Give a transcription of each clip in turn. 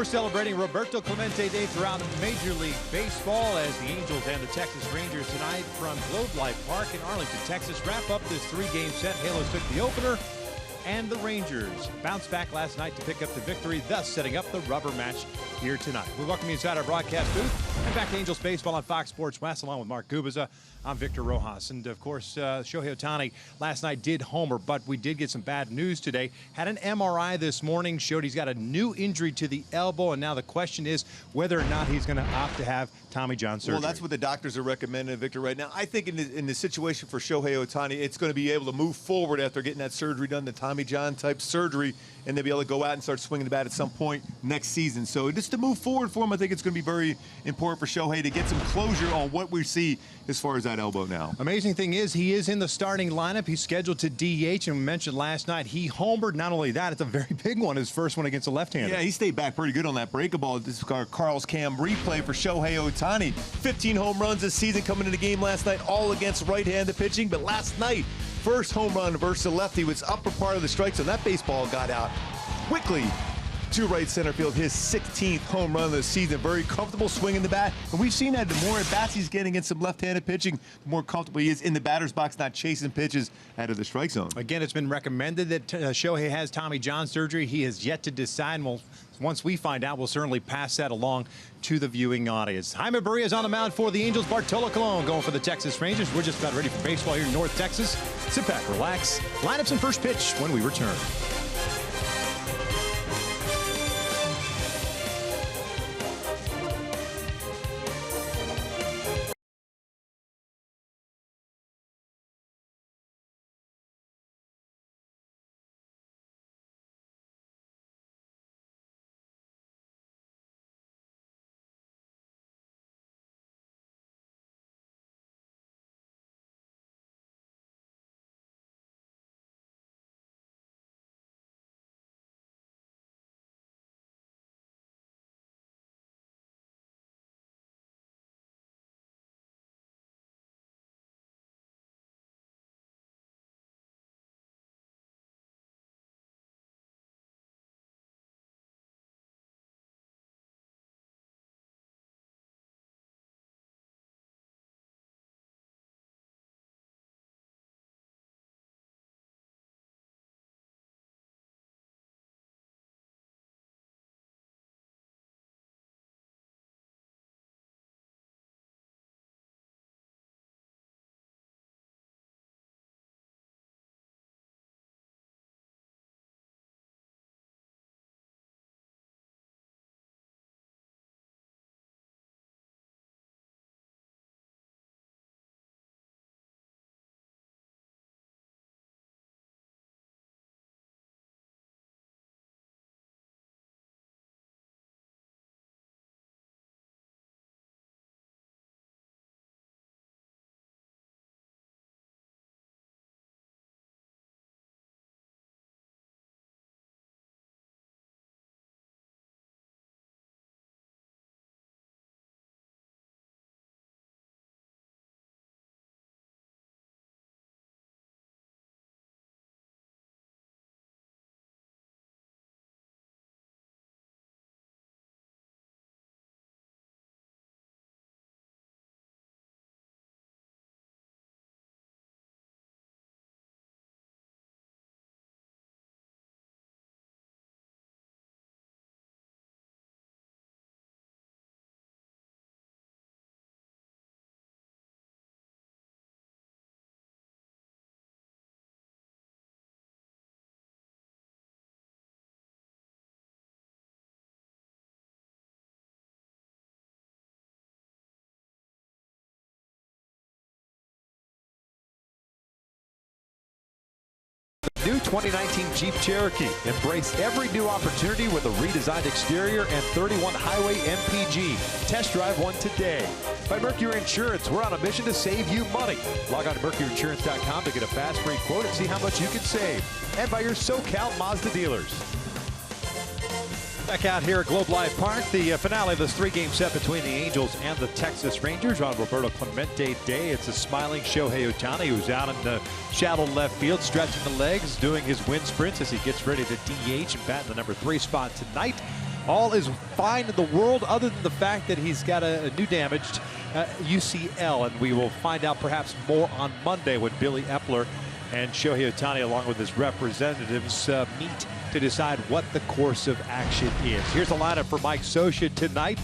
We're celebrating Roberto Clemente Day throughout Major League Baseball as the Angels and the Texas Rangers tonight from Globe Life Park in Arlington, Texas, wrap up this three-game set. Halos took the opener, and the Rangers bounced back last night to pick up the victory, thus setting up the rubber match here tonight. We welcome you inside our broadcast booth and back to Angels Baseball on Fox Sports West, along with Mark Gubiza. I'm Victor Rojas. And, of course, Shohei Ohtani last night did homer, but we did get some bad news today. Had an MRI this morning, showed he's got a new injury to the elbow, and now the question is whether or not he's going to opt to have Tommy John surgery. Well, that's what the doctors are recommending, Victor, right now. I think in the situation for Shohei Ohtani, it's going to be able to move forward after getting that surgery done, the Tommy John type surgery, and they'll be able to go out and start swinging the bat at some point next season. So just to move forward for him, I think it's going to be very important for Shohei to get some closure on what we see as far as that elbow now. Amazing thing is he is in the starting lineup. He's scheduled to DH, and we mentioned last night he homered. Not only that, it's a very big one, his first one against a left-hander. Yeah, he stayed back pretty good on that breaking ball. This is our Carl's Cam replay for Shohei Ohtani. 15 home runs this season coming into the game last night, all against right-handed pitching. But last night, first home run versus the lefty was upper part of the strike zone. That baseball got out quickly to right center field, his 16th home run of the season. Very comfortable swinging the bat. And we've seen that the more at-bats he's getting against some left-handed pitching, the more comfortable he is in the batter's box, not chasing pitches out of the strike zone. Again, it's been recommended that Shohei has Tommy John surgery. He has yet to decide, and once we find out, we'll certainly pass that along to the viewing audience. Jaime Barria is on the mound for the Angels. Bartolo Colon going for the Texas Rangers. We're just about ready for baseball here in North Texas. Sit back, relax. Lineups and first pitch when we return. New 2019 Jeep Cherokee. Embrace every new opportunity with a redesigned exterior and 31 highway MPG. Test drive one today. By Mercury Insurance, we're on a mission to save you money. Log on to mercuryinsurance.com to get a fast free quote and see how much you can save. And by your SoCal Mazda dealers. Back out here at Globe Life Park, the finale of this three-game set between the Angels and the Texas Rangers on Roberto Clemente Day. It's a smiling Shohei Ohtani who's out in the shallow left field, stretching the legs, doing his wind sprints as he gets ready to DH and bat in the number 3 spot tonight. All is fine in the world other than the fact that he's got a new damaged UCL, and we will find out perhaps more on Monday when Billy Epler and Shohei Ohtani, along with his representatives, meet to decide what the course of action is. Here's the lineup for Mike Scioscia tonight.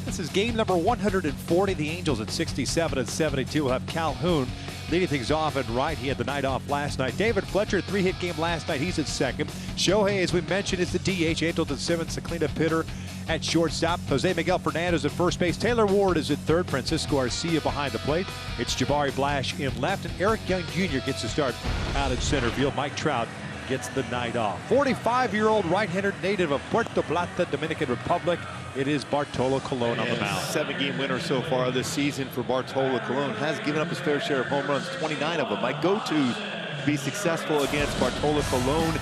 This is game number 140. The Angels at 67 and 72 will have Calhoun leading things off at right. He had the night off last night. David Fletcher, 3-hit game last night. He's at second. Shohei, as we mentioned, is the DH. Angelton Simmons, the cleanup hitter at shortstop. Jose Miguel Fernandez at first base. Taylor Ward is at third. Francisco Arcia behind the plate. It's Jabari Blash in left. And Eric Young Jr. gets to start out in center field. Mike Trout gets the night off. 45-year-old right-hander native of Puerto Plata, Dominican Republic. It is Bartolo Colon on the mound. 7-game winner so far this season for Bartolo Colon. Has given up his fair share of home runs, 29 of them. My go-to to be successful against Bartolo Colon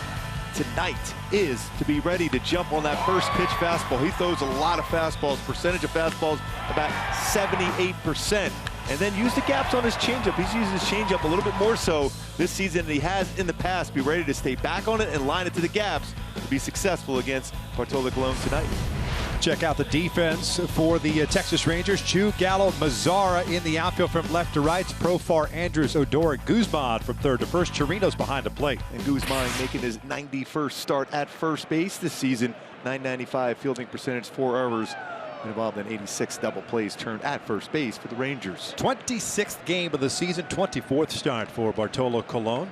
tonight is to be ready to jump on that first pitch fastball. He throws a lot of fastballs. Percentage of fastballs about 78%. And then use the gaps on his changeup. He's using his changeup a little bit more so this season than he has in the past. Be ready to stay back on it and line it to the gaps to be successful against Bartolo Colon tonight. Check out the defense for the Texas Rangers. Chu, Gallo, Mazzara in the outfield from left to right. Profar, Andrews, Odor, Guzman from third to first. Chirinos behind the plate. And Guzman making his 91st start at first base this season. .995 fielding percentage, 4 errors. Involved in 86 double plays turned at first base for the Rangers. 26th game of the season, 24th start for Bartolo Colon.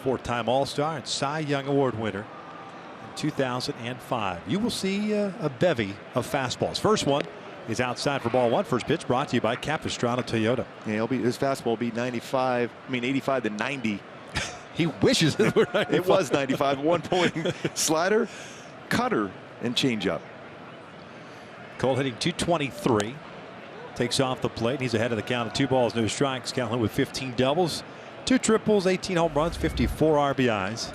4-time All-Star and Cy Young Award winner in 2005. You will see a bevy of fastballs. First one is outside for ball one. First pitch brought to you by Capistrano Toyota. Yeah, his fastball will be 85 to 90. He wishes it were 95. It was 95 at one point. Slider, cutter, and changeup. Cole hitting 223. Takes off the plate. He's ahead of the count of 2 balls, no strikes. Calhoun with 15 doubles, 2 triples, 18 home runs, 54 RBIs.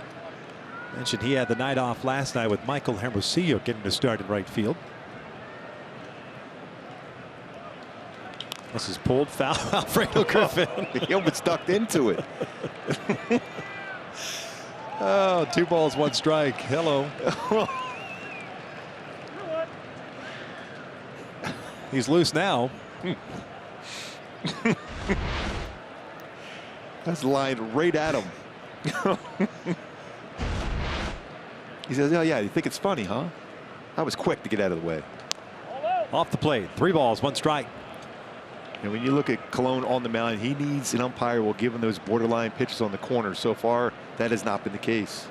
Mentioned he had the night off last night with Michael Hermosillo getting the start in right field. This is pulled foul. Alfredo Griffin. He almost ducked into it. Oh, 2 balls, 1 strike. Hello. He's loose now. That's lined right at him. He says, "Oh yeah, you think it's funny, huh? I was quick to get out of the way." Off the plate, 3 balls, 1 strike. And when you look at Colon on the mound, he needs an umpire will give him those borderline pitches on the corner. So far, that has not been the case.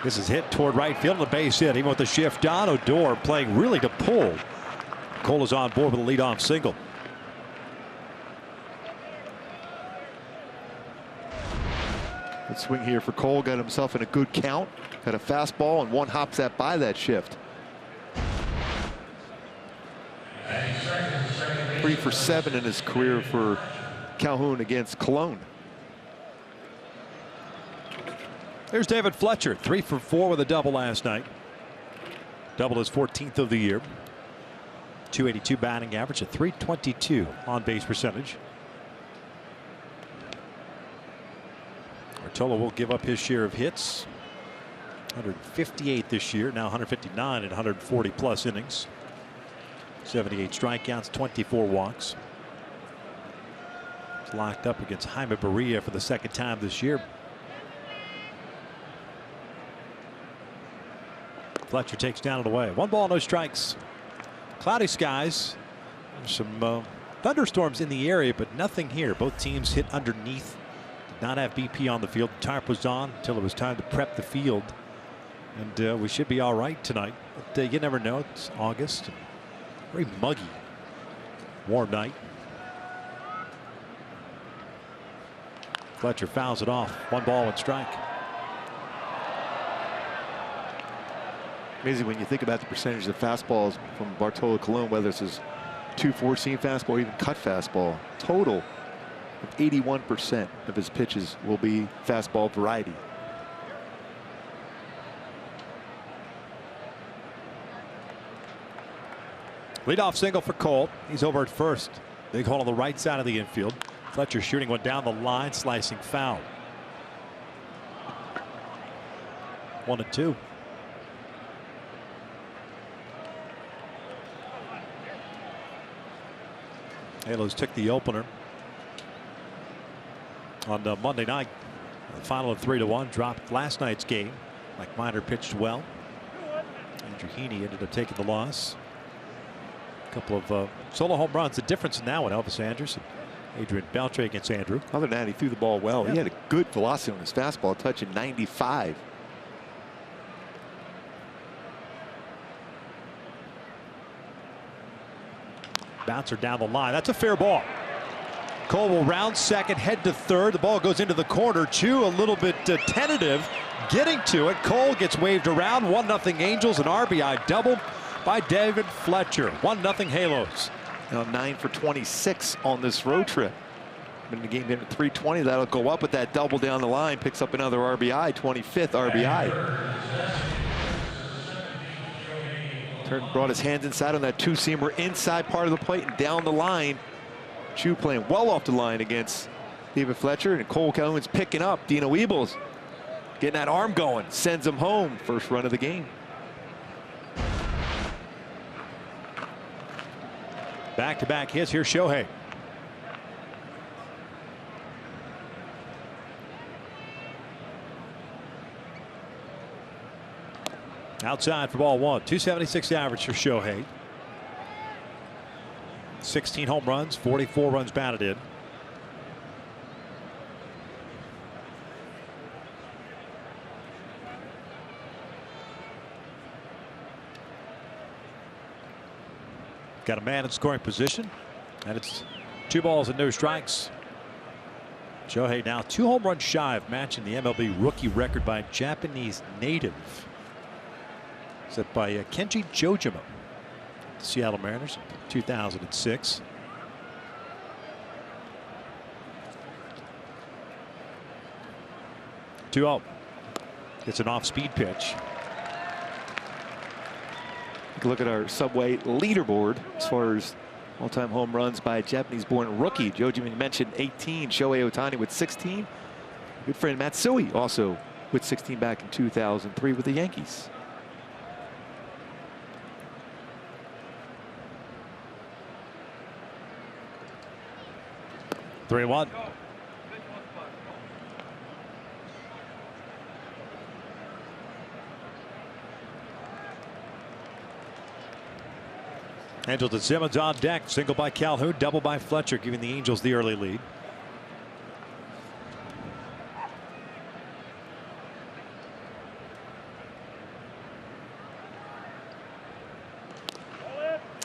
This is hit toward right field, the base hit. Even with the shift on, Odor playing really to pull. Cole is on board with a leadoff single. Good swing here for Cole. Got himself in a good count. Got a fastball and 1 hops that by that shift. 3 for 7 in his career for Calhoun against Colon. There's David Fletcher, 3 for 4 with a double last night. Double his 14th of the year. 282 batting average, a 322 on base percentage. Bartolo will give up his share of hits. 158 this year, now 159 in 140 plus innings. 78 strikeouts, 24 walks. He's locked up against Jaime Barria for the 2nd time this year. Fletcher takes down and away. 1 ball, no strikes. Cloudy skies. Some thunderstorms in the area, but nothing here. Both teams hit underneath. Did not have BP on the field. The tarp was on until it was time to prep the field. And we should be all right tonight. But you never know. It's August. Very muggy. Warm night. Fletcher fouls it off. 1 ball, 1 strike. Amazing when you think about the percentage of fastballs from Bartolo Colon, whether it's his 2-4 seam fastball or even cut fastball. Total of 81% of his pitches will be fastball variety. Leadoff single for Cole. He's over at first. Big hole on the right side of the infield. Fletcher shooting one down the line, slicing foul. 1-2. Halos took the opener on Monday night. The final of 3-1, dropped last night's game. Mike Minor pitched well. Andrew Heaney ended up taking the loss. A couple of solo home runs. The difference now with Elvis Andrus and Adrian Beltre against Andrew. Other than that, he threw the ball well. He had a good velocity on his fastball, touching 95. Bouncer down the line. That's a fair ball. Cole will round second, head to third. The ball goes into the corner. Chu a little bit tentative getting to it. Cole gets waved around. 1-0 Angels. An RBI double by David Fletcher. 1-0 Halos. Now 9 for 26 on this road trip. In the game in at 320, that'll go up with that double down the line. Picks up another RBI, 25th RBI. Brought his hands inside on that two-seamer inside part of the plate and down the line. Chu playing well off the line against David Fletcher, and Cole Cohen's picking up. Dino Ebels getting that arm going, sends him home. First run of the game. Back-to-back hits. Here's Shohei. Outside for ball one. 276 average for Shohei. 16 home runs, 44 runs batted in. Got a man in scoring position, and it's 2 balls and no strikes. Shohei now 2 home runs shy of matching the MLB rookie record by a Japanese native, set by Kenji Jojima, the Seattle Mariners, 2006. Two out. It's an off-speed pitch. Look at our Subway leaderboard as far as all-time home runs by a Japanese-born rookie. Jojima mentioned 18. Shohei Ohtani with 16. Good friend Matsui also with 16 back in 2003 with the Yankees. Three and 1. Angels and Simmons on deck. Single by Calhoun, double by Fletcher, giving the Angels the early lead.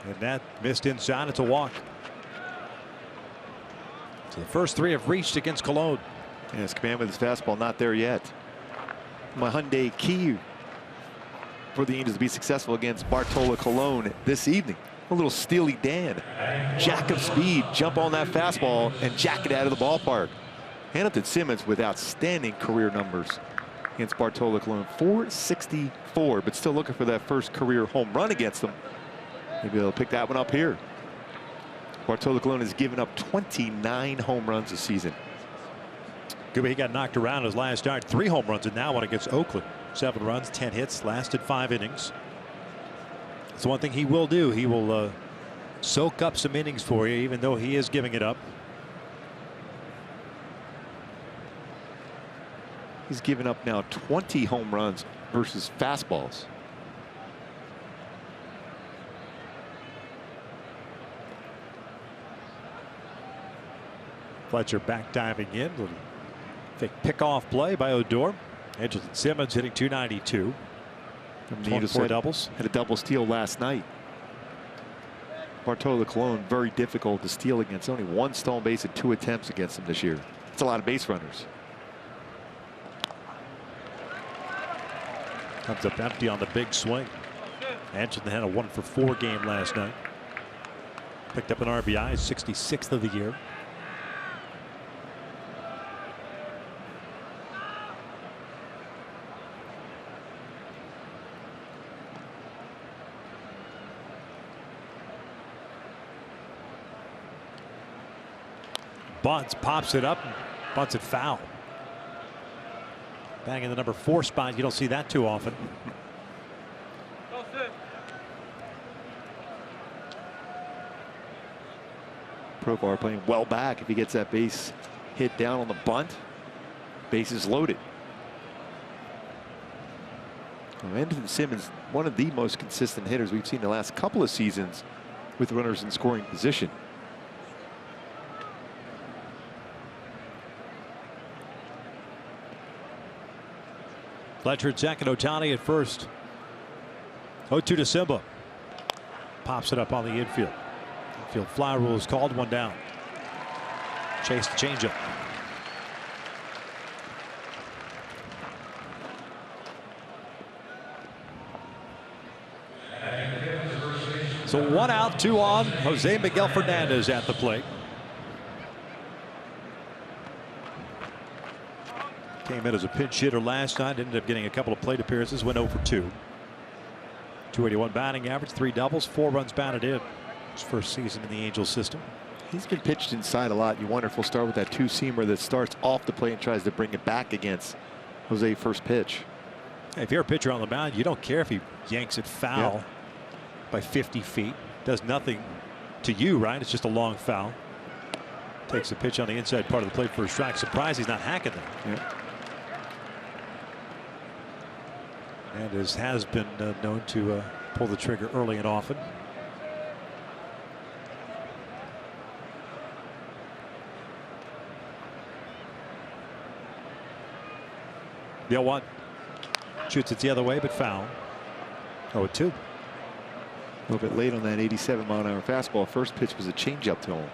And that missed inside. It's a walk. So the first 3 have reached against Cologne. Yeah, his command with his fastball not there yet. My Hyundai key for the Angels to be successful against Bartola Cologne this evening. A little Steely Dan. Jack of speed, jump on that fastball and jack it out of the ballpark. Hamilton Simmons with outstanding career numbers against Bartola Cologne. 464, but still looking for that first career home run against them. Maybe they'll pick that one up here. Bartola Cologne has given up 29 home runs this season. He got knocked around his last start. 3 home runs in that one against Oakland. 7 runs, 10 hits, lasted 5 innings. It's one thing he will do. He will soak up some innings for you, even though he is giving it up. He's given up now 20 home runs versus fastballs. Fletcher back diving in. Little fake pick-off play by Odor. Angels and Simmons hitting 292. 24 doubles. Had a double steal last night. Bartola Cologne very difficult to steal against. Only 1 stolen base and 2 attempts against him this year. It's a lot of base runners. Comes up empty on the big swing. Angels had a 1-for-4 game last night. Picked up an RBI, 66th of the year. bunts, pops it up, and bunts it foul. Batting in the number 4 spot, you don't see that too often. Profar playing well back. If he gets that base hit down on the bunt, base is loaded. Anderson Simmons, one of the most consistent hitters we've seen the last couple of seasons with runners in scoring position. Fletcher at second, Ohtani at first. 0-2 to Simba. Pops it up on the infield. Infield fly rule is called, 1 down. Chase the changeup. So 1 out, 2 on. Jose Miguel Fernandez at the plate. Came in as a pinch hitter last night. Ended up getting a couple of plate appearances. Went 0 for 2. 281 batting average, 3 doubles, 4 runs batted in. His first season in the Angels system. He's been pitched inside a lot. You wonder if we'll start with that 2-seamer that starts off the plate and tries to bring it back against Jose first pitch. Hey, if you're a pitcher on the mound, you don't care if he yanks it foul by 50 feet. Does nothing to you, right? It's just a long foul. Takes a pitch on the inside part of the plate for a strike. Surprised he's not hacking there. And has been known to pull the trigger early and often. The 0-1. Shoots it the other way, but foul. 0-2. A little bit late on that 87-mile-an-hour fastball. First pitch was a changeup to him.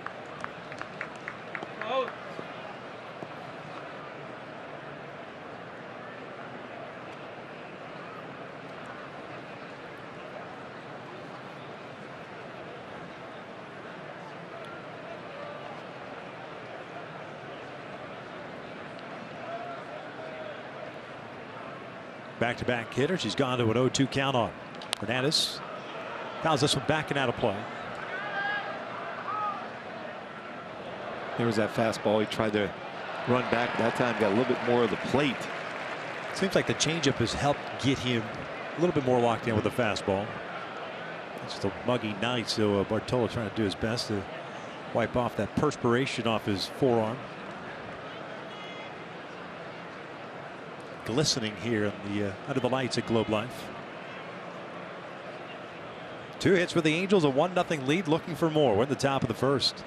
Back-to-back hitter. She's gone to an 0-2 count on. Hernandez fouls this one back and out of play. There was that fastball. He tried to run back. That time got a little bit more of the plate. Seems like the changeup has helped get him a little bit more locked in with the fastball. It's just a muggy night, so Bartolo trying to do his best to wipe off that perspiration off his forearm. Glistening here in the under the lights at Globe Life. 2 hits for the Angels, a 1-0 lead, looking for more. We're at the top of the first.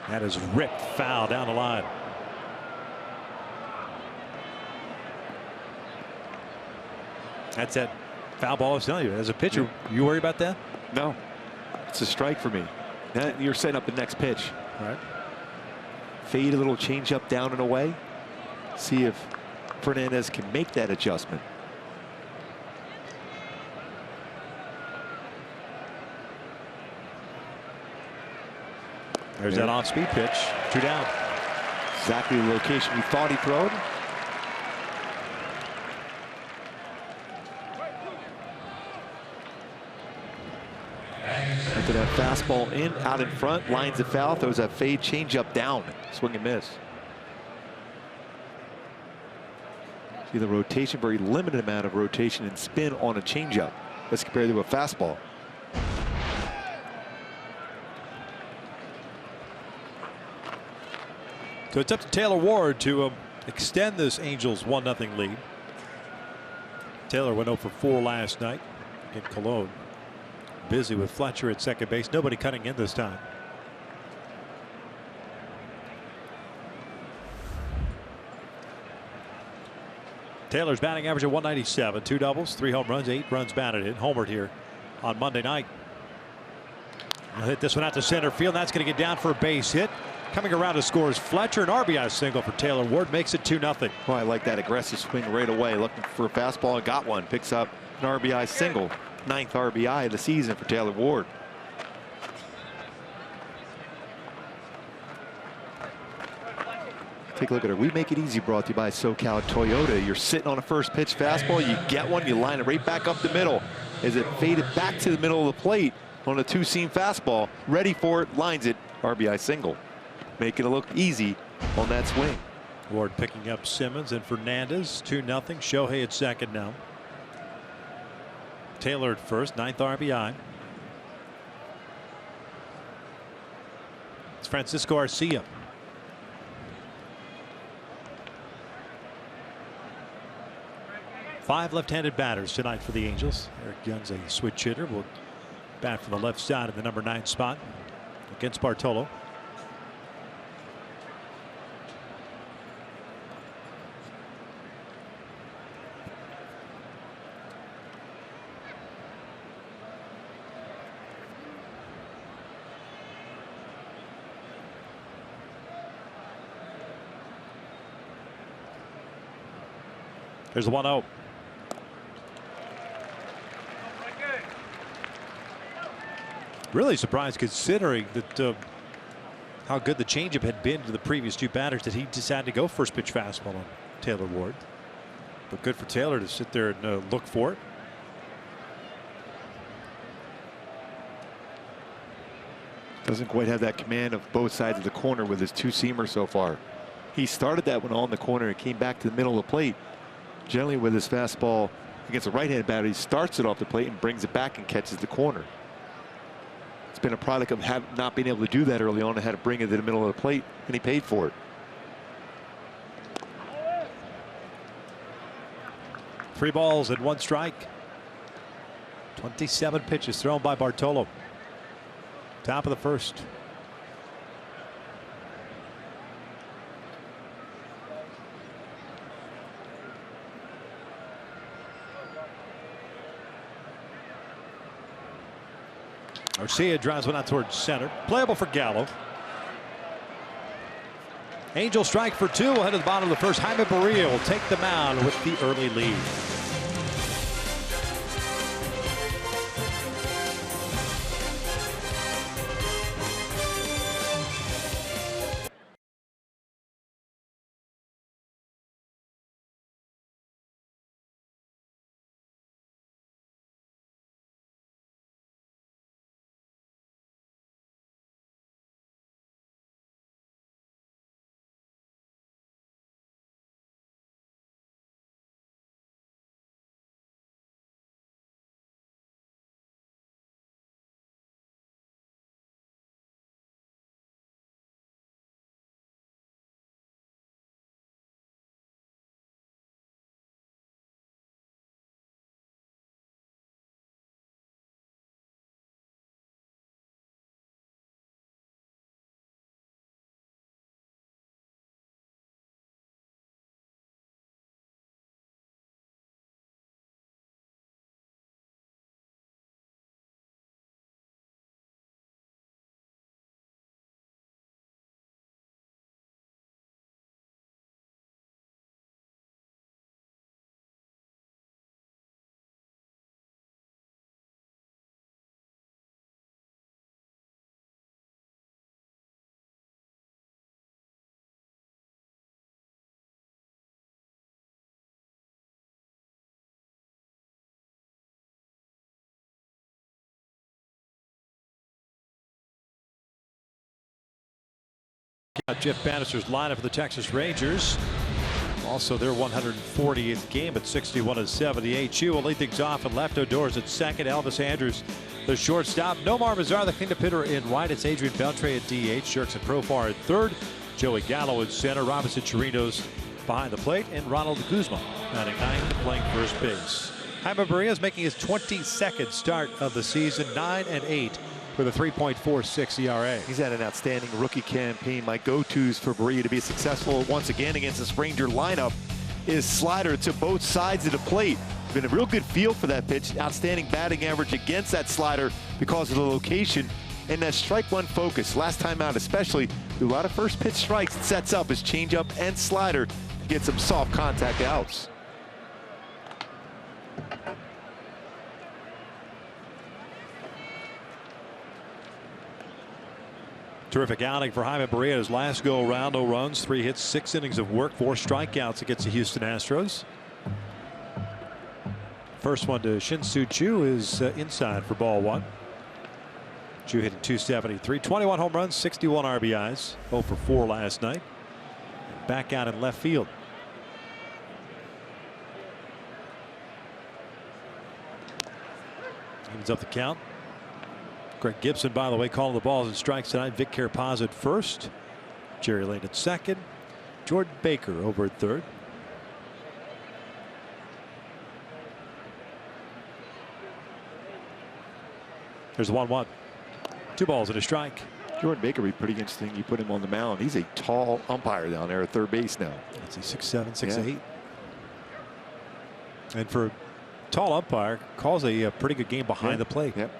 That is ripped foul down the line. That's that foul ball I was telling you. As a pitcher, you worry about that? No, it's a strike for me. Now you're setting up the next pitch. All right. Fade a little change up down and away. See if Fernandez can make that adjustment. There's that off-speed pitch. 2 down. Exactly the location we thought he'd throw it. Into that fastball in, out in front, lines it foul, throws that fade change up down. Swing and miss. See the rotation, very limited amount of rotation and spin on a changeup as compared to a fastball. So it's up to Taylor Ward to extend this Angels 1-0 lead. Taylor went 0 for 4 last night in Cologne. Busy with Fletcher at second base. Nobody cutting in this time. Taylor's batting average at 197. 2 doubles, 3 home runs, 8 runs batted in. Homered here on Monday night. He'll hit this one out to center field. That's going to get down for a base hit. Coming around to score is Fletcher. An RBI single for Taylor Ward makes it 2-0. Oh, I like that aggressive swing right away. Looking for a fastball and got one. Picks up an RBI single. 9th RBI of the season for Taylor Ward. Take a look at it. We make it easy. Brought to you by SoCal Toyota. You're sitting on a first pitch fastball. You get one. You line it right back up the middle. as it faded back to the middle of the plate on a two-seam fastball. Ready for it, lines it, RBI single. Making it look easy on that swing. Ward picking up Simmons and Fernandez. 2-0. Shohei at second now. Taylor at first, 9th RBI. It's Francisco Arcia. Five left-handed batters tonight for the Angels. Eric Young's a switch hitter. Will bat from the left side in the number 9 spot against Bartolo. There's the 1-0. Really surprised, considering that how good the changeup had been to the previous two batters, that he decided to go first pitch fastball on Taylor Ward. But good for Taylor to sit there and look for it. Doesn't quite have that command of both sides of the corner with his two-seamer so far. He started that one on the corner and came back to the middle of the plate. Generally with his fastball against a right-handed batter, he starts it off the plate and brings it back and catches the corner. It's been a product of not being able to do that early on and had to bring it to the middle of the plate, and he paid for it. 3 balls and 1 strike. 27 pitches thrown by Bartolo. Top of the first. Arcia drives one out towards center. Playable for Gallo. Angel strike for 2. We'll head to the bottom of the first. Jaime Barria will take the mound with the early lead. Jeff Bannister's lineup for the Texas Rangers. Also their 140th game at 61-78. Chu will lead things off and left. Odor's at second. Elvis Andrews, the shortstop. Nomar Mazar, the cleanup hitter in right. It's Adrian Beltre at DH. Jerks and Profar at third. Joey Gallo at center. Robinson Chirinos behind the plate. And Ronald Guzman batting 9th, playing first base. Jaime Barria is making his 22nd start of the season. 9-8. with a 3.46 ERA. He's had an outstanding rookie campaign. My go-tos for Barria to be successful once again against this Ranger lineup is slider to both sides of the plate. Been a real good feel for that pitch. Outstanding batting average against that slider because of the location and that strike one focus. Last time out especially, a lot of first pitch strikes. It sets up his changeup and slider to get some soft contact outs. Terrific outing for Jaime Barria. His last go around, no runs, 3 hits, 6 innings of work, 4 strikeouts against the Houston Astros. First one to Shin-Soo Choo is inside for ball one. Choo hitting .273, 21 home runs, 61 RBIs, 0 for 4 last night. Back out in left field. Evens up the count. Greg Gibson, by the way, calling the balls and strikes tonight. Vic Carapaz at first. Jerry Lane at second. Jordan Baker over at third. There's the 1-1. 2 balls and a strike. Jordan Baker would be pretty interesting. You put him on the mound. He's a tall umpire down there at third base now. It's a 6'7", 6'8". And for a tall umpire, calls a pretty good game behind the plate. Yep.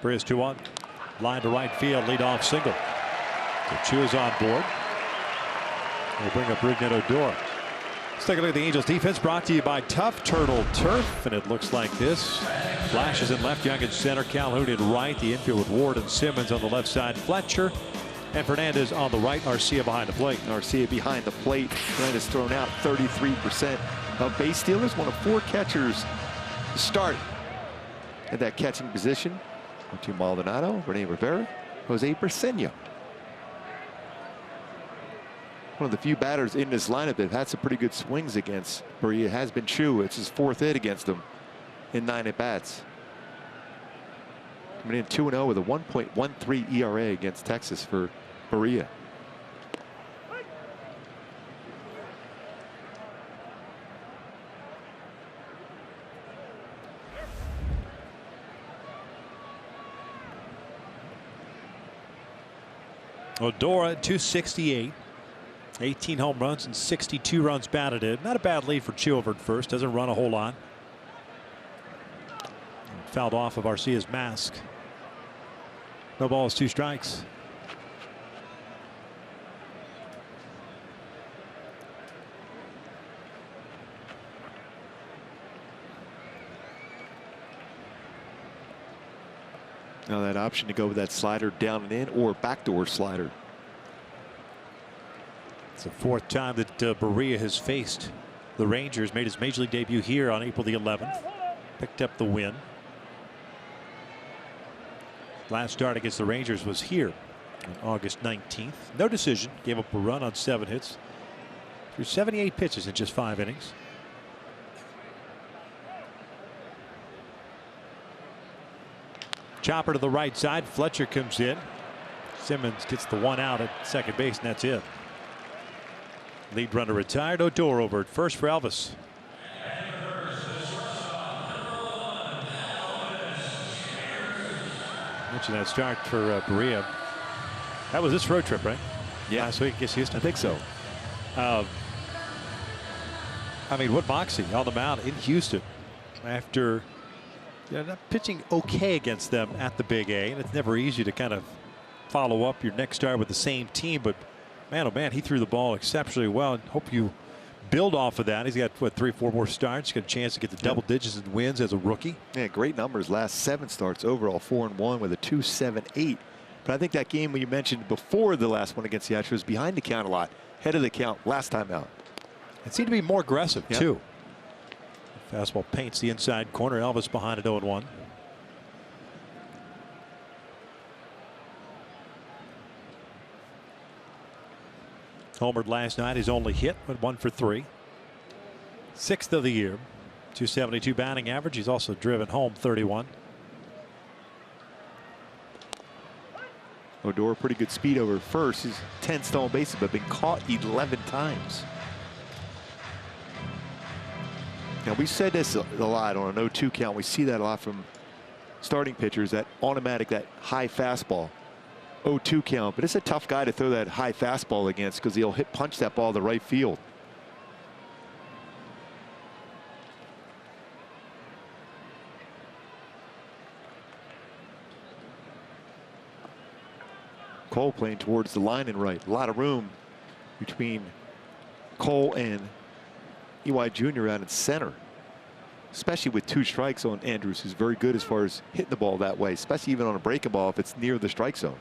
Berea's 2-1. Line to right field, leadoff single. So Choo is on board. We'll bring up Rougned Odor. Let's take a look at the Angels defense, brought to you by Tough Turtle Turf, and it looks like this. Flashes in left, Young in center, Calhoun in right, the infield with Ward and Simmons on the left side, Fletcher and Fernandez on the right, Arcia behind the plate. Arcia behind the plate. Fernandez thrown out 33% of base stealers. One of 4 catchers to start at that catching position. Martin Maldonado, Rene Rivera, Jose Briseño. One of the few batters in this lineup that have had some pretty good swings against Berea has been Choo. It's his 4th hit against him in 9 at-bats. Coming in 2-0 with a 1.13 ERA against Texas for Berea. Odor at .268. 18 home runs and 62 runs batted in. Not a bad lead for Choo over at first. Doesn't run a whole lot. Fouled off of Arcia's mask. No balls, 2 strikes. Now that option to go with that slider down and in or backdoor slider. It's the 4th time that Berea has faced the Rangers. Made his major league debut here on April the 11th. Picked up the win. Last start against the Rangers was here on August 19th. No decision. Gave up a run on 7 hits. Threw 78 pitches in just 5 innings. Chopper to the right side. Fletcher comes in. Simmons gets the 1 out at second base, and that's it. Lead runner retired. Odor over at first for Elvis. Mentioned that start for Berea. That was this road trip, right? Yeah. Last week against Houston. I think so. I mean, what moxie on the mound in Houston after not pitching okay against them at the Big A. And it's never easy to kind of follow up your next start with the same team. But man, oh man, he threw the ball exceptionally well. And hope you build off of that. He's got, what, 3 or 4 more starts. He's got a chance to get the double digits in wins as a rookie. Yeah, great numbers. Last 7 starts overall, 4-1 with a 2.78. But I think that game when you mentioned before the last one against the Astros, behind the count a lot, head of the count last time out. It seemed to be more aggressive too. Fastball paints the inside corner. Elvis behind it 0-1. Homered last night. His only hit, went 1 for 3. 6th of the year. 272 batting average. He's also driven home 31. Odor, pretty good speed over first. He's 10 stolen bases, but been caught 11 times. Now, we said this a lot on an 0-2 count. We see that a lot from starting pitchers, that automatic, that high fastball. 0-2 count, but it's a tough guy to throw that high fastball against because he'll punch that ball to right field. Cole playing towards the line and right. A lot of room between Cole and EY Jr. out in center, especially with 2 strikes on Andrews, who's very good as far as hitting the ball that way, especially even on a breaking ball if it's near the strike zone.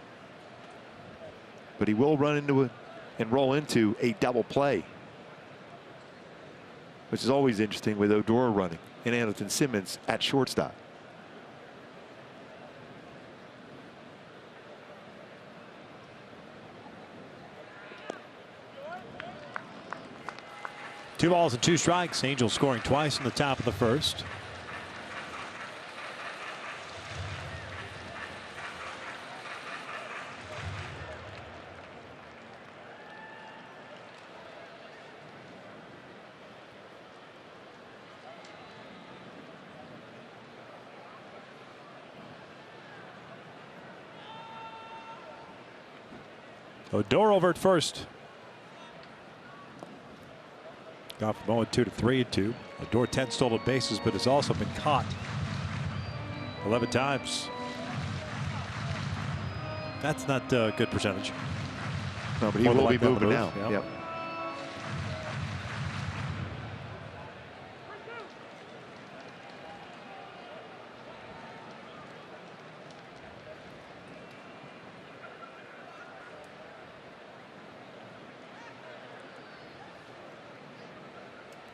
But he will run into it and roll into a double play. which is always interesting with Odor running and Andrelton Simmons at shortstop. Two balls and two strikes. Angels scoring twice in the top of the first. Odor over at first. Got from 0-2 to 3-2. Odor 10 stolen bases, but has also been caught 11 times. That's not a good percentage. No, but he will be moving now. Yep.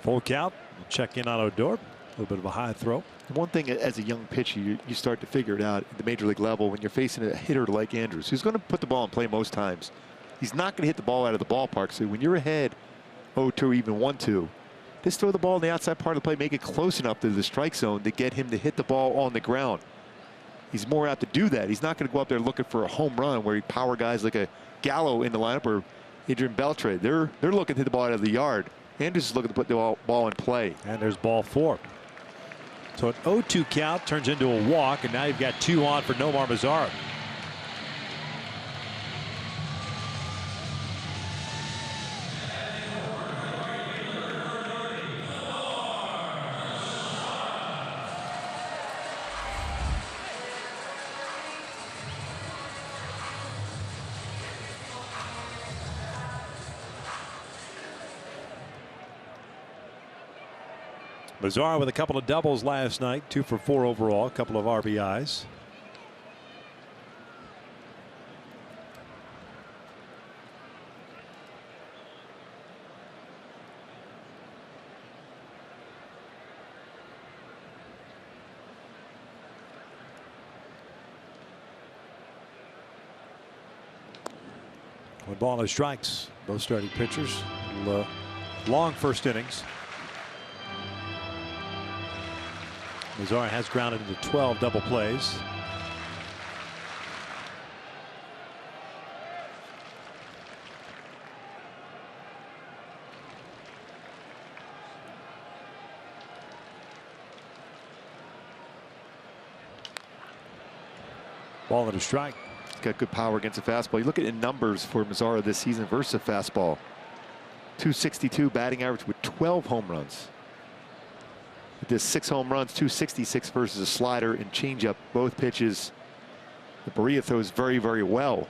Full count. We'll check in on Odor. A little bit of a high throw. One thing as a young pitcher, you start to figure it out at the major league level when you're facing a hitter like Andrews, who's going to put the ball in play most times. He's not going to hit the ball out of the ballpark. So when you're ahead 0-2, even 1-2, just throw the ball in the outside part of the play, make it close enough to the strike zone to get him to hit the ball on the ground. He's more apt to do that. He's not going to go up there looking for a home run where he power guys like a Gallo in the lineup or Adrian Beltre. They're looking to hit the ball out of the yard. Andrews is looking to put the ball in play. And there's ball 4. So an 0-2 count turns into a walk, and now you've got 2 on for Nomar Mazara. Mazara with a couple of doubles last night, 2 for 4 overall, a couple of RBIs. One ball, no strikes. Both starting pitchers. Long first innings. Mazara has grounded into 12 double plays. Ball and a strike. He's got good power against a fastball. You look at the numbers for Mazara this season versus a fastball. 262 batting average with 12 home runs. With 6 home runs, 266 versus a slider and changeup. Both pitches the Barria throws very, very well,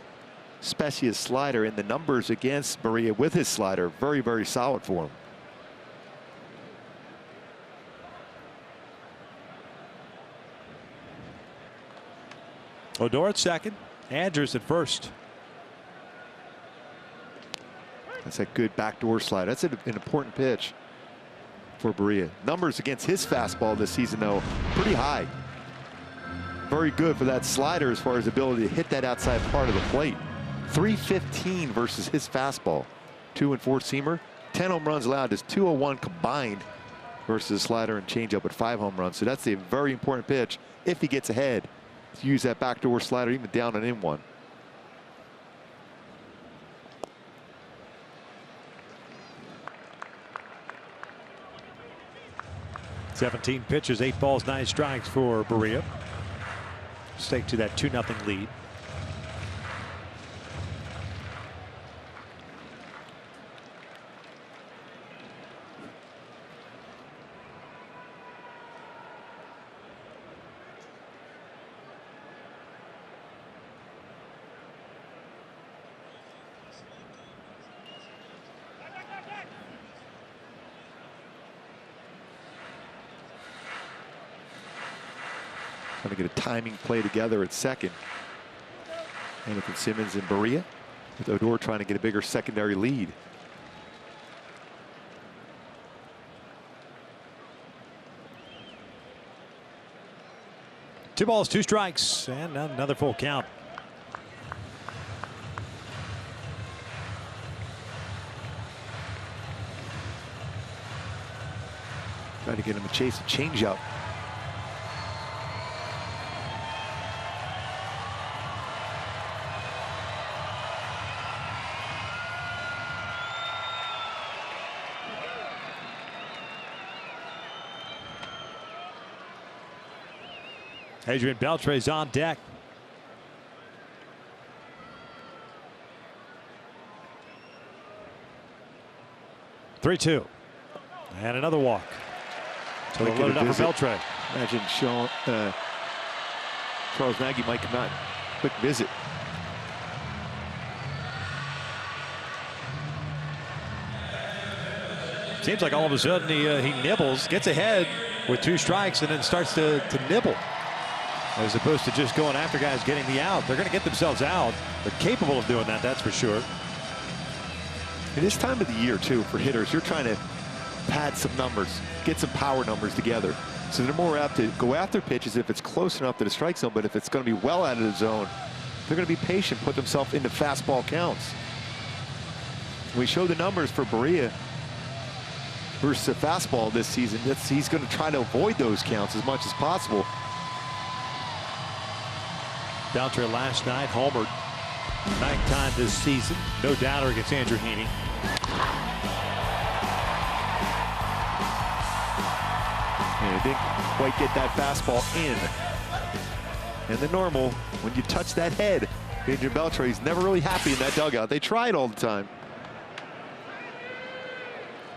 especially his slider, and the numbers against Barria with his slider very, very solid for him. Odor at second, Andrews at first. That's a good backdoor slider. That's an important pitch for Barria. Numbers against his fastball this season, though, pretty high. Very good for that slider as far as ability to hit that outside part of the plate. 315 versus his fastball. 2 and 4-seamer. 10 home runs allowed. Is 201 combined versus slider and changeup with 5 home runs. So that's a very important pitch if he gets ahead to use that backdoor slider, even down and in one. 17 pitches, 8 balls, 9 strikes for Barria. Stake to that 2-0 lead. Trying to get a timing play together at second. Andrelton Simmons and Barria, with Odor trying to get a bigger secondary lead. 2 balls, 2 strikes, and another full count. Trying to get him to chase a changeup. Adrian Beltre's on deck. Three-two. And another walk. So they'll load it up for Beltre. Imagine Charles Nagy might come out. Quick visit. Seems like all of a sudden he nibbles, gets ahead with 2 strikes, and then starts to nibble. As opposed to just going after guys getting the out. They're going to get themselves out. They're capable of doing that, that's for sure. At this time of the year, too, for hitters, you're trying to pad some numbers, get some power numbers together. So they're more apt to go after pitches if it's close enough to the strike zone, but if it's going to be well out of the zone, they're going to be patient, put themselves into fastball counts. We show the numbers for Berea versus a fastball this season. He's going to try to avoid those counts as much as possible. Beltre last night homered 9th time this season. No doubter against Andrew Heaney. And he didn't quite get that fastball in. And the normal, when you touch that head, Adrian Beltre, he's never really happy in that dugout. They try it all the time.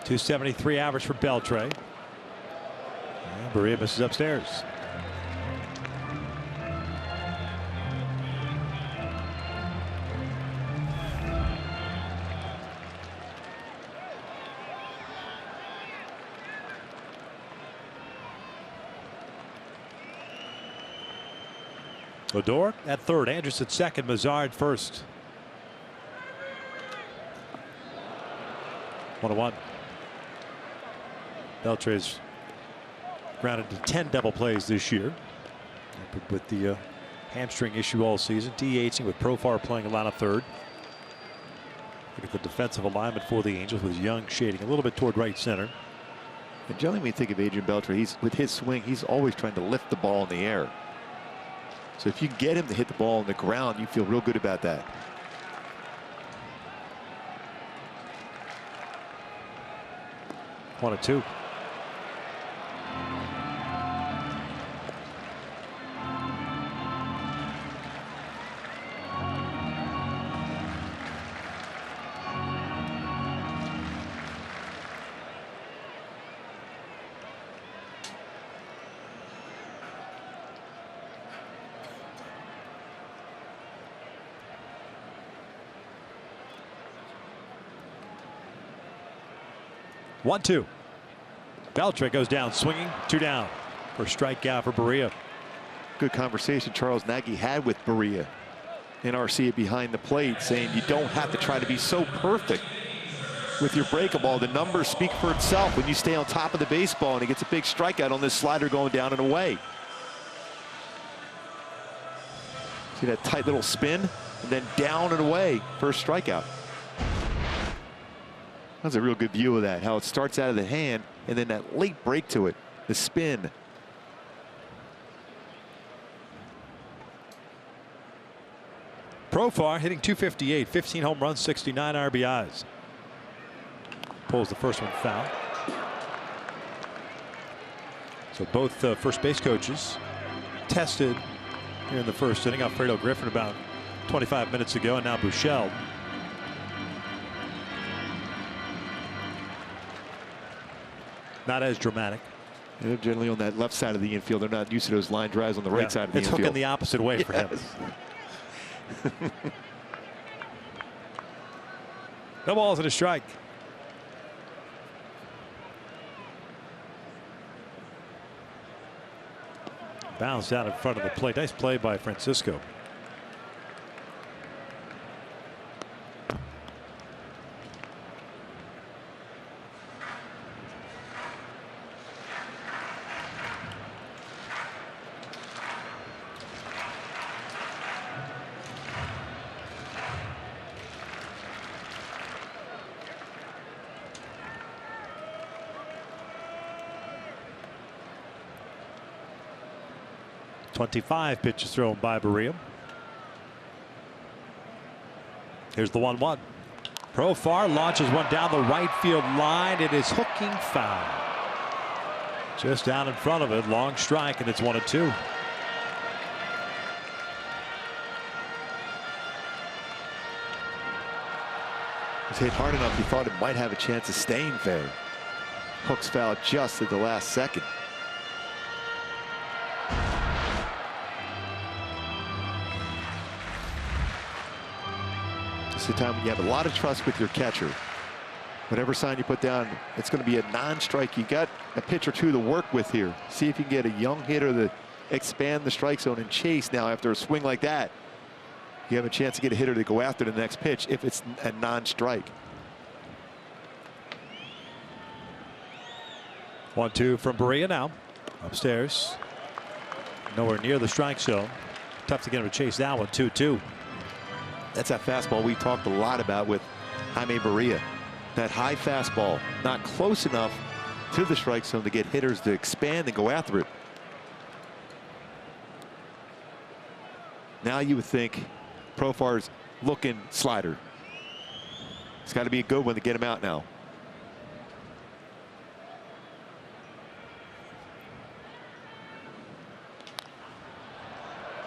273 average for Beltre. And Berea misses upstairs. Odor at third, Andrus at second, Mazard first. 1-1. Beltre's grounded to 10 double plays this year. With the hamstring issue all season, DHing with Profar playing a lot of third. Look at the defensive alignment for the Angels with Young shading a little bit toward right center. And generally, when you think of Adrian Beltre, with his swing, he's always trying to lift the ball in the air. So if you get him to hit the ball on the ground, you feel real good about that. One and two. One, two. Beltre goes down swinging, 2 down for strikeout for Berea. Good conversation Charles Nagy had with Berea in RC behind the plate, saying you don't have to try to be so perfect with your breaking ball. The numbers speak for itself when you stay on top of the baseball, and he gets a big strikeout on this slider going down and away. See that tight little spin and then down and away, first strikeout. That's a real good view of that, how it starts out of the hand and then that late break to it, the spin. Profar hitting .258, 15 home runs, 69 RBIs. Pulls the first one foul. So both first base coaches tested here in the first inning. Alfredo Griffin about 25 minutes ago, and now Buechele. Not as dramatic. And they're generally on that left side of the infield. They're not used to those line drives on the right side of the infield. It's hooking the opposite way for him. No balls and a strike. Bounced out in front of the plate. Nice play by Francisco. 25 pitches thrown by Berea. Here's the 1-1. Profar launches one down the right field line. It is hooking foul. Just down in front of it. Long strike, and it's 1-2. It's hit hard enough, he thought it might have a chance of staying fair. Hooks foul just at the last second. It's a time when you have a lot of trust with your catcher. Whatever sign you put down, it's going to be a non-strike. You got a pitch or two to work with here. See if you can get a young hitter to expand the strike zone and chase. Now after a swing like that, you have a chance to get a hitter to go after the next pitch if it's a non-strike. 1-2 from Berea now. Upstairs. Nowhere near the strike zone. Tough to get him to chase that one. 2-2. That's that fastball we talked a lot about with Jaime Berea. That high fastball, not close enough to the strike zone to get hitters to expand and go after it. Now you would think Profar's looking slider. It's got to be a good one to get him out now.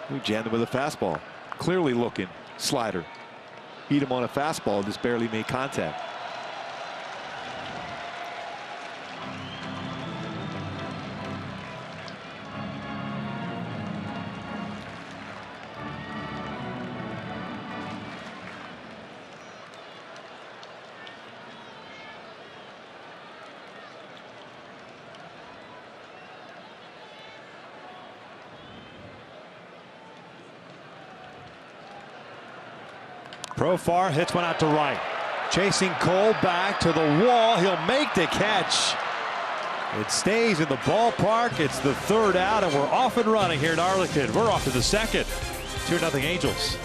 We jammed him with a fastball. Clearly looking slider. Beat him on a fastball, just barely made contact. Profar hits one out to right. Chasing Cole back to the wall. He'll make the catch. It stays in the ballpark. It's the third out, and we're off and running here in Arlington. We're off to the second. 2-0 Angels.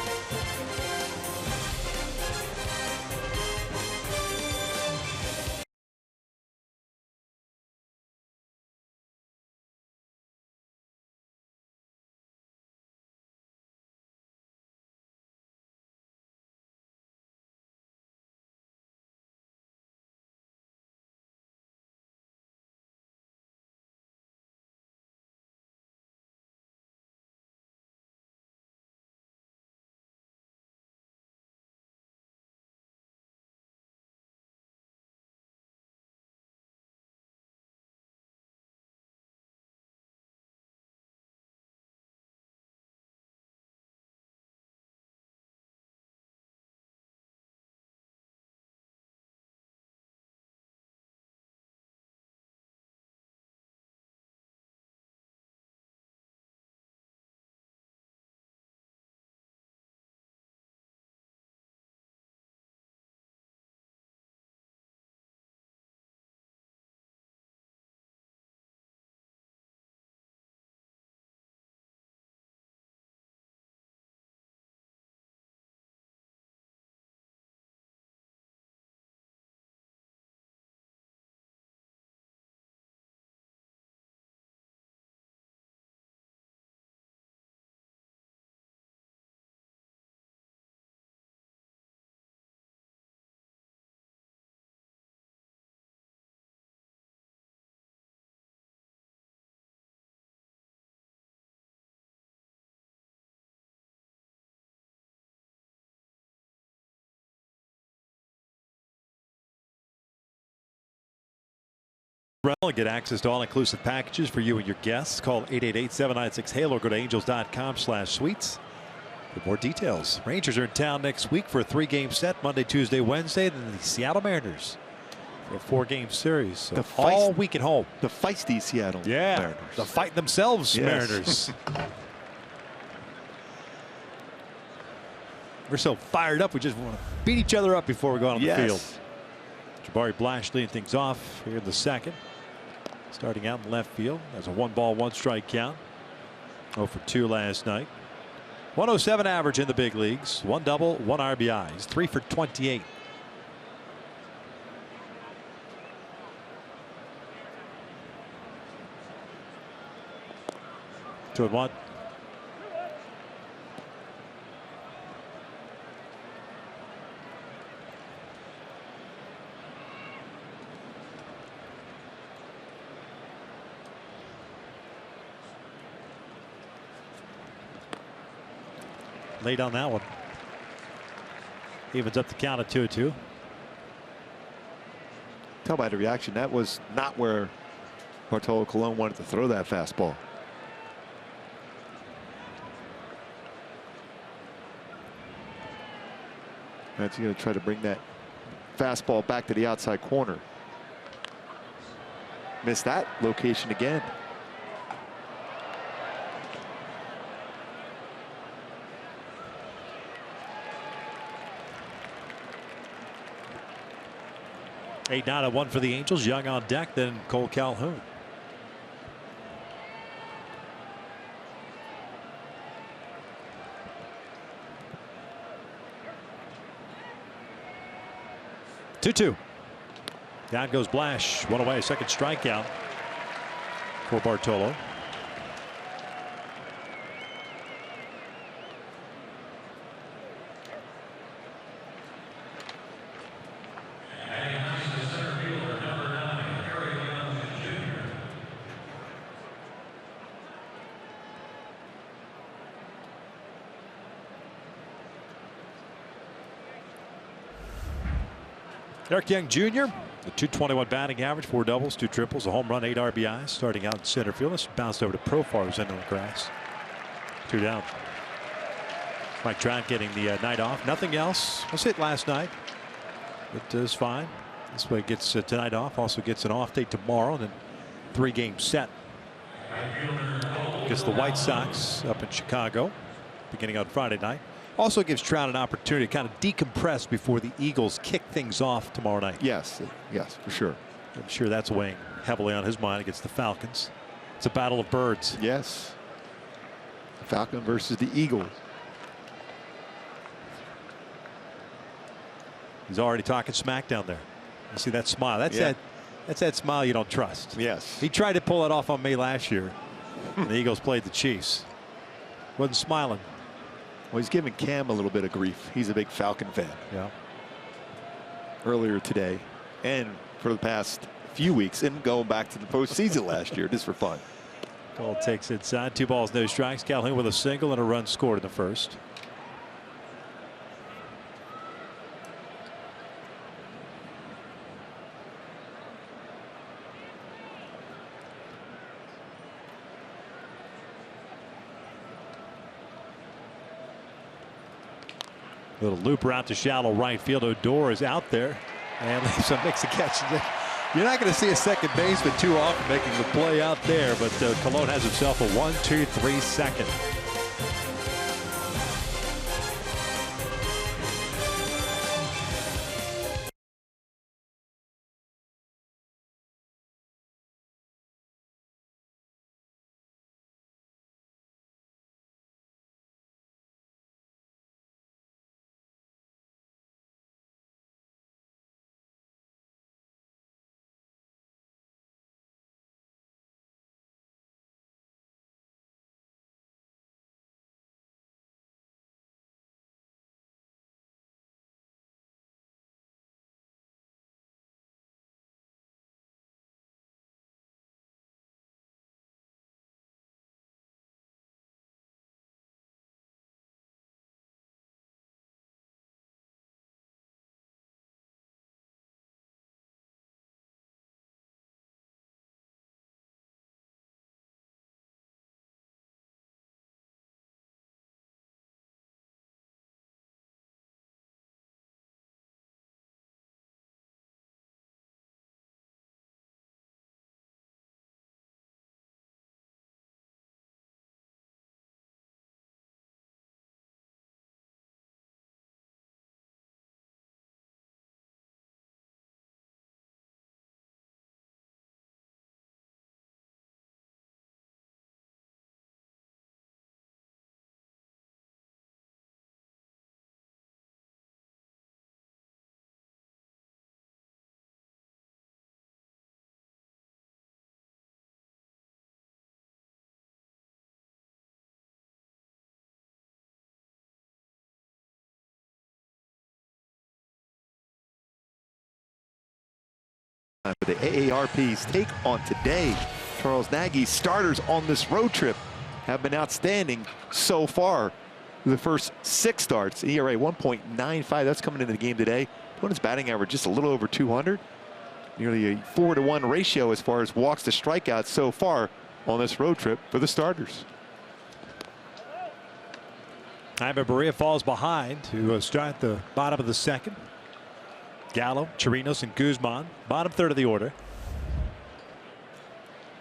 Get access to all-inclusive packages for you and your guests. Call 888-796-HALO or go to angels.com/suites for more details. Rangers are in town next week for a 3-game set, Monday, Tuesday, Wednesday. Then the Seattle Mariners for a 4-game series. So all week at home. The feisty Seattle Mariners. The fight themselves, yes. Mariners. We're so fired up, we just want to beat each other up before we go on the field. Jabari Blash leading things off here in the second. Starting out in left field. That's a 1-ball, 1-strike count. 0 for 2 last night. 107 average in the big leagues. 1 double, 1 RBI. He's 3 for 28. Two and 1. late on that one. Evens up the count at 2-2. Tell by the reaction, that was not where Bartolo Colon wanted to throw that fastball. That's going to try to bring that fastball back to the outside corner. Missed that location again. Eight down at 1 for the Angels. Young on deck, then Cole Calhoun. Two-two. Down goes Blash. One away. Second strikeout for Bartolo. Eric Young Jr., the .221 batting average, 4 doubles, 2 triples, a home run, 8 RBIs, starting out in center field. This bounced over to Profar, who's in the grass. 2 down. Mike Trout getting the night off. Nothing else was hit last night. It is fine. This way gets tonight off. Also gets an off day tomorrow, and then 3-game set. Gets the White Sox up in Chicago, beginning on Friday night. Also gives Trout an opportunity to kind of decompress before the Eagles kick things off tomorrow night. Yes, yes, for sure. I'm sure that's weighing heavily on his mind against the Falcons. It's a battle of birds. Yes. Falcon versus the Eagles. He's already talking smack down there. You see that smile? That's that smile you don't trust. Yes. He tried to pull it off on me last year. The Eagles played the Chiefs. Wasn't smiling. Well, he's giving Cam a little bit of grief. He's a big Falcon fan. Yeah. Earlier today and for the past few weeks and going back to the postseason last year, just for fun. Cole takes inside. 2 balls, no strikes. Calhoun with a single and a run scored in the first. Little looper out to shallow right field. Odor is out there and Lipson makes a catch. You're not going to see a second baseman too often making the play out there, but Colon has himself a 1-2-3 second. For the AARP's take on today, Charles Nagy's starters on this road trip have been outstanding so far. the first 6 starts. ERA 1.95. That's coming into the game today. Opponent's batting average just a little over 200. Nearly a 4-to-1 ratio as far as walks to strikeouts so far on this road trip for the starters. Jaime Barria falls behind to start the bottom of the second. Gallo, Chirinos, and Guzman, bottom third of the order.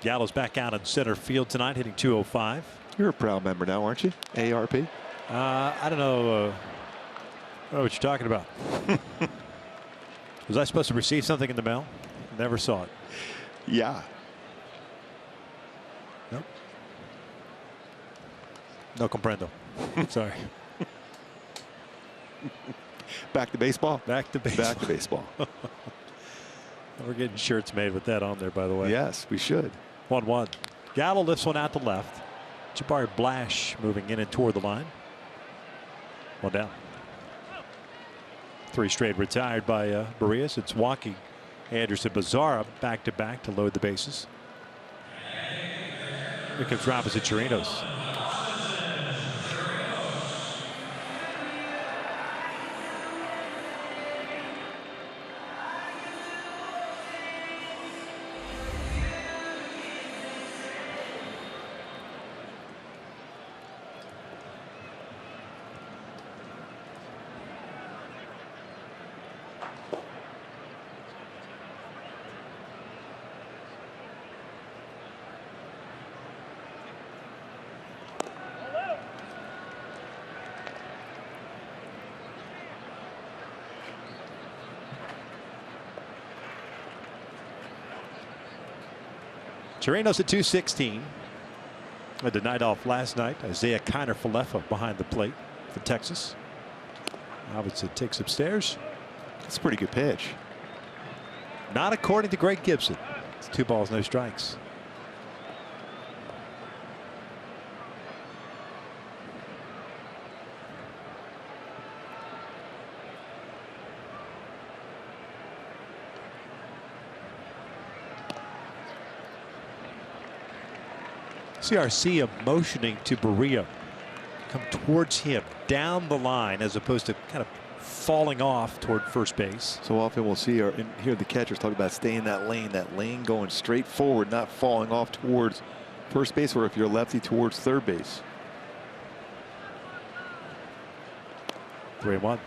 Gallo's back out in center field tonight, hitting .205. You're a proud member now, aren't you? ARP? I don't know what you're talking about. Was I supposed to receive something in the mail? Never saw it. Yeah. Nope. No comprendo. Sorry. Back to baseball? Back to baseball. Back to baseball. We're getting shirts made with that on there, by the way. Yes, we should. 1-1. Gallo lifts one out to left. Jabari Blash moving in and toward the line. 1 down. 3 straight retired by Barrias. It's Waukee, Anderson, Bazzara back to back to load the bases. Here comes Robinson Chirinos. Chirinos at 216. A denied off last night. Isaiah Kiner-Falefa behind the plate for Texas. Robinson takes upstairs. That's a pretty good pitch. Not according to Greg Gibson. It's 2 balls, no strikes. CRC motioning to Barria. Come towards him down the line as opposed to kind of falling off toward first base. So often we'll see and hear the catchers talk about staying in that lane going straight forward, not falling off towards first base, or if you're a lefty, towards third base. 3-1.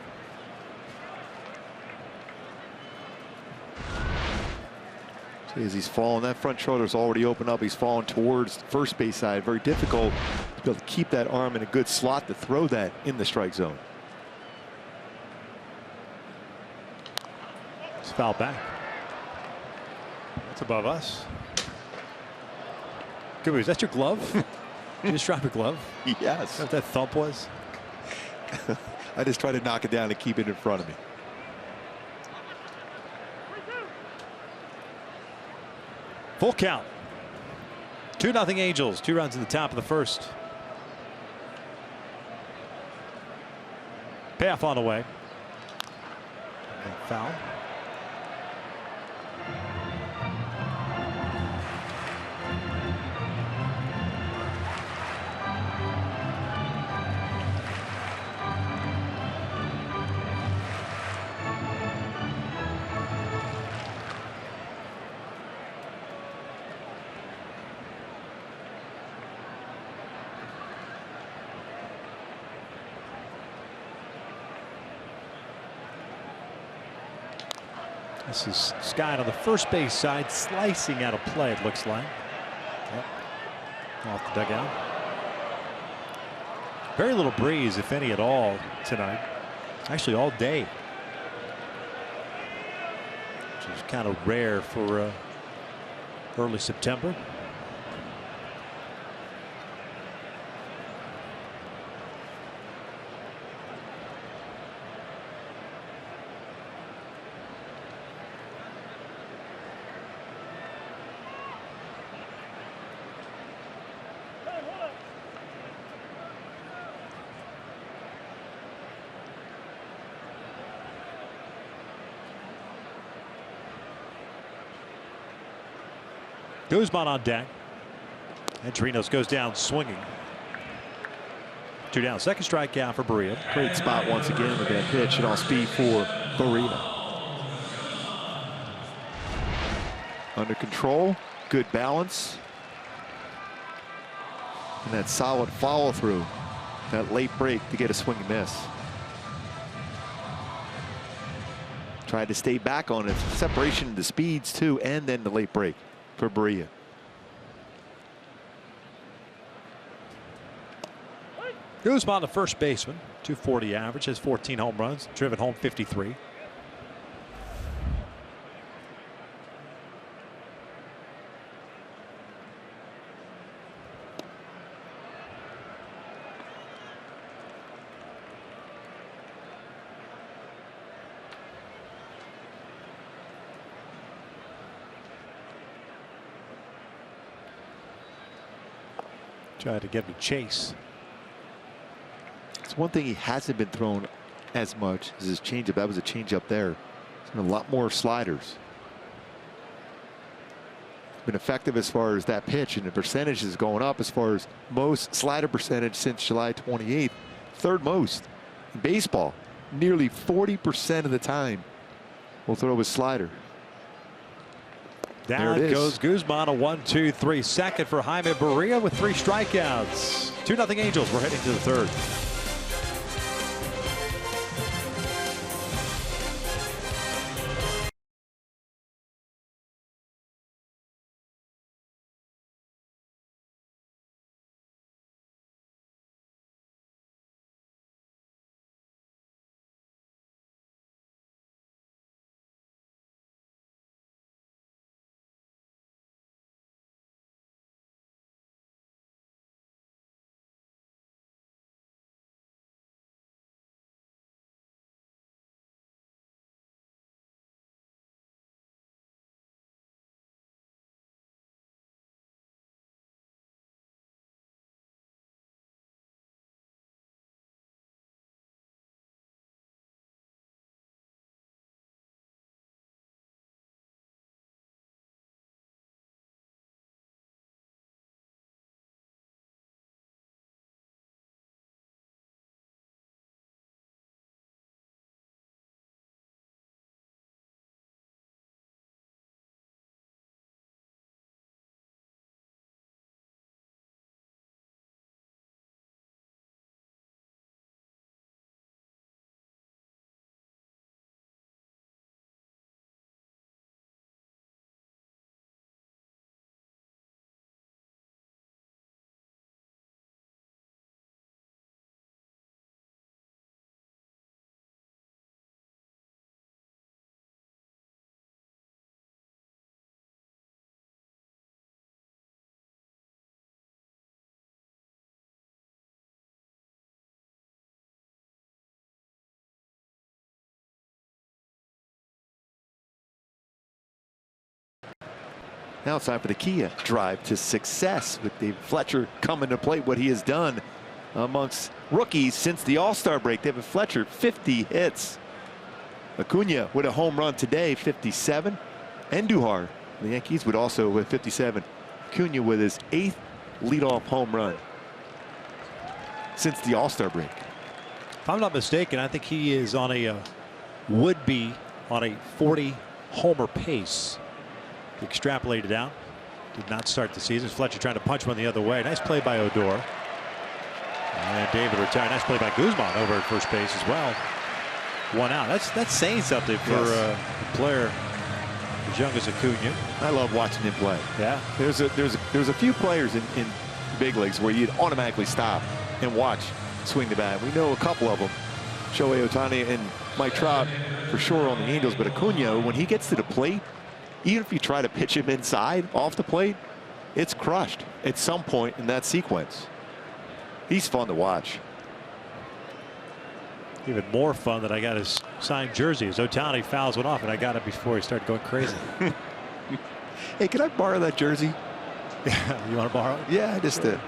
As he's falling, that front shoulder's already opened up. He's falling towards the first base side. Very difficult to be able to keep that arm in a good slot to throw that in the strike zone. It's foul back. That's above us. Good news. Is that your glove? You just dropped a glove? Yes. Is that what that thump was? I just tried to knock it down and keep it in front of me. Full count. 2-0 Angels. 2 runs in the top of the first. Payoff on the way. And foul. This is Scott on the first base side, slicing out of play, it looks like. Yep. Off the dugout. Very little breeze, if any at all, tonight. Actually, all day. Which is kind of rare for early September. Guzman on deck. And Chirinos goes down swinging. 2 down. Second strikeout for Berea. Great spot once again with that pitch and all speed for Berea. Under control, good balance. And that solid follow through. That late break to get a swing and miss. Tried to stay back on it. Separation of the speeds too, and then the late break for Berea. Guzman, the first baseman, 240 average, has 14 home runs, driven home 53. Tried to get him to chase. It's one thing he hasn't been thrown as much as his changeup. That was a changeup there. He's been a lot more sliders. Been effective as far as that pitch, and the percentage is going up as far as most slider percentage since July 28th. Third most in baseball. Nearly 40% of the time will throw his slider. Down goes Guzman, a 1-2-3 second for Jaime Berea with 3 strikeouts. 2-0 Angels. We're heading to the third. Now it's time for the Kia drive to success with David Fletcher coming to plate what he has done amongst rookies since the All-Star break. David Fletcher, 50 hits. Acuna with a home run today, 57. Andujar, the Yankees, would also with 57. Acuna with his 8th leadoff home run since the All-Star break. If I'm not mistaken, I think he is on a would be on a 40 homer pace. Extrapolated out. Did not start the season. Fletcher trying to punch one the other way. Nice play by Odor. And David retired. Nice play by Guzman over at first base as well. 1 out. That's saying something for a player as young as Acuna. I love watching him play. Yeah. There's a few players in big leagues where you'd automatically stop and watch swing the bat. We know a couple of them. Shohei Ohtani and Mike Trout for sure on the Angels, but Acuna, when he gets to the plate, even if you try to pitch him inside off the plate, it's crushed at some point in that sequence. He's fun to watch. Even more fun that I got his signed jersey as Ohtani fouls one off, and I got it before he started going crazy. Hey, can I borrow that jersey? Yeah, you want to borrow it? Yeah, just to,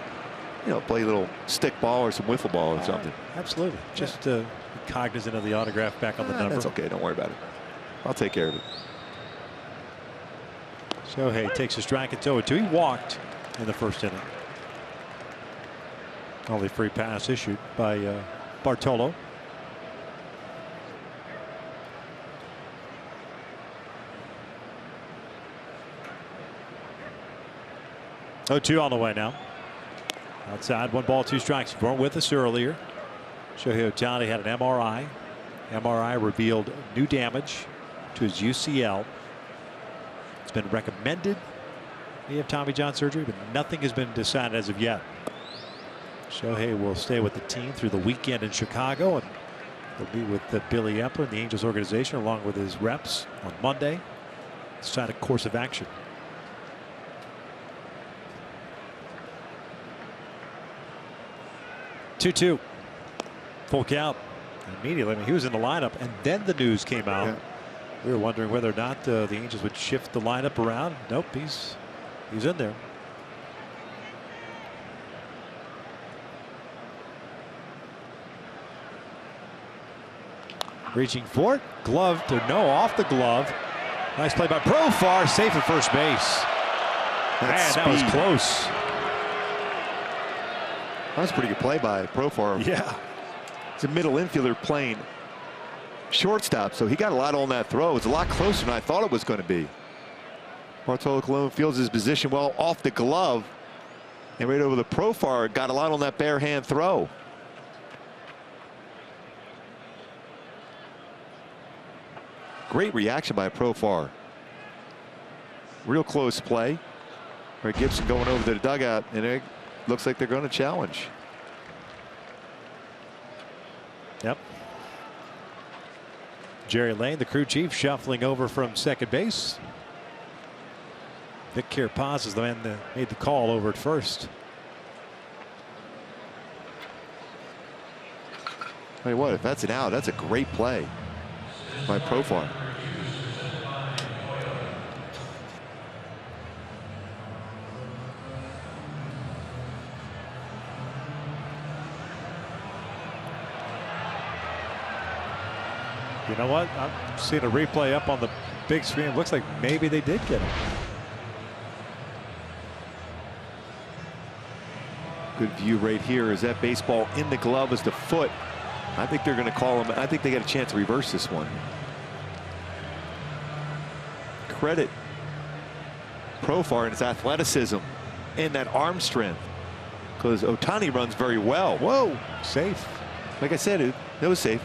play a little stick ball or some wiffle ball or something. Absolutely. Just be cognizant of the autograph back on the number. That's okay. Don't worry about it. I'll take care of it. Shohei takes a strike at 0-2. He walked in the first inning. Only free pass issued by Bartolo. Oh, 2 on the way now. Outside, 1 ball, 2 strikes. You weren't with us earlier. Shohei Ohtani had an MRI. MRI revealed new damage to his UCL. It's been recommended he have Tommy John surgery, but nothing has been decided as of yet. Shohei will stay with the team through the weekend in Chicago, and he'll be with Billy Epler and the Angels organization along with his reps on Monday. Decide a course of action. 2-2. Full count. Immediately, I mean, he was in the lineup, and then the news came out. Yeah. We were wondering whether or not the Angels would shift the lineup around. Nope, he's in there. Reaching for it, gloved or no, off the glove. Nice play by Profar, safe at first base. Man, that was close. That was a pretty good play by Profar. Yeah. It's a middle infielder playing shortstop, so he got a lot on that throw. It was a lot closer than I thought it was going to be. Bartolo Colon fields his position well off the glove, and right over the Profar. Got a lot on that bare hand throw. Great reaction by Profar. Real close play. Right, Gibson going over to the dugout, and it looks like they're going to challenge. Yep. Jerry Lane, the crew chief, shuffling over from second base. Vic Kirpaz is the man that made the call over at first. Tell you what, if that's an out, that's a great play by Profar. You know what? I'm seeing a replay up on the big screen. It looks like maybe they did get him. Good view right here. Is that baseball in the glove as the foot? I think they're going to call him. I think they got a chance to reverse this one. Credit Profar and his athleticism and that arm strength, because Ohtani runs very well. Whoa, safe. Like I said, it was safe.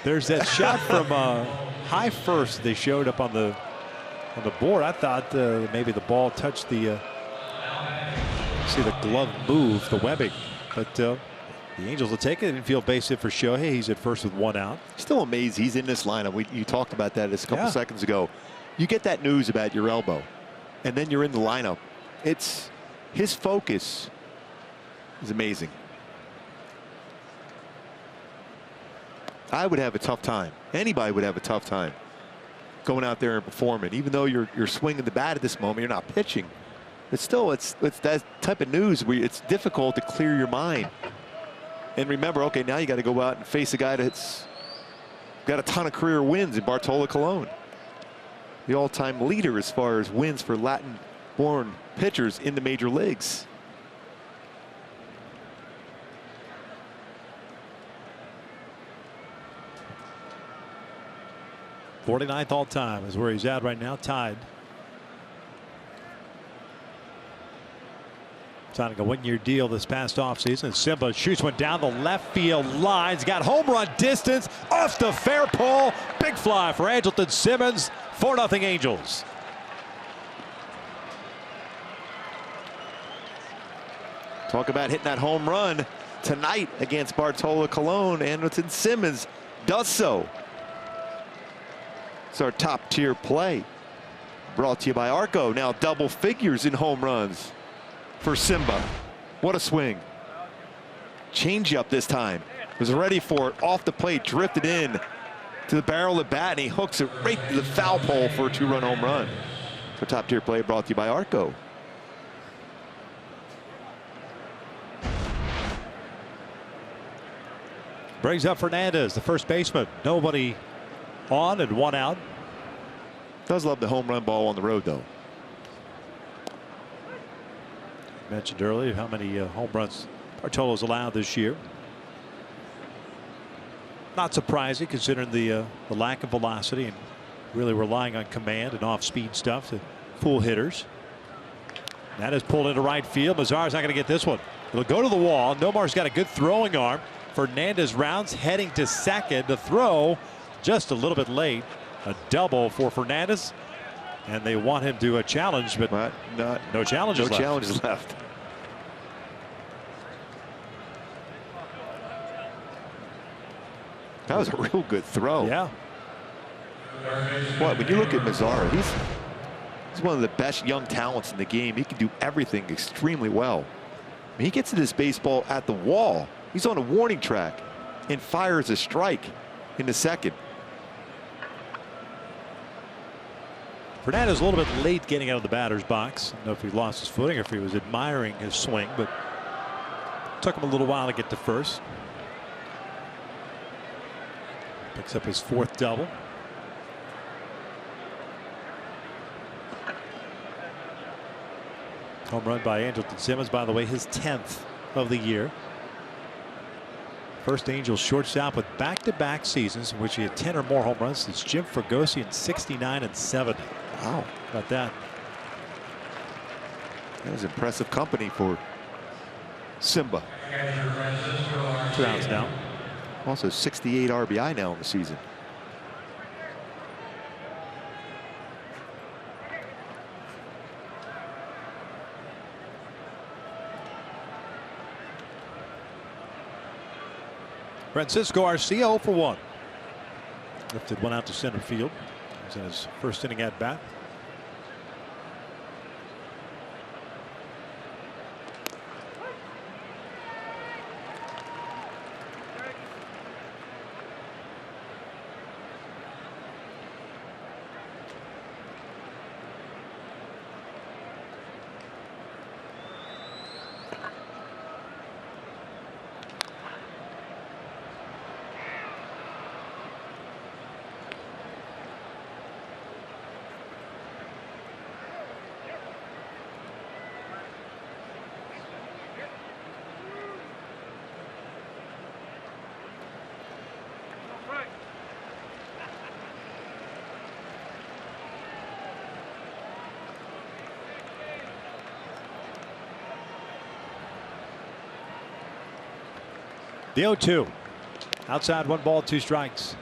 There's that shot from high first they showed up on the board. I thought maybe the ball touched the see the glove move, the webbing, but the Angels will take it. Infield base hit for Shohei. He's at first with 1 out. Still amazed he's in this lineup. You talked about that just a couple seconds ago. You get that news about your elbow, and then you're in the lineup. It's his focus is amazing. I would have a tough time. Anybody would have a tough time going out there and performing. Even though you're swinging the bat at this moment, you're not pitching. But still, it's that type of news where it's difficult to clear your mind. And remember, okay, now you got to go out and face a guy that's got a ton of career wins in Bartolo Colon, the all-time leader as far as wins for Latin-born pitchers in the major leagues. '49th all-time is where he's at right now, tied. Signing a 1-year deal this past offseason. Simba shoots one down the left field line. He's got home run distance off the fair pole. Big fly for Andrelton Simmons. 4-0 Angels. Talk about hitting that home run tonight against Bartolo Colon. Andrelton Simmons does so. It's our top tier play. Brought to you by Arco. Now double figures in home runs for Simba. What a swing. Changeup this time. Was ready for it. Off the plate. Drifted in to the barrel of the bat. And he hooks it right to the foul pole for a 2-run home run. For top tier play brought to you by Arco. Brings up Fernandez, the first baseman. Nobody on and 1 out. Does love the home run ball on the road, though. Mentioned earlier how many home runs Bartolo's allowed this year. Not surprising considering the lack of velocity and really relying on command and off-speed stuff to fool hitters. That is pulled into right field. Mazar's not going to get this one. It'll go to the wall. Nomar's got a good throwing arm. Fernandez rounds heading to second. The throw just a little bit late. A double for Fernandez. And they want him to challenge, but no challenges left. Challenges left. That was a real good throw. Yeah. What, when you look at Mazara, he's one of the best young talents in the game. He can do everything extremely well. I mean, he gets to this baseball at the wall. He's on a warning track and fires a strike in the second. Fernandez a little bit late getting out of the batter's box. I don't know if he lost his footing or if he was admiring his swing, but it took him a little while to get to first. Picks up his fourth double. Home run by Andrelton Simmons, by the way, his 10th of the year. First Angels shortstop with back-to-back seasons in which he had 10 or more home runs since Jim Fregosi in '69 and '70. Wow. How about that? That was impressive company for Simba. 2 outs now. Also 68 RBI now in the season. Francisco Arcia 0 for 1. Lifted one out to center field. He was in his first inning at bat. The 0-2. Outside, 1 ball, 2 strikes.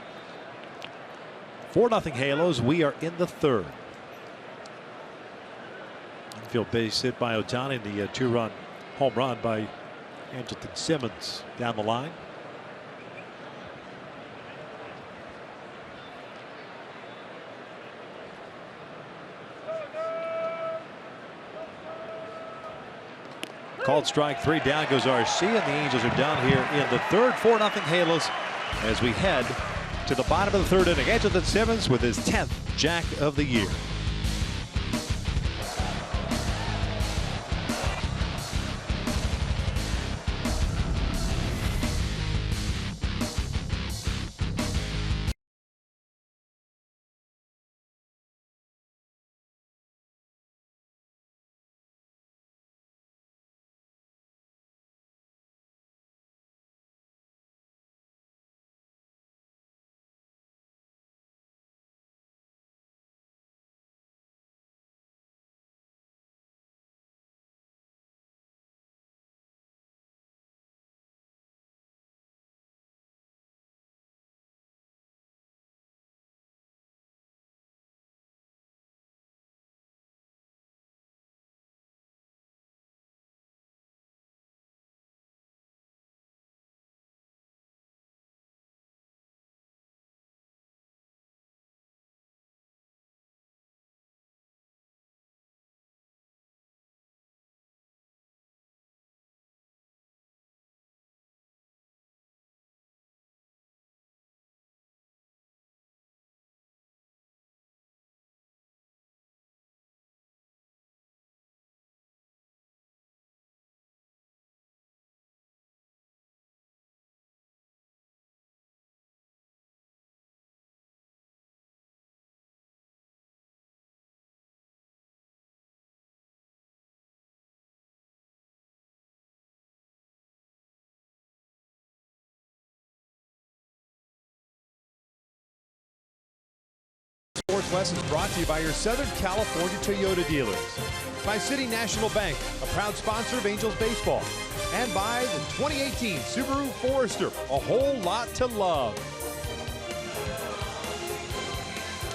4-0 Halos. We are in the third. Infield base hit by Ohtani. The 2-run home run by Andrelton Simmons down the line. Called strike 3. Down goes Arcia, and the Angels are down here in the third. 4-0 Halos as we head to the bottom of the third inning. Andrelton Simmons with his 10th jack of the year. Northwest is brought to you by your Southern California Toyota dealers, by City National Bank, a proud sponsor of Angels baseball, and by the 2018 Subaru Forester, a whole lot to love.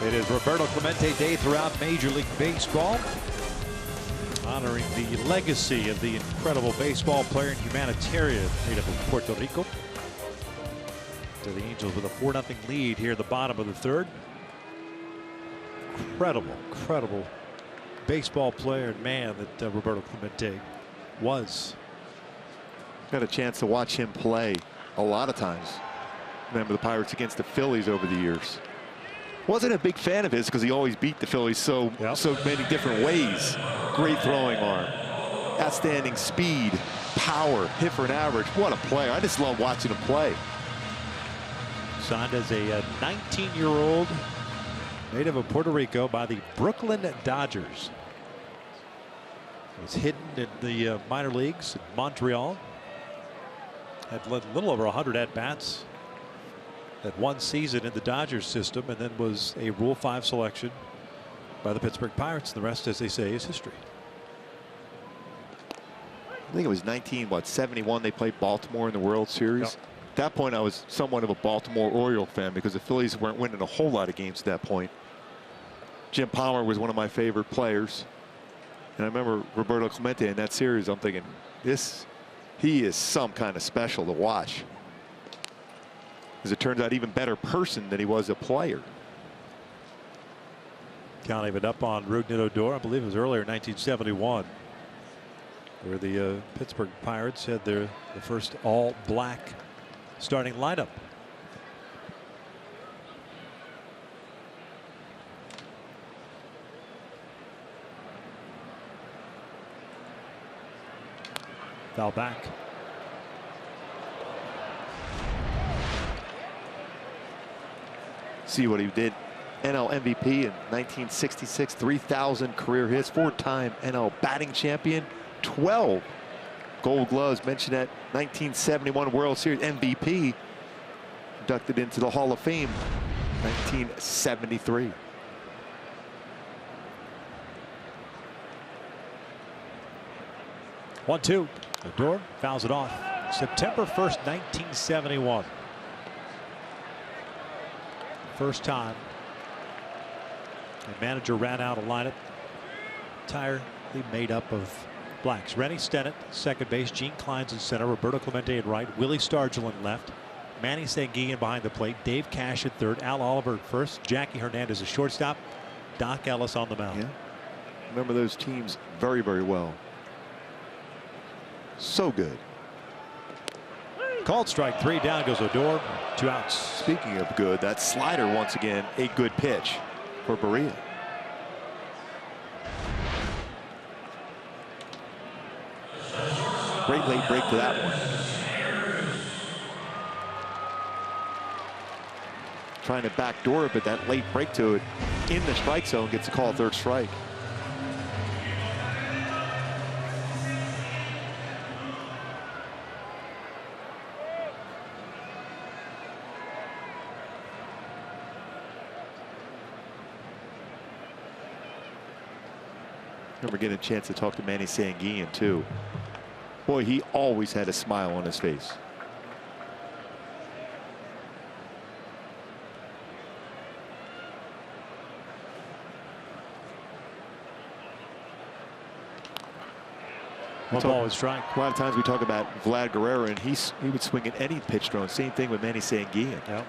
It is Roberto Clemente Day throughout Major League Baseball, honoring the legacy of the incredible baseball player and humanitarian native of Puerto Rico. To the Angels with a 4-0 lead here at the bottom of the third. Incredible baseball player and man that Roberto Clemente was. Got a chance to watch him play a lot of times. Remember the Pirates against the Phillies over the years. Wasn't a big fan of his because he always beat the Phillies so many different ways. Great throwing arm, outstanding speed, power, hit for an average. What a player. I just love watching him play. Signed as a 19-year-old native of Puerto Rico by the Brooklyn Dodgers. Was hidden in the minor leagues in Montreal. Had a little over 100 at-bats. Had one season in the Dodgers system and then was a Rule 5 selection by the Pittsburgh Pirates. The rest, as they say, is history. I think it was 1971 they played Baltimore in the World Series. Yep. At that point, I was somewhat of a Baltimore Oriole fan because the Phillies weren't winning a whole lot of games at that point. Jim Palmer was one of my favorite players. And I remember Roberto Clemente in that series. I'm thinking, he is some kind of special to watch. As it turns out, even better person than he was a player. Counting it up on Rougned Odor, I believe it was earlier in 1971, where the Pittsburgh Pirates had the first all-black starting lineup. Foul back. See what he did. NL MVP in 1966, 3,000 career hits, 4-time NL batting champion, 12 Gold Gloves. Mentioned that 1971 World Series MVP, inducted into the Hall of Fame 1973. One-two. Odor fouls it off. September 1st, 1971. First time the manager ran out a lineup entirely made up of blacks. Rennie Stennett, second base. Gene Clines in center. Roberto Clemente at right. Willie Stargell in left. Manny Sanguillen behind the plate. Dave Cash at third. Al Oliver at first. Jackie Hernandez at shortstop. Doc Ellis on the mound. Yeah. Remember those teams very, very well. So good. Called strike three. Down goes Odor. 2 outs. Speaking of good, that slider once again a good pitch for Berea. Great late break to that one. Trying to backdoor it, but that late break to it in the strike zone gets a call, third strike. Remember getting a chance to talk to Manny Sanguillen too. Boy, he always had a smile on his face. One ball is strike. A lot of times we talk about Vlad Guerrero, and he would swing at any pitch thrown. Same thing with Manny Sanguillen. Yep.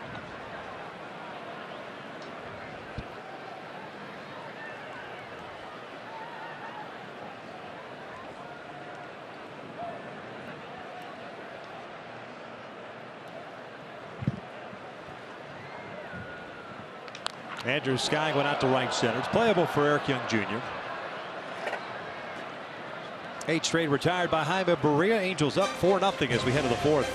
Andrew Sky went out to right center. It's playable for Eric Young Jr. 8 straight retired by Jaime Berea. Angels up 4-0 as we head to the fourth.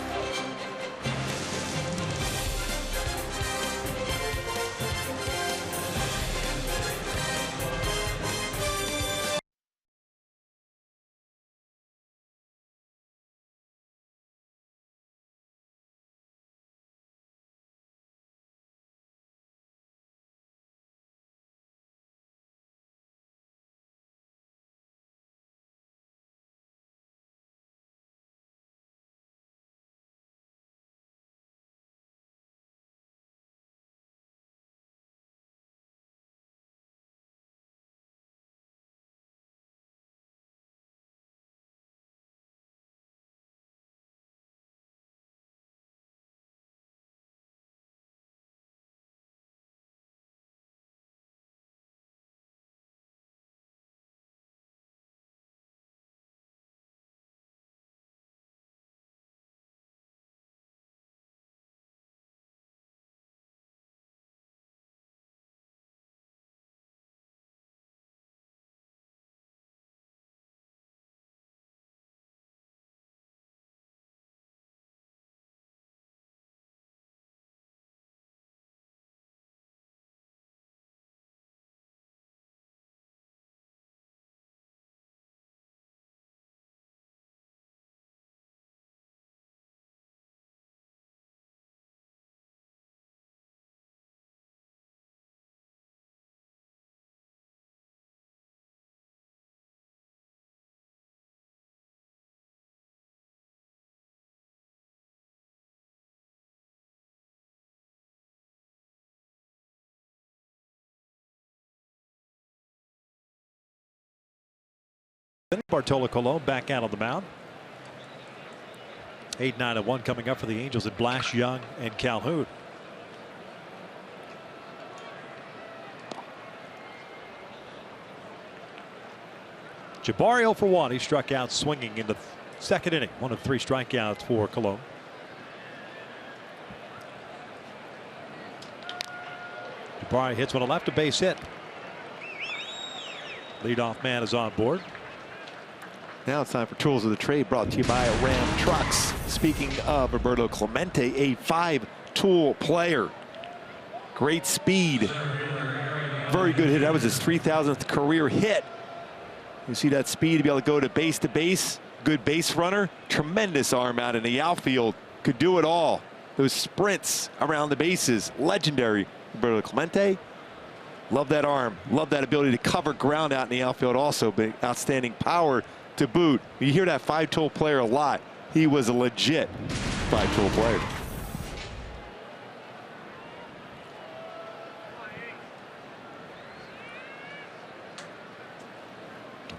Bartolo Colon back out on the mound. 8-9-1 coming up for the Angels at Blash, Young, and Calhoun. Jabari 0 for 1. He struck out swinging in the second inning. 1 of 3 strikeouts for Colon. Jabari hits one to left, a base hit. Leadoff man is on board. Now it's time for Tools of the Trade, brought to you by Ram Trucks. Speaking of Roberto Clemente, a 5-tool player. Great speed. Very good hit. That was his 3,000th career hit. You see that speed to be able to go to base. Good base runner. Tremendous arm out in the outfield. Could do it all. Those sprints around the bases. Legendary. Roberto Clemente. Love that arm. Love that ability to cover ground out in the outfield also. Big, outstanding power to boot. You hear that 5-tool player a lot. He was a legit 5-tool player.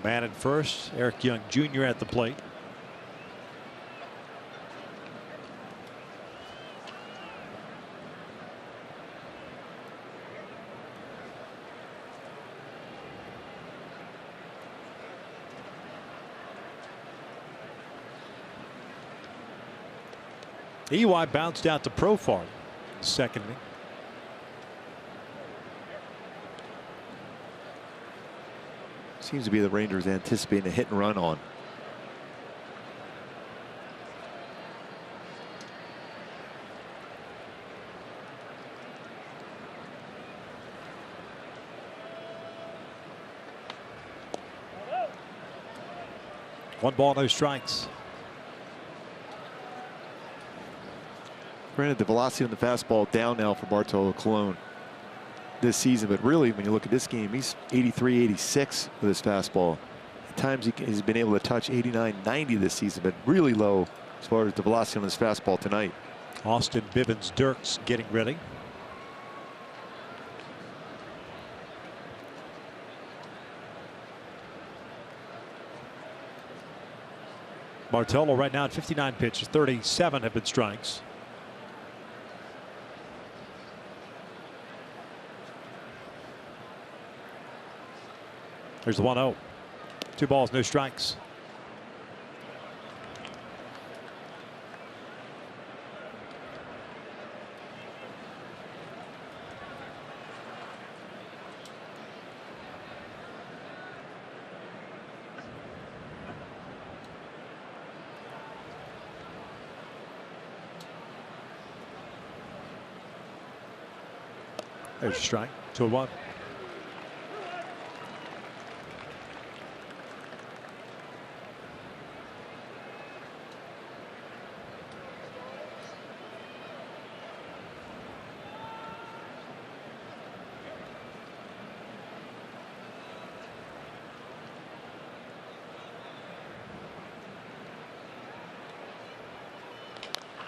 Man at first, Eric Young Jr. at the plate. EY bounced out to Profar. Second inning. Seems to be the Rangers anticipating a hit and run on. One ball, no strikes. Granted, the velocity on the fastball down now for Bartolo Colon this season, but really when you look at this game, he's 83, 86 with his fastball. At times he's been able to touch 89, 90 this season, but really low as far as the velocity on his fastball tonight. Austin Bivens Dirks getting ready. Bartolo right now at 59 pitches, 37 have been strikes. There's the 1-0. 2 balls, no strikes. There's a strike. 2-1.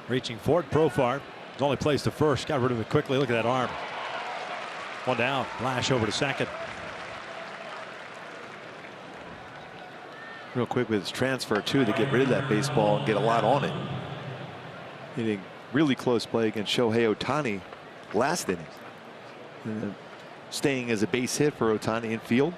Reaching for it, Profar. He's only placed the first. Got rid of it quickly. Look at that arm. One down. Lash over to second. Real quick with his transfer too to get rid of that baseball and get a lot on it. Hitting really close play against Shohei Ohtani last inning. Staying as a base hit for Ohtani in field.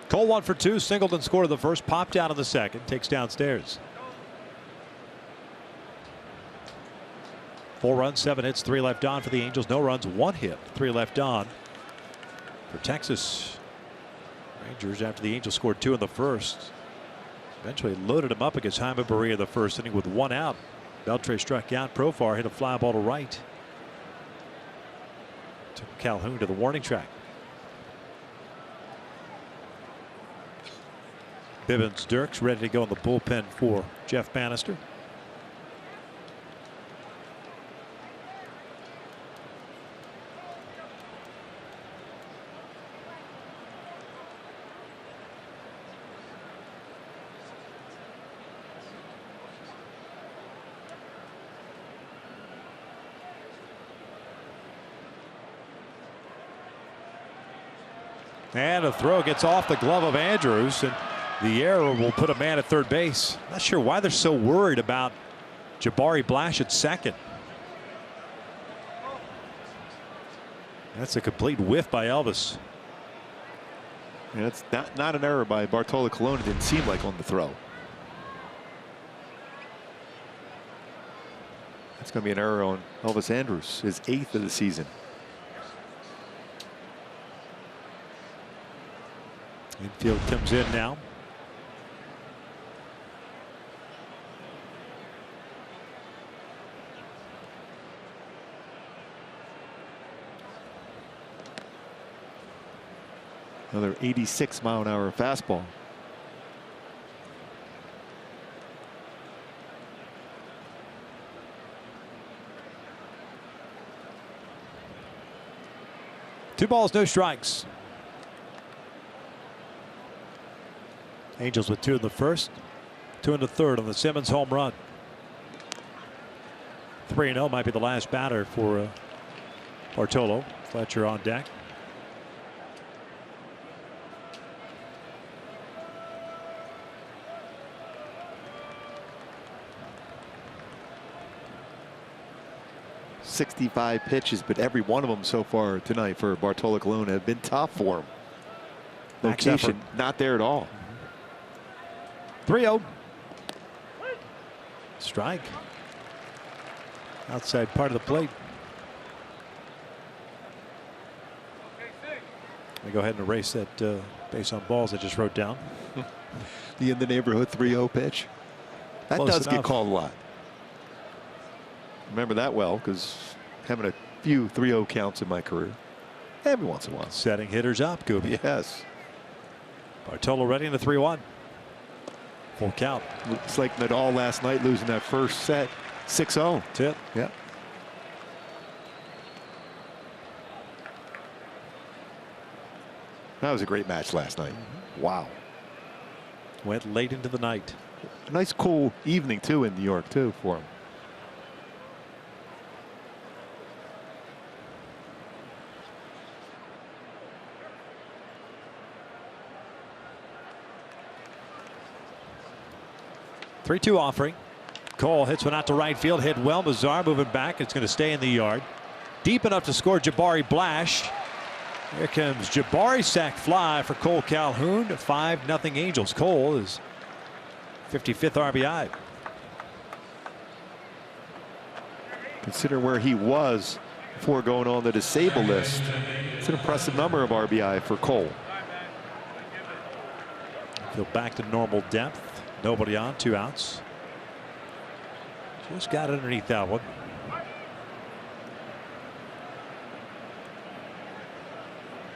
Cole 1 for 2. Singleton scored the first. Popped out of the second. Takes downstairs. 4 runs, 7 hits, 3 left on for the Angels. No runs, 1 hit, 3 left on for Texas Rangers after the Angels scored 2 in the first. Eventually loaded him up against Jaime Barria the first inning with 1 out. Beltre struck out. Profar hit a fly ball to right. Took Calhoun to the warning track. Bivens Dirks ready to go in the bullpen for Jeff Bannister. And a throw gets off the glove of Andrews, and the error will put a man at third base. Not sure why they're so worried about Jabari Blash at second. That's a complete whiff by Elvis. Yeah, it's not an error by Bartolo Colon. It didn't seem like on the throw. It's going to be an error on Elvis Andrews, his 8th of the season. Infield comes in now. Another 86-mile-an-hour fastball. Two balls, no strikes. Angels with 2 in the first, 2 in the third on the Simmons home run. 3-0 might be the last batter for Bartolo. Fletcher on deck. .65 pitches, but every one of them so far tonight for Bartolo Colon have been tough for him. Location not there at all. 3-0. Strike. Outside part of the plate. We go ahead and erase that base on balls I just wrote down. The in the neighborhood 3-0 pitch. That Close does enough. get called a lot. Remember that well, because having a few 3-0 counts in my career every once in a while. Setting hitters up, Gooby. Yes. Bartolo ready in the 3-1. Full count. Looks like Nadal last night losing that first set 6-0. That's it. Yeah. That was a great match last night. Wow. Went late into the night. A nice cool evening too in New York too for him. Three-2 offering. Cole hits one out to right field. Hit well. Mazar moving back. It's going to stay in the yard. Deep enough to score Jabari Blash. Here comes Jabari, sac fly for Cole Calhoun. 5-0 Angels. Cole is 55th RBI. Consider where he was before going on the disabled list. It's an impressive number of RBI for Cole. Feel back to normal depth. Nobody on, 2 outs. Just got underneath that one.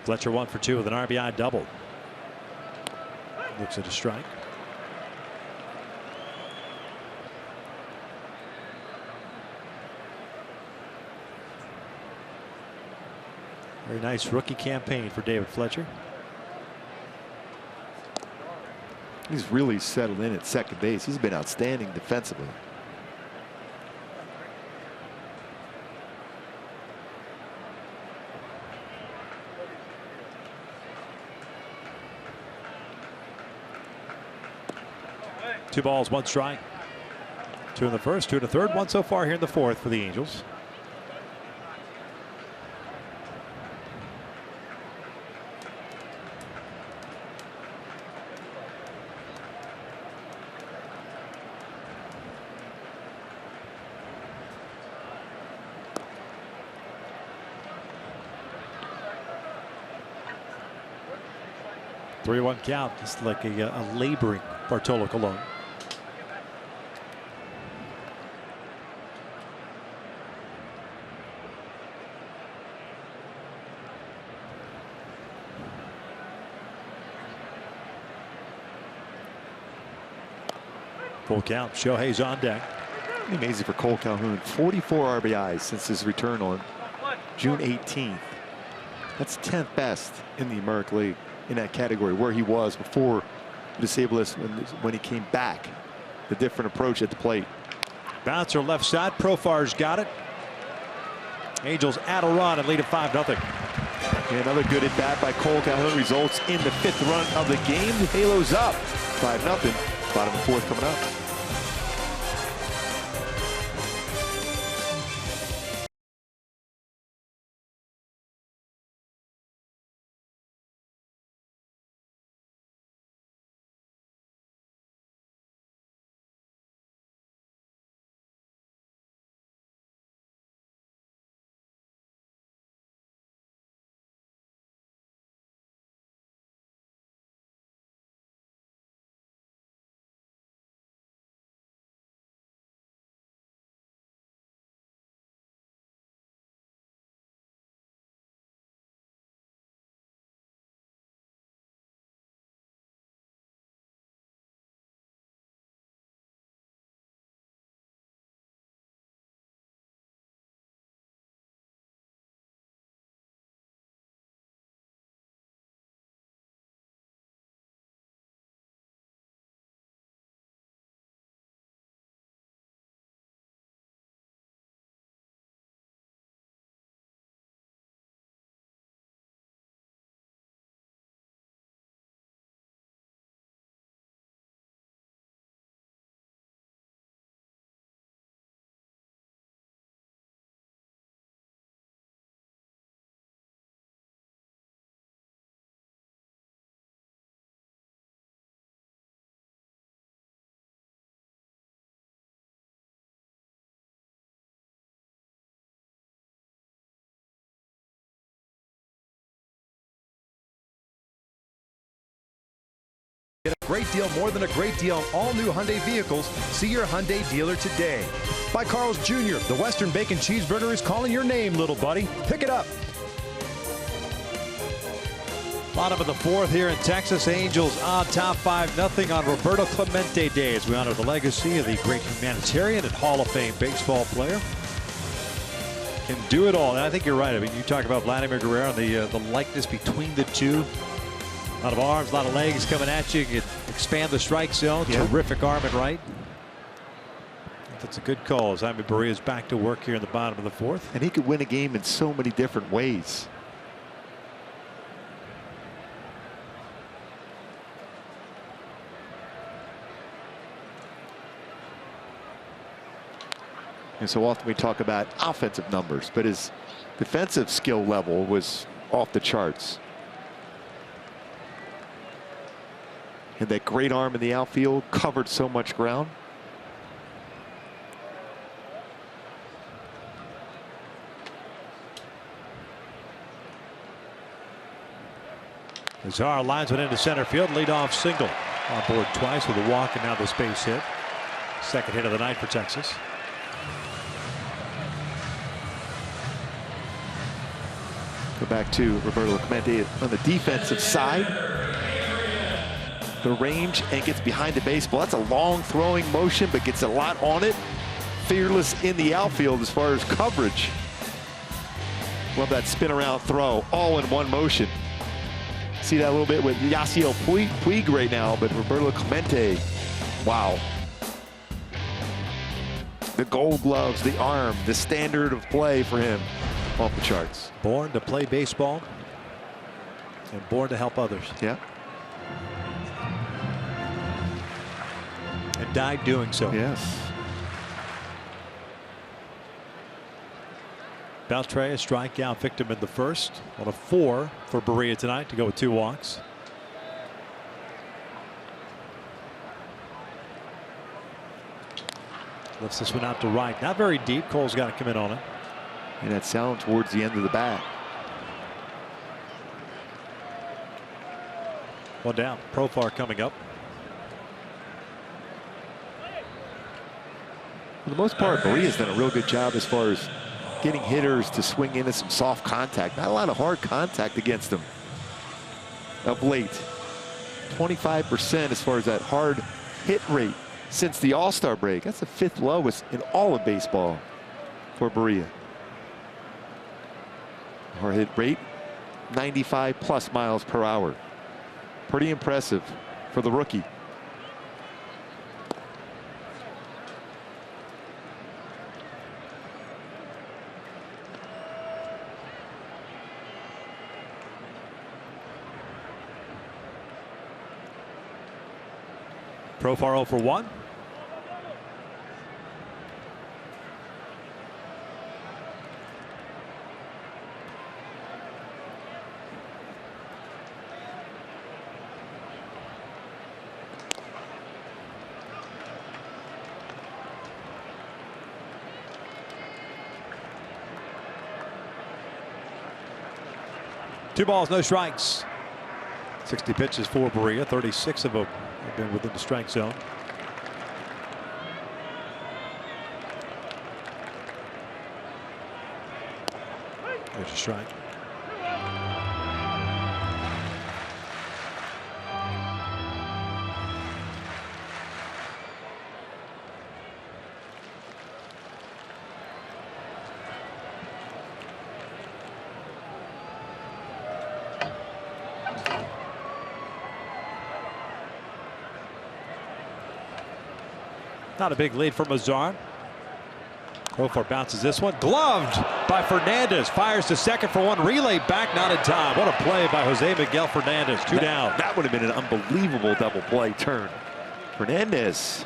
Fletcher 1 for 2 with an RBI double. Looks at a strike. Very nice rookie campaign for David Fletcher. He's really settled in at second base. He's been outstanding defensively. Two balls, 1 strike. 2 in the first, 2 in the third, 1 so far here in the fourth for the Angels. Three-one count, just like a laboring Bartolo Colon. Full count. Shohei's on deck. Amazing for Cole Calhoun. 44 RBIs since his return on June 18th. That's 10th best in the American League in that category, where he was before the disabled list when he came back. The different approach at the plate. Bouncer left side. Profar's got it. Angels add a run and lead at 5-0. Another good at bat by Cole Calhoun results in the 5th run of the game. The Halos up 5-0. Bottom of the 4th coming up. Get a great deal, more than a great deal on all new Hyundai vehicles. See your Hyundai dealer today. By Carl's Jr., the Western Bacon Cheeseburger is calling your name, little buddy. Pick it up. Bottom of the 4th here in Texas. Angels on top 5-0 on Roberto Clemente Day as we honor the legacy of the great humanitarian and Hall of Fame baseball player. Can do it all. And I think you're right. I mean, you talk about Vladimir Guerrero and the likeness between the two. A lot of arms, a lot of legs coming at you. You can expand the strike zone. Yeah. Terrific arm and right. That's a good call as Jaime Barria is back to work here in the bottom of the 4th. And he could win a game in so many different ways. And so often we talk about offensive numbers, but his defensive skill level was off the charts. And that great arm in the outfield covered so much ground. Azar lines it into center field. Leadoff single. On board twice with a walk and now the space hit. Second hit of the night for Texas. Go back to Roberto Clemente on the defensive side. The range and gets behind the baseball. That's a long throwing motion, but gets a lot on it. Fearless in the outfield as far as coverage. Love that spin around throw, all in one motion. See that a little bit with Yasiel Puig right now, but Roberto Clemente, wow. The gold gloves, the arm, the standard of play for him, off the charts. Born to play baseball and born to help others. Yeah. And died doing so. Yes. Beltre, a strikeout victim in the 1st. On a 4 for Barria tonight to go with 2 walks. Lifts this one out to right. Not very deep. Cole's got to come in on it. And that sound towards the end of the bat. One down. Profar coming up. For the most part, Barria's done a real good job as far as getting hitters to swing into some soft contact. Not a lot of hard contact against them of late. 25% as far as that hard hit rate since the All-Star break. That's the 5th lowest in all of baseball for Barria. Hard hit rate, 95 plus miles per hour. Pretty impressive for the rookie. Profar 0 for 1. Two balls, no strikes. 60 pitches for Berea. 36 of them have been within the strike zone. There's a strike. Not a big lead for Mazar. Profar bounces this one. Gloved by Fernandez. Fires to second for one. Relay back, not in time. What a play by Jose Miguel Fernandez. Two down. That would have been an unbelievable double play turn. Fernandez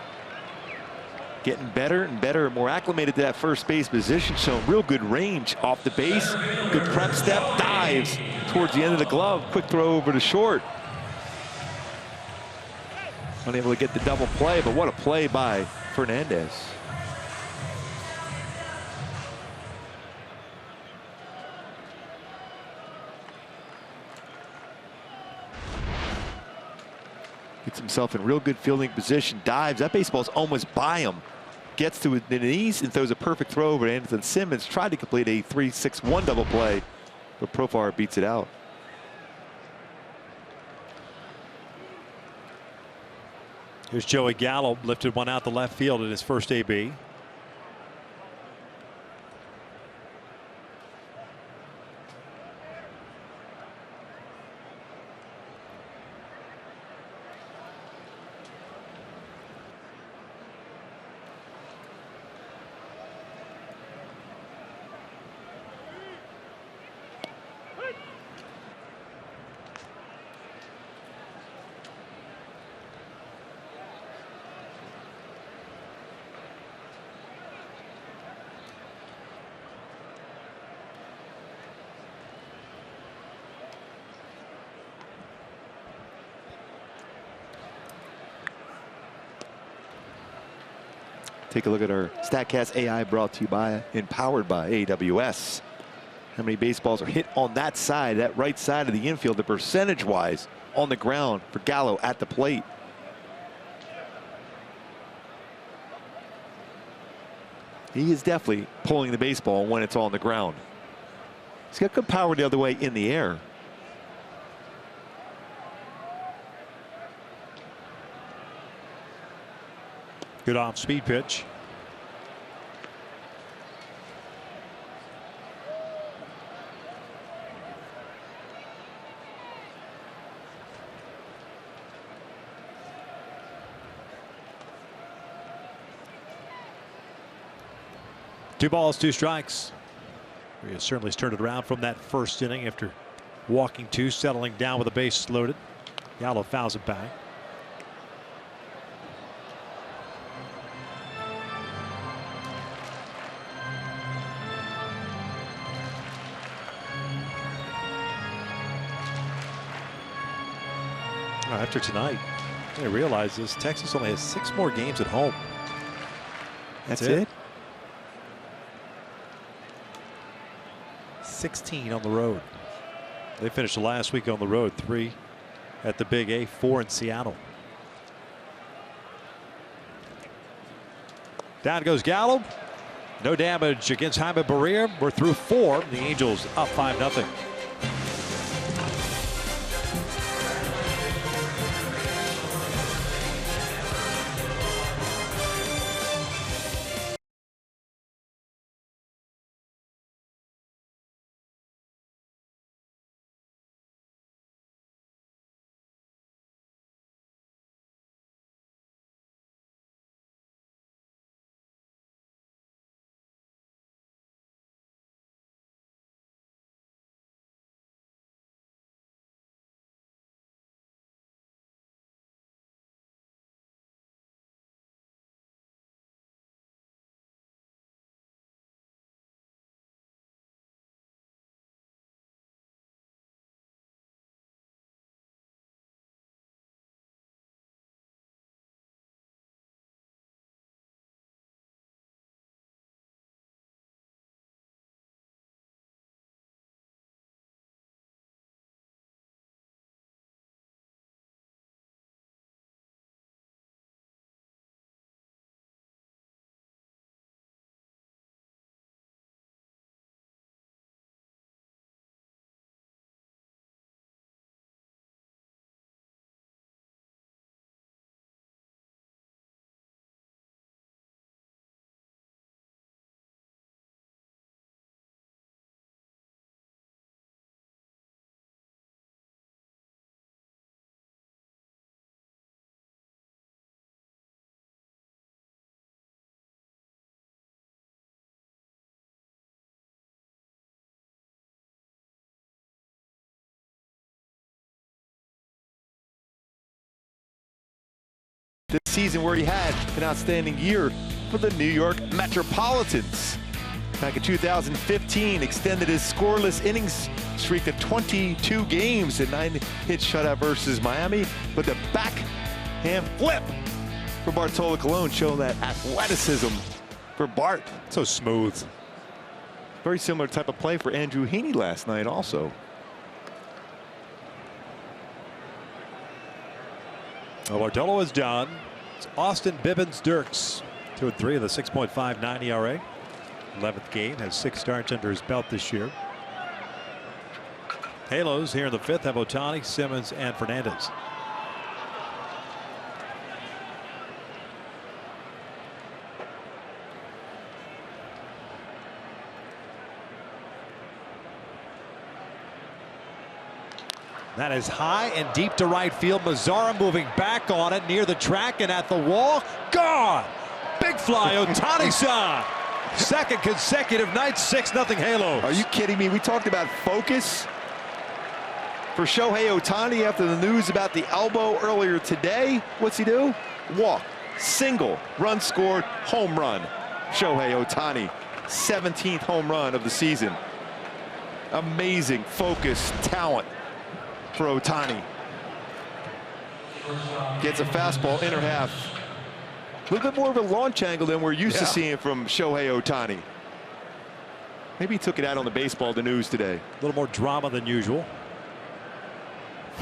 getting better and better, more acclimated to that first base position, showing real good range off the base. Good prep step, dives towards the end of the glove. Quick throw over to short. Unable to get the double play, but what a play by Fernandez. Gets himself in real good fielding position, dives. That baseball's almost by him. Gets to his knees and throws a perfect throw over to Anderson Simmons. Tried to complete a 3-6-1 double play, but Profar beats it out. Here's Joey Gallo, lifted one out the left field in his first AB. Take a look at our StatCast AI, brought to you by and powered by AWS. How many baseballs are hit on that side, that right side of the infield, the percentage-wise on the ground for Gallo at the plate. He is definitely pulling the baseball when it's on the ground. He's got good power the other way in the air. Good off-speed pitch. Two balls, two strikes. He certainly has turned it around from that first inning after walking two, settling down with the bases loaded. Gallo fouls it back. After tonight, I realize this, Texas only has 6 more games at home. That's it? 16 on the road. They finished the last week on the road, 3 at the Big A, 4 in Seattle. Down goes Gallo. No damage against Jaime Berea. We're through 4. The Angels up 5-0. season where he had an outstanding year for the New York Metropolitans. Back in 2015, extended his scoreless innings streak to 22 games, a 9-hit shutout versus Miami. But the backhand flip for Bartolo Colon showing that athleticism for Bart. So smooth. Very similar type of play for Andrew Heaney last night also. Well, Bartolo is done. It's Austin Bibbins-Dirks, 2-3 of the 6.59 ERA. 11th game, has 6 starts under his belt this year. Halos here in the 5th have Ohtani, Simmons, and Fernandez. That is high and deep to right field. Mazzara moving back on it near the track and at the wall. Gone! Big fly, Ohtani-san. Second consecutive night, 6-0 Halos. Are you kidding me? We talked about focus for Shohei Ohtani after the news about the elbow earlier today. What's he do? Walk, single, run scored, home run. Shohei Ohtani, 17th home run of the season. Amazing focus, talent for Ohtani. Gets a fastball, inner half. A little bit more of a launch angle than we're used to seeing from Shohei Ohtani. Maybe he took it out on the baseball, the news today. A little more drama than usual.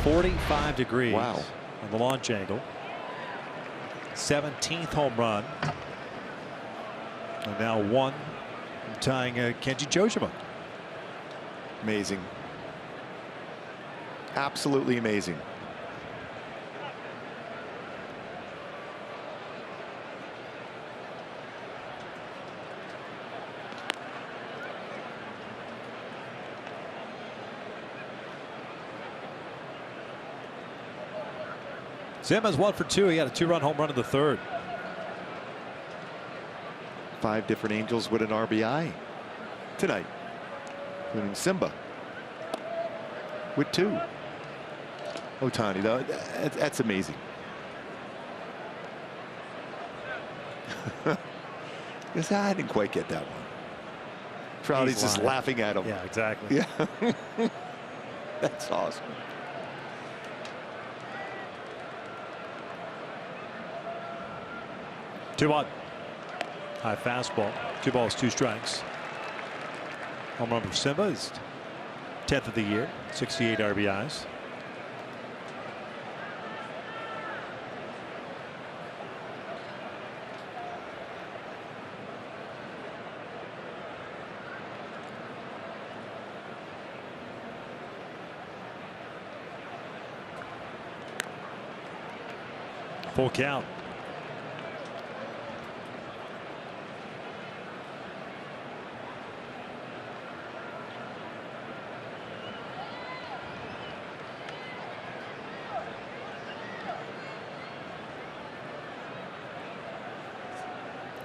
45 degrees wow. on the launch angle. 17th home run. And now one tying Kenji Joshima. Amazing. Absolutely amazing. Simmons 1 for 2. He had a 2-run home run in the 3rd. 5 different Angels with an RBI tonight, including Simba with 2. Ohtani, though, that's amazing. Because I didn't quite get that one. Trouty's just laughing at him. Yeah, exactly. Yeah. That's awesome. Two on. High fastball. 2 balls, 2 strikes. Home run for Simba is 10th of the year. 68 RBIs. Full count.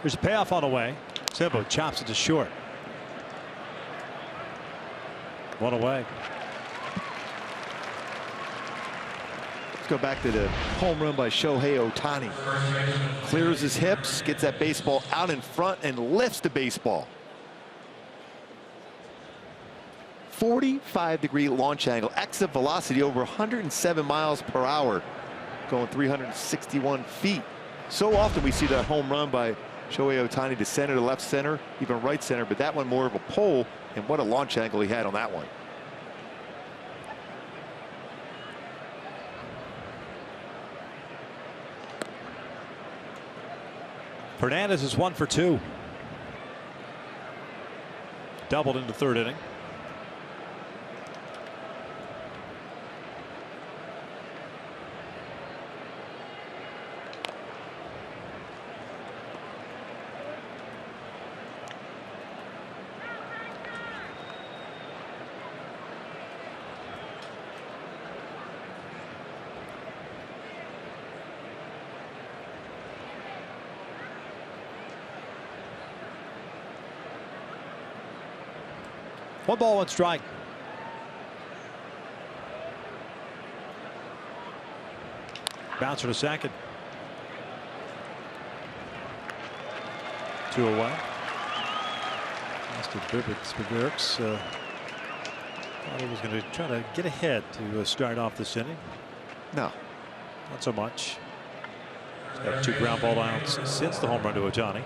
There's a payoff on the way. Simba chops it to short. 1 away. Let's go back to the home run by Shohei Ohtani. Clears his hips, gets that baseball out in front, and lifts the baseball. 45-degree launch angle, exit velocity over 107 miles per hour, going 361 feet. So often we see that home run by Shohei Ohtani to center, to left center, even right center, but that one more of a pole, and what a launch angle he had on that one. Fernandez is 1 for 2. Doubled in the 3rd inning. One ball, 1 strike. Bouncer to second. 2 away. Mr. Bibbix thought he was going to try to get ahead to start off this inning. No. Not so much. He's got 2 ground ball outs since the home run to Ohtani.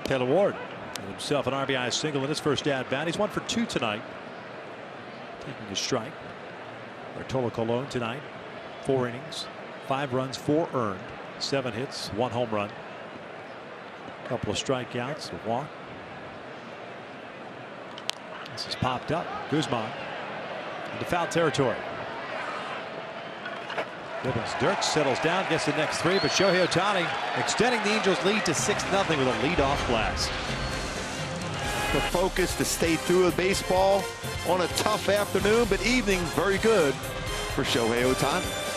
Taylor Ward and himself an RBI single in his first at bat. He's 1 for 2 tonight. Taking a strike. Roberto Clemente tonight, 4 innings, 5 runs, 4 earned, 7 hits, 1 home run. A couple of strikeouts, a walk. This is popped up. Guzman into foul territory. Gibbons Dirk settles down, gets the next 3, but Shohei Ohtani extending the Angels' lead to 6-0 with a leadoff blast. The focus to stay through the baseball on a tough afternoon, but evening very good for Shohei Ohtani.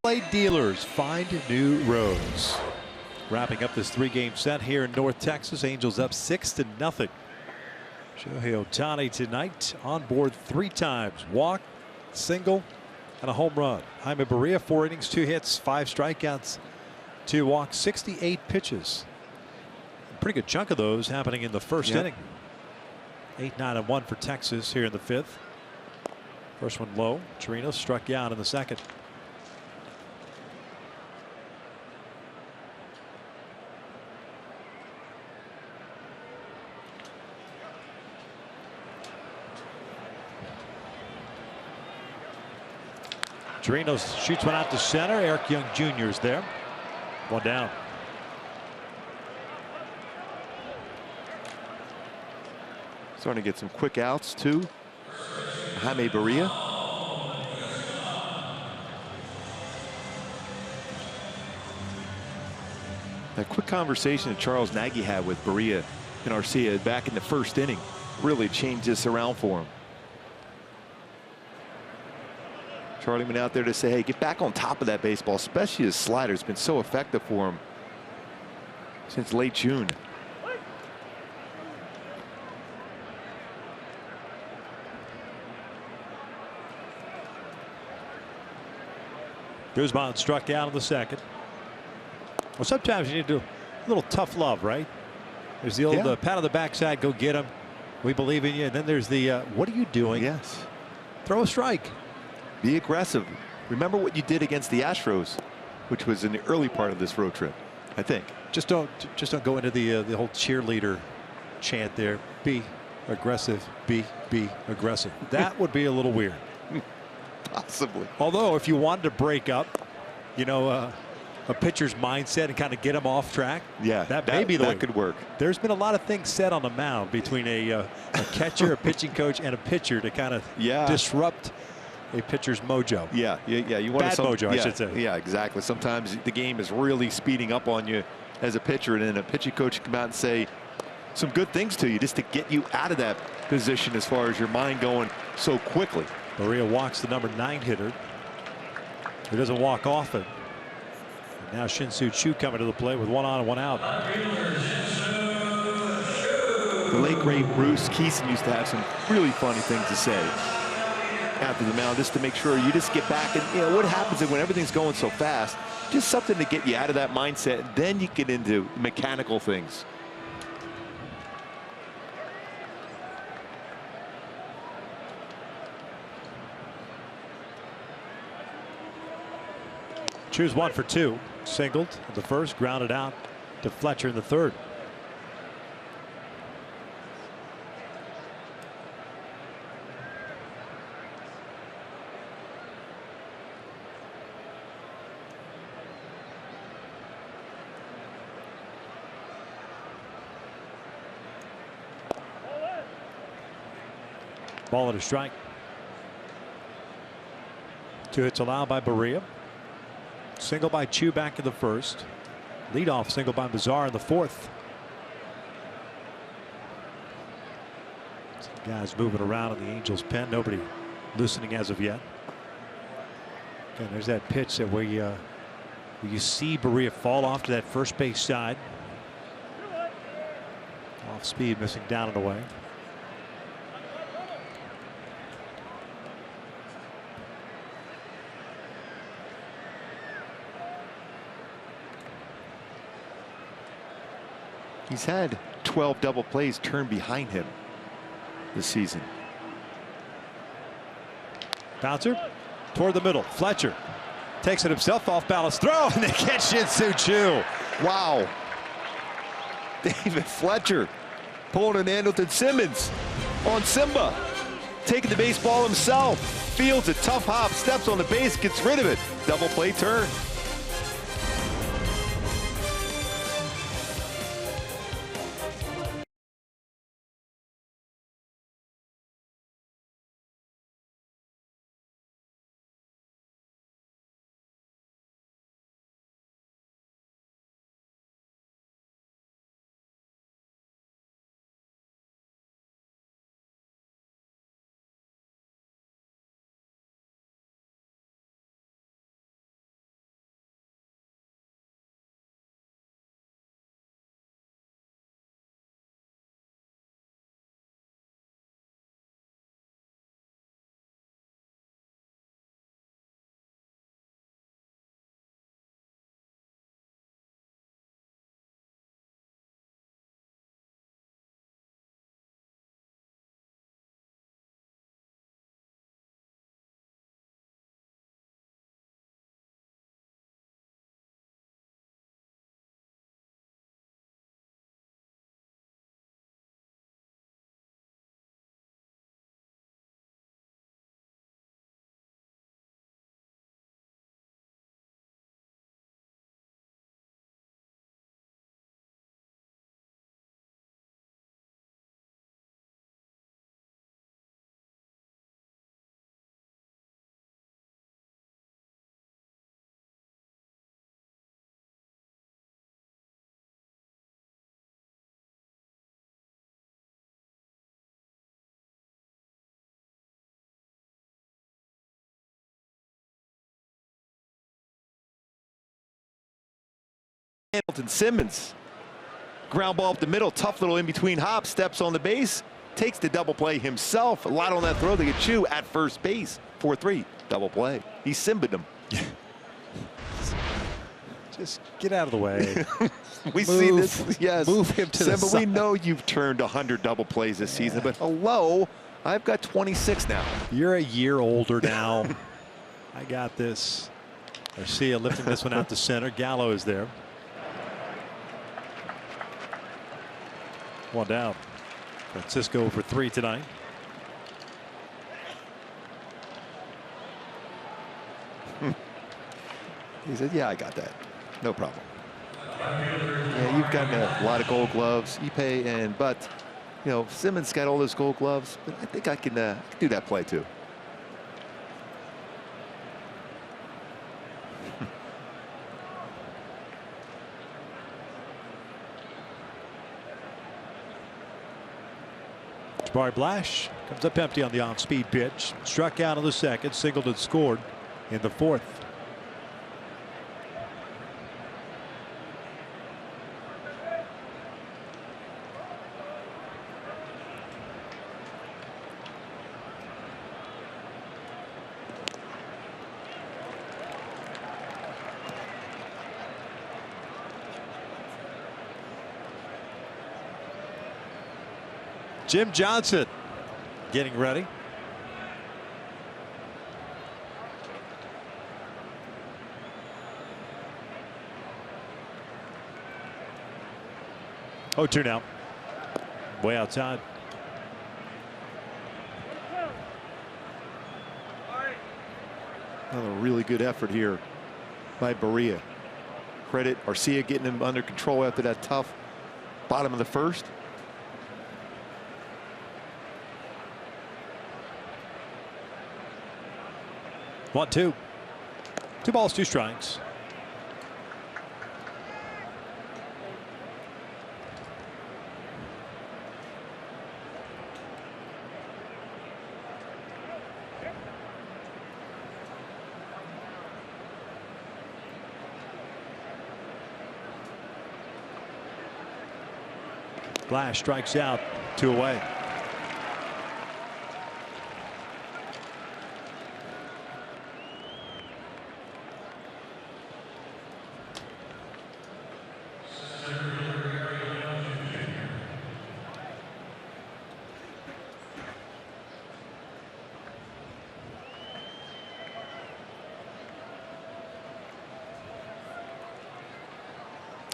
Chevrolet dealers find new roads. Wrapping up this 3-game set here in North Texas. Angels up 6-0. Shohei Ohtani tonight on board 3 times. Walk, single, and a home run. Jaime Barria, 4 innings, 2 hits, 5 strikeouts, 2 walks, 68 pitches. A pretty good chunk of those happening in the first inning. 8-9-1 for Texas here in the 5th. First one low. Chirinos struck out in the second. Chirinos shoots one out to center. Eric Young Jr. is there. 1 down. Starting to get some quick outs too. Jaime Barria. That quick conversation that Charles Nagy had with Barria and Arcia back in the first inning really changed this around for him. Charlie went out there to say, hey, get back on top of that baseball, especially his slider has been so effective for him since late June. Guzman struck out in the second. Well, sometimes you need to do a little tough love, right? There's the old pat on the backside, go get him. We believe in you. And then there's the what are you doing? Yes. Throw a strike. Be aggressive. Remember what you did against the Astros, which was in the early part of this road trip, I think. Just don't go into the whole cheerleader chant there. Be aggressive, be aggressive. That would be a little weird. Possibly. Although if you wanted to break up, you know, a pitcher's mindset and kind of get him off track, yeah, that may be the way. That could work. There's been a lot of things said on the mound between a catcher, a pitching coach, and a pitcher to kind of disrupt a pitcher's mojo. Yeah. You want bad mojo, I should say. Yeah, exactly. Sometimes the game is really speeding up on you as a pitcher, and then a pitching coach can come out and say some good things to you just to get you out of that position as far as your mind going so quickly. Maria walks the number 9 hitter, who doesn't walk often. And now Shin-Soo Choo coming to the plate with 1 on and 1 out. The late great Bruce Keeson used to have some really funny things to say after the mound, just to make sure you just get back. And you know what happens when everything's going so fast, just something to get you out of that mindset, and then you get into mechanical things. Choo's 1 for 2. Singled in the first, grounded out to Fletcher in the third. Ball at a strike. 2 hits allowed by Berea. Single by Choo back in the first. Leadoff single by Mazar in the fourth. Some guys moving around in the Angels pen. Nobody loosening as of yet. Again, there's that pitch that where you see Berea fall off to that first base side. Off speed, missing down and away. He's had 12 double plays turned behind him this season. Bouncer toward the middle. Fletcher takes it himself, off balance throw, and they catch Shin-Soo Choo. Wow. David Fletcher pulling an Andrelton Simmons on Simba. Taking the baseball himself. Fields a tough hop, steps on the base, gets rid of it. Double play turn. Andrelton Simmons. Ground ball up the middle, tough little in-between hop, steps on the base, takes the double play himself. A lot on that throw. They get Choo at first base. 4-3, double play. He Simba'd him. Just get out of the way. We see this. Yes. Move him to the side. We know you've turned 100 double plays this season, but hello, I've got 26 now. You're a year older now. I got this. Garcia lifting this one out to center. Gallo is there. 1 down. Francisco for 3 tonight. He said, yeah, I got that. No problem. Yeah, you've gotten a lot of gold gloves. But you know, Simmons got all those gold gloves. But I think I can do that play too. Jabari Blash comes up empty on the off-speed pitch. Struck out in the second, singled and scored in the fourth. Jim Johnson getting ready. Oh, 2 now. Way outside. Another really good effort here by Berea. Credit Arcia getting him under control after that tough bottom of the first. 1-2. 2 balls, 2 strikes. Blash strikes out, 2 away.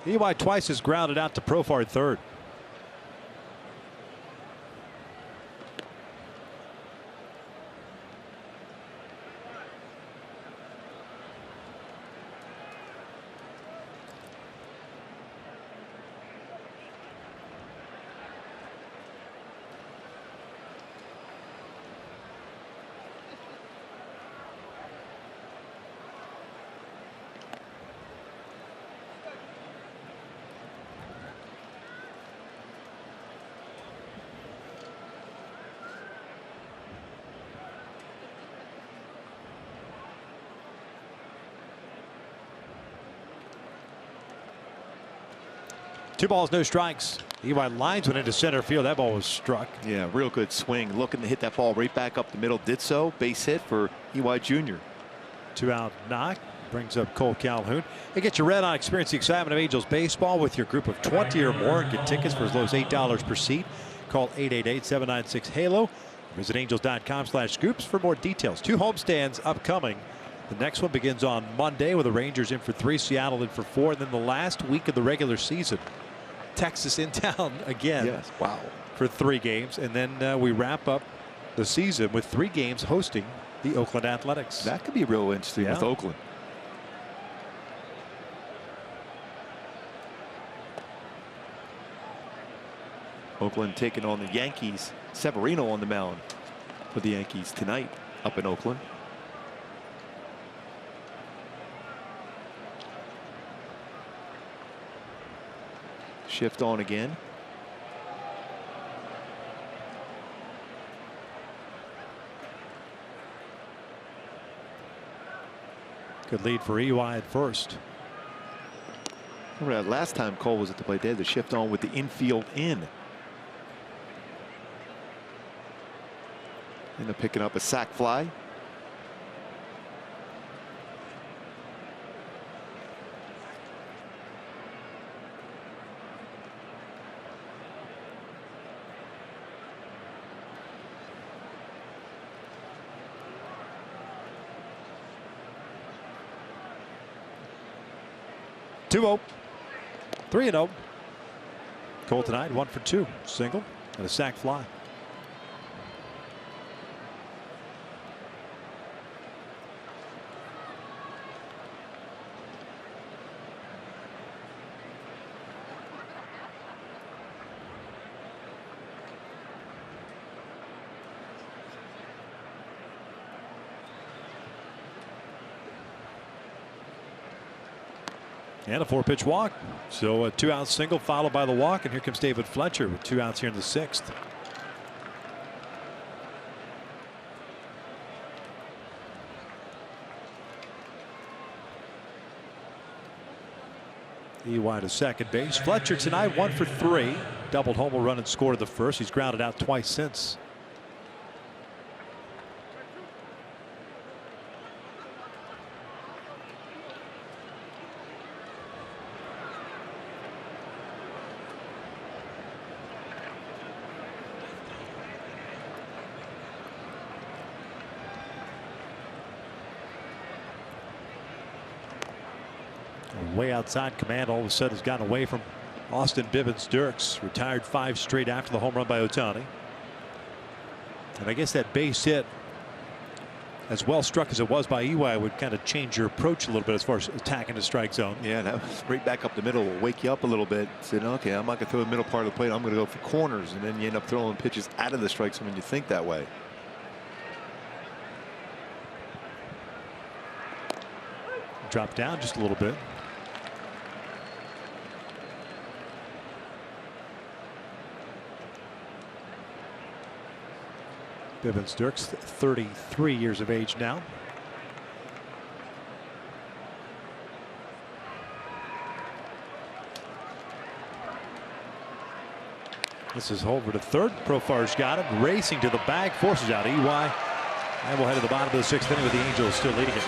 EY twice is grounded out to Profar third. Two balls, no strikes. EY lines went into center field. That ball was struck. Yeah, real good swing. Looking to hit that ball right back up the middle. Did so. Base hit for EY Jr. 2 out knock. Brings up Cole Calhoun. Hey, get your red on. Experience the excitement of Angels baseball with your group of 20 or more. Get tickets for as low as $8 per seat. Call 888-796-HALO. Visit angels.com/scoops for more details. 2 homestands upcoming. The next one begins on Monday with the Rangers in for 3, Seattle in for 4, and then the last week of the regular season. Texas in town again. Yes, wow. For 3 games, and then we wrap up the season with 3 games hosting the Oakland Athletics. That could be real interesting with Oakland. Oakland taking on the Yankees. Severino on the mound for the Yankees tonight up in Oakland. Shift on again. Good lead for EY at first. Remember that last time Cole was at the plate, they had to shift on with the infield in. End up picking up a sac fly. Two 3-0. Cole tonight 1 for 2. Single. and a sac fly. And a 4-pitch walk. So a 2-out single followed by the walk. And here comes David Fletcher with 2 outs here in the 6th. EY to second base. Fletcher tonight 1 for 3. Doubled home run and scored the first. He's grounded out twice since. Way outside command all of a sudden has gotten away from Austin Bivens-Dirks. Retired 5 straight after the home run by Ohtani. And I guess that base hit, as well struck as it was by EY, would kind of change your approach a little bit as far as attacking the strike zone. Yeah, that was right back up the middle. Will wake you up a little bit. Said, okay, I'm not going to throw the middle part of the plate. I'm going to go for corners. And then you end up throwing pitches out of the strike zone when you think that way. Drop down just a little bit. Bivens-Dirks, 33 years of age now. This is over to third. Profar's got it. Racing to the bag. Forces out EY. And we'll head to the bottom of the 6th inning with the Angels still leading it.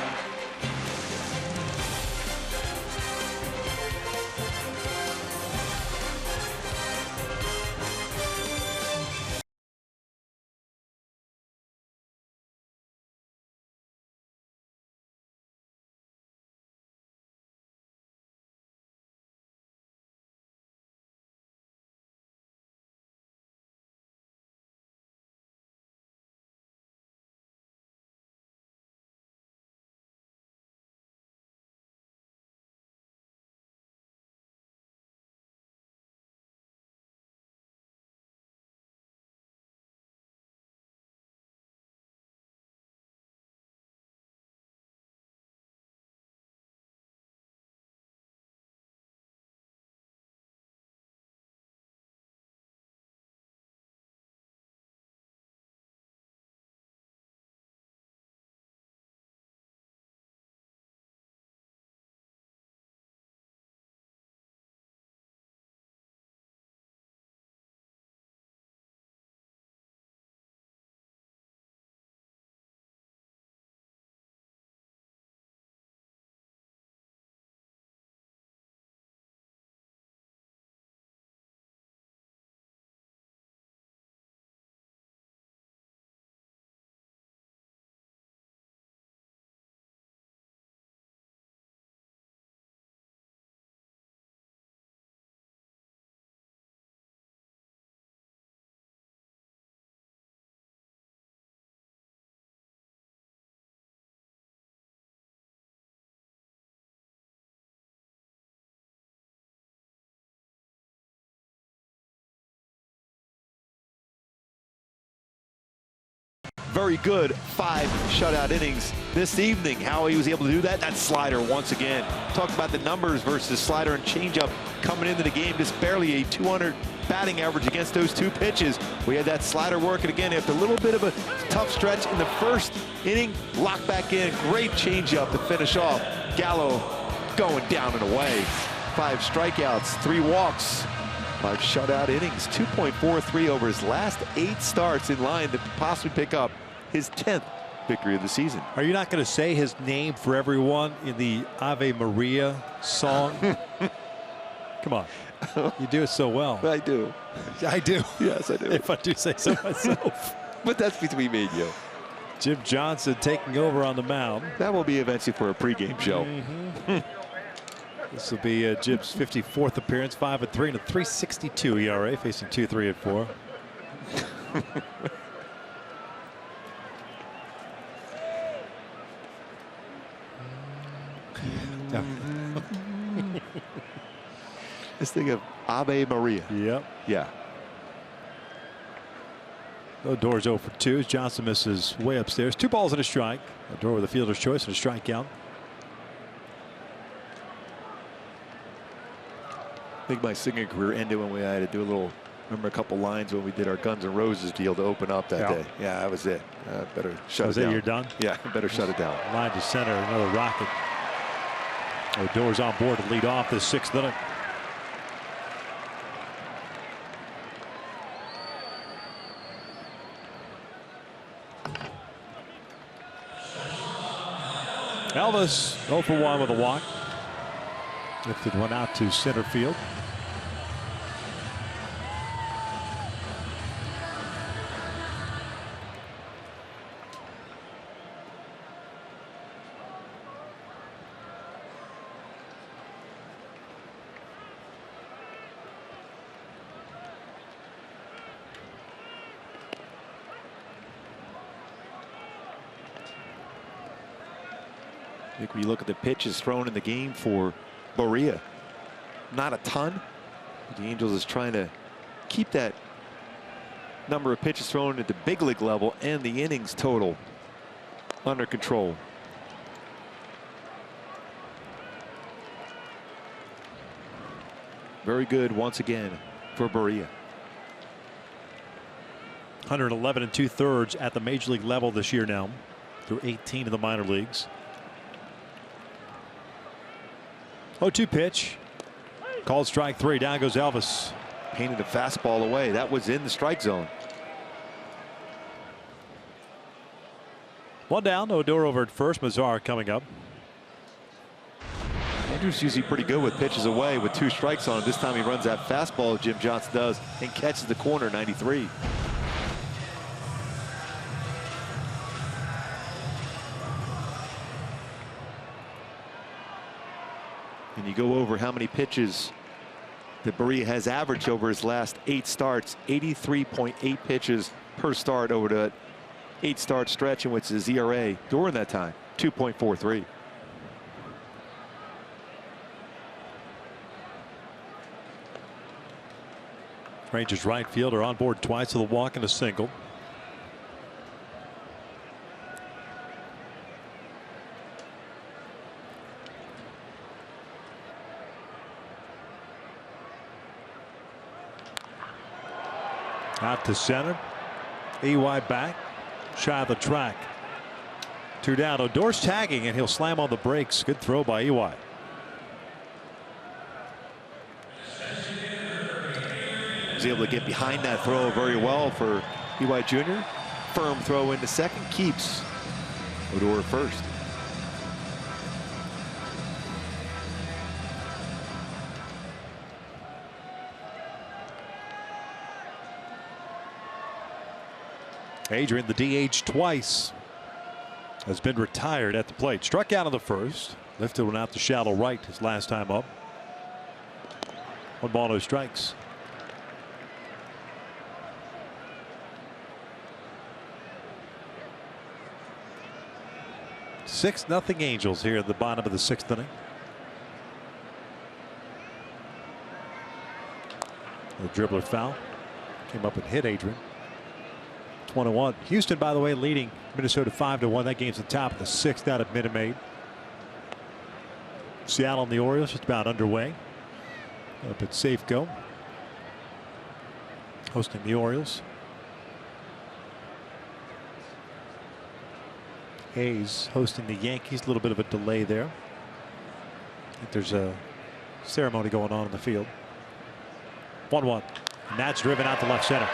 Very good 5 shutout innings this evening. How he was able to do that? That slider once again. Talk about the numbers versus slider and changeup coming into the game. Just barely a 200 batting average against those 2 pitches. We had that slider working again after a little bit of a tough stretch in the first inning. Locked back in. Great changeup to finish off. Gallo going down and away. 5 strikeouts, 3 walks. 5 shutout innings, 2.43 over his last 8 starts, in line to possibly pick up his 10th victory of the season. Are you not going to say his name for everyone in the Ave Maria song? Come on. You do it so well. I do. I do. Yes, I do. If I do say so myself. But that's between me and you. Jim Johnson taking over on the mound. That will be eventually for a pregame show. This will be Jim's 54th appearance, 5-3 and a 3.62 ERA, facing 2-3-4. Let's think of Ave Maria. Yep. Yeah. Odor's 0 for 2 as Johnson misses way upstairs. 2 balls and a strike. Odor with a fielder's choice and a strikeout. I think my singing career ended when we had to do a little, remember a couple lines when we did our Guns N' Roses deal to open up that day. Yeah, that was it. Better shut it down. You're done? Yeah, better shut it down. Line to center, another rocket. Odor's on board to lead off this 6th inning. Elvis 0 for 1 with a walk. Lifted one out to center field. I think when you look at the pitches thrown in the game for Berea, not a ton. The Angels is trying to keep that number of pitches thrown at the big league level and the innings total under control. Very good once again for Berea. 111 2/3 at the major league level this year now, through 18 of the minor leagues. 0-2 pitch. Called strike 3. Down goes Elvis. Painted a fastball away. That was in the strike zone. 1 down. Odor over at first. Mazar coming up. Andrews usually pretty good with pitches away with 2 strikes on him. This time he runs that fastball, Jim Johnson does, and catches the corner, 93. And you go over how many pitches that Berea has averaged over his last 8 starts, 83.8 pitches per start over the 8-start stretch in which his ERA during that time, 2.43. Rangers right fielder on board twice with a walk and a single. Out to center. EY back. Shy of the track. 2 down. Odor's tagging and he'll slam on the brakes. Good throw by EY. Was able to get behind that throw very well for EY Jr. Firm throw into second. Keeps Odor at first. Adrian, the DH twice, has been retired at the plate. Struck out on the first. Lifted one out to shallow right his last time up. 1 ball, no strikes. Six nothing Angels here at the bottom of the 6th inning. The dribbler foul. Came up and hit Adrian. 1-1. Houston, by the way, leading Minnesota 5-1. That game's the top of the 6th out at Minute Maid. Seattle and the Orioles just about underway. Up at Safeco. Hosting the Orioles. Hayes hosting the Yankees. A little bit of a delay there. I think there's a ceremony going on in the field. 1-1. And that's driven out to left center.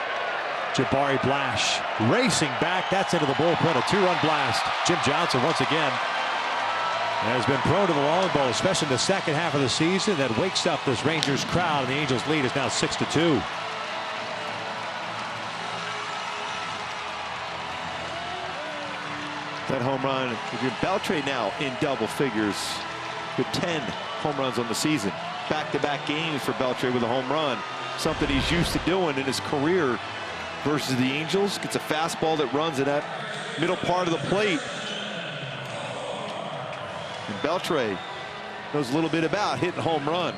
Jabari Blash racing back. That's into the bullpen. A 2-run blast. Jim Johnson once again has been prone to the long ball, especially in the second half of the season. That wakes up this Rangers crowd, and the Angels lead is now 6-2. That home run, Beltre now in double figures with 10 home runs on the season. Back-to-back games for Beltre with a home run. Something he's used to doing in his career versus the Angels. Gets a fastball that runs in that middle part of the plate. And Beltre knows a little bit about hitting home run.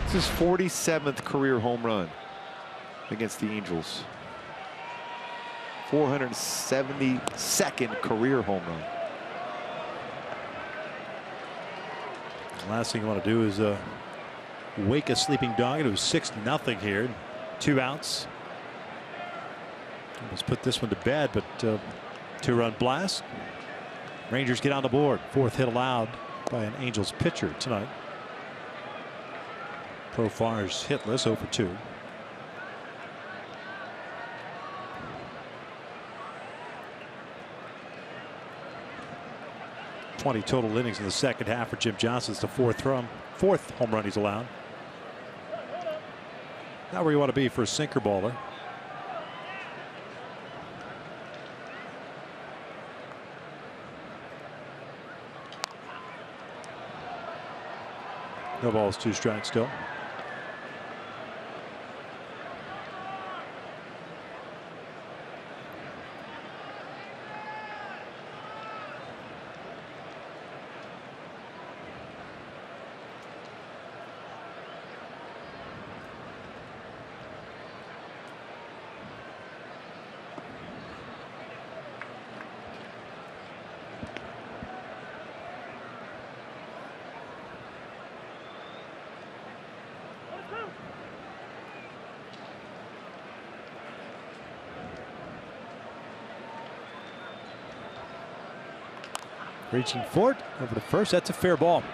This is his 47th career home run against the Angels. 472nd career home run. The last thing you want to do is wake a sleeping dog. It was 6-0 here. 2 outs. Let's put this one to bed, but 2-run blast. Rangers get on the board. 4th hit allowed by an Angels pitcher tonight. Profar's hitless, 0 for 2. .20 total innings in the second half for Jim Johnson. It's the 4th home run he's allowed. Not where you want to be for a sinker baller. No balls, 2 strikes still. Reaching for it over to first. That's a fair ball.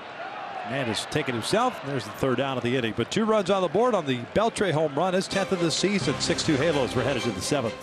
Man has taken himself. There's the 3rd down of the inning. But 2 runs on the board on the Beltre home run. His 10th of the season. 6-2 Halos. We're headed to the 7th.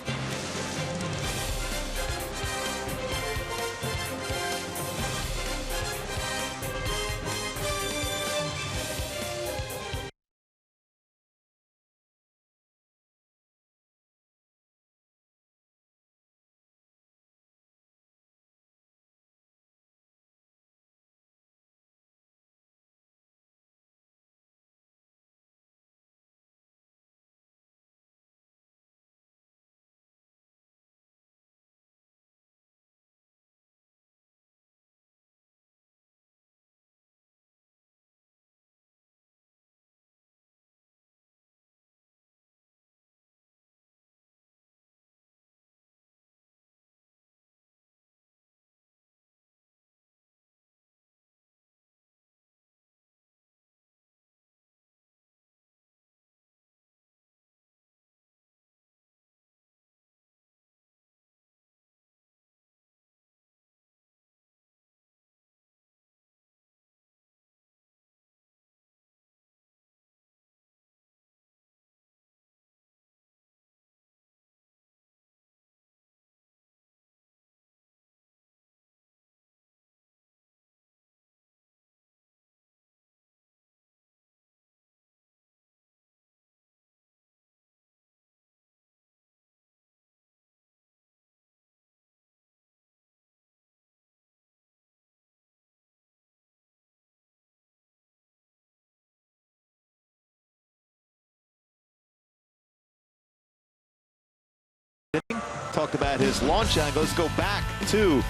Talked about his launch angle. Let's go back to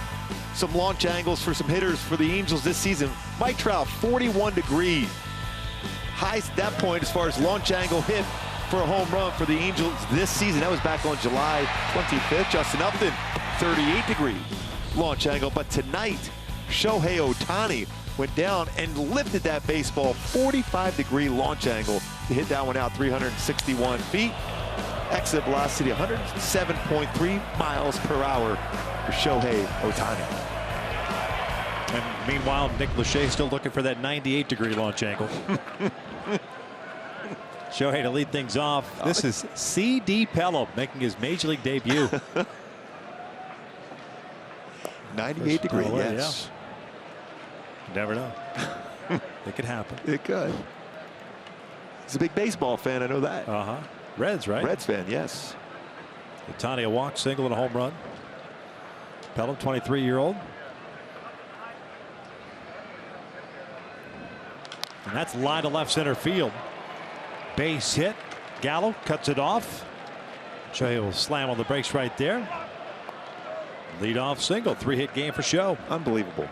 some launch angles for some hitters for the Angels this season. Mike Trout, 41 degree. Highest at that point as far as launch angle hit for a home run for the Angels this season. That was back on July 25th. Justin Upton, 38 degree launch angle. But tonight, Shohei Ohtani went down and lifted that baseball 45 degree launch angle to hit that one out 361 feet. Exit velocity 107.3 miles per hour for Shohei Ohtani. And meanwhile, Nick Lachey still looking for that 98 degree launch angle. Shohei to lead things off. This is C.D. Pelham making his major league debut. 98 degree, yes. Yeah. Never know. It could happen. It could. He's a big baseball fan, I know that. Reds, right? Reds fan, yes. Ohtani a walk, single, and a home run. Pelham, 23-year-old. And that's line to left center field. Base hit. Gallo cuts it off. Shohei will slam on the brakes right there. Leadoff single. 3-hit game for Show. Unbelievable.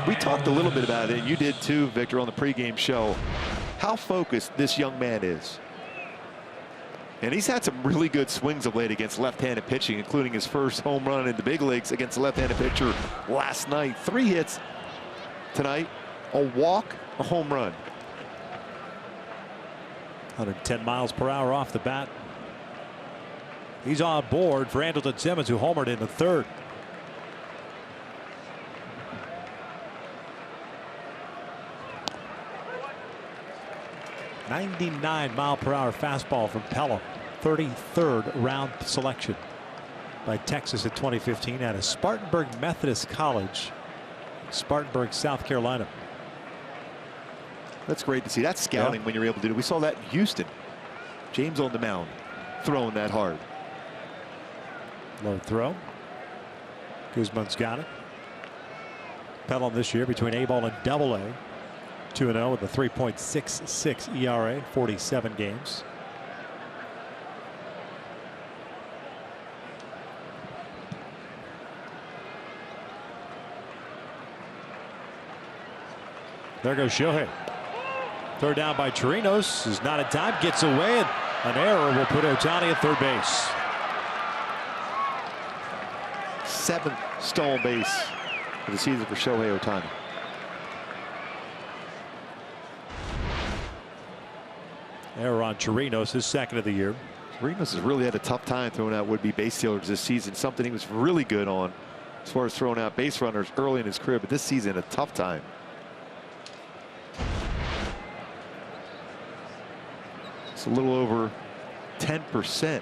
We talked a little bit about it, and you did too, Victor, on the pregame show, how focused this young man is. And he's had some really good swings of late against left-handed pitching, including his first home run in the big leagues against a left-handed pitcher last night. 3 hits tonight, a walk, a home run. 110 miles per hour off the bat. He's on board for Andrelton Simmons, who homered in the 3rd. .99-mile-per-hour fastball from Pella. 33rd round selection by Texas in 2015 out of Spartanburg Methodist College, Spartanburg, South Carolina. That's great to see. That's scouting when you're able to do it. We saw that in Houston. James on the mound, throwing that hard. Low throw. Guzman's got it. Pella this year between A-ball and Double-A. 2-0 with a 3.66 ERA, 47 games. There goes Shohei. Third down by Chirinos. Is not in time. Gets away, and an error will put Ohtani at third base. 7th stolen base for the season for Shohei Ohtani. Error on Chirinos, his 2nd of the year. Chirinos has really had a tough time throwing out would-be base stealers this season. Something he was really good on as far as throwing out base runners early in his career, but this season a tough time. It's a little over 10%.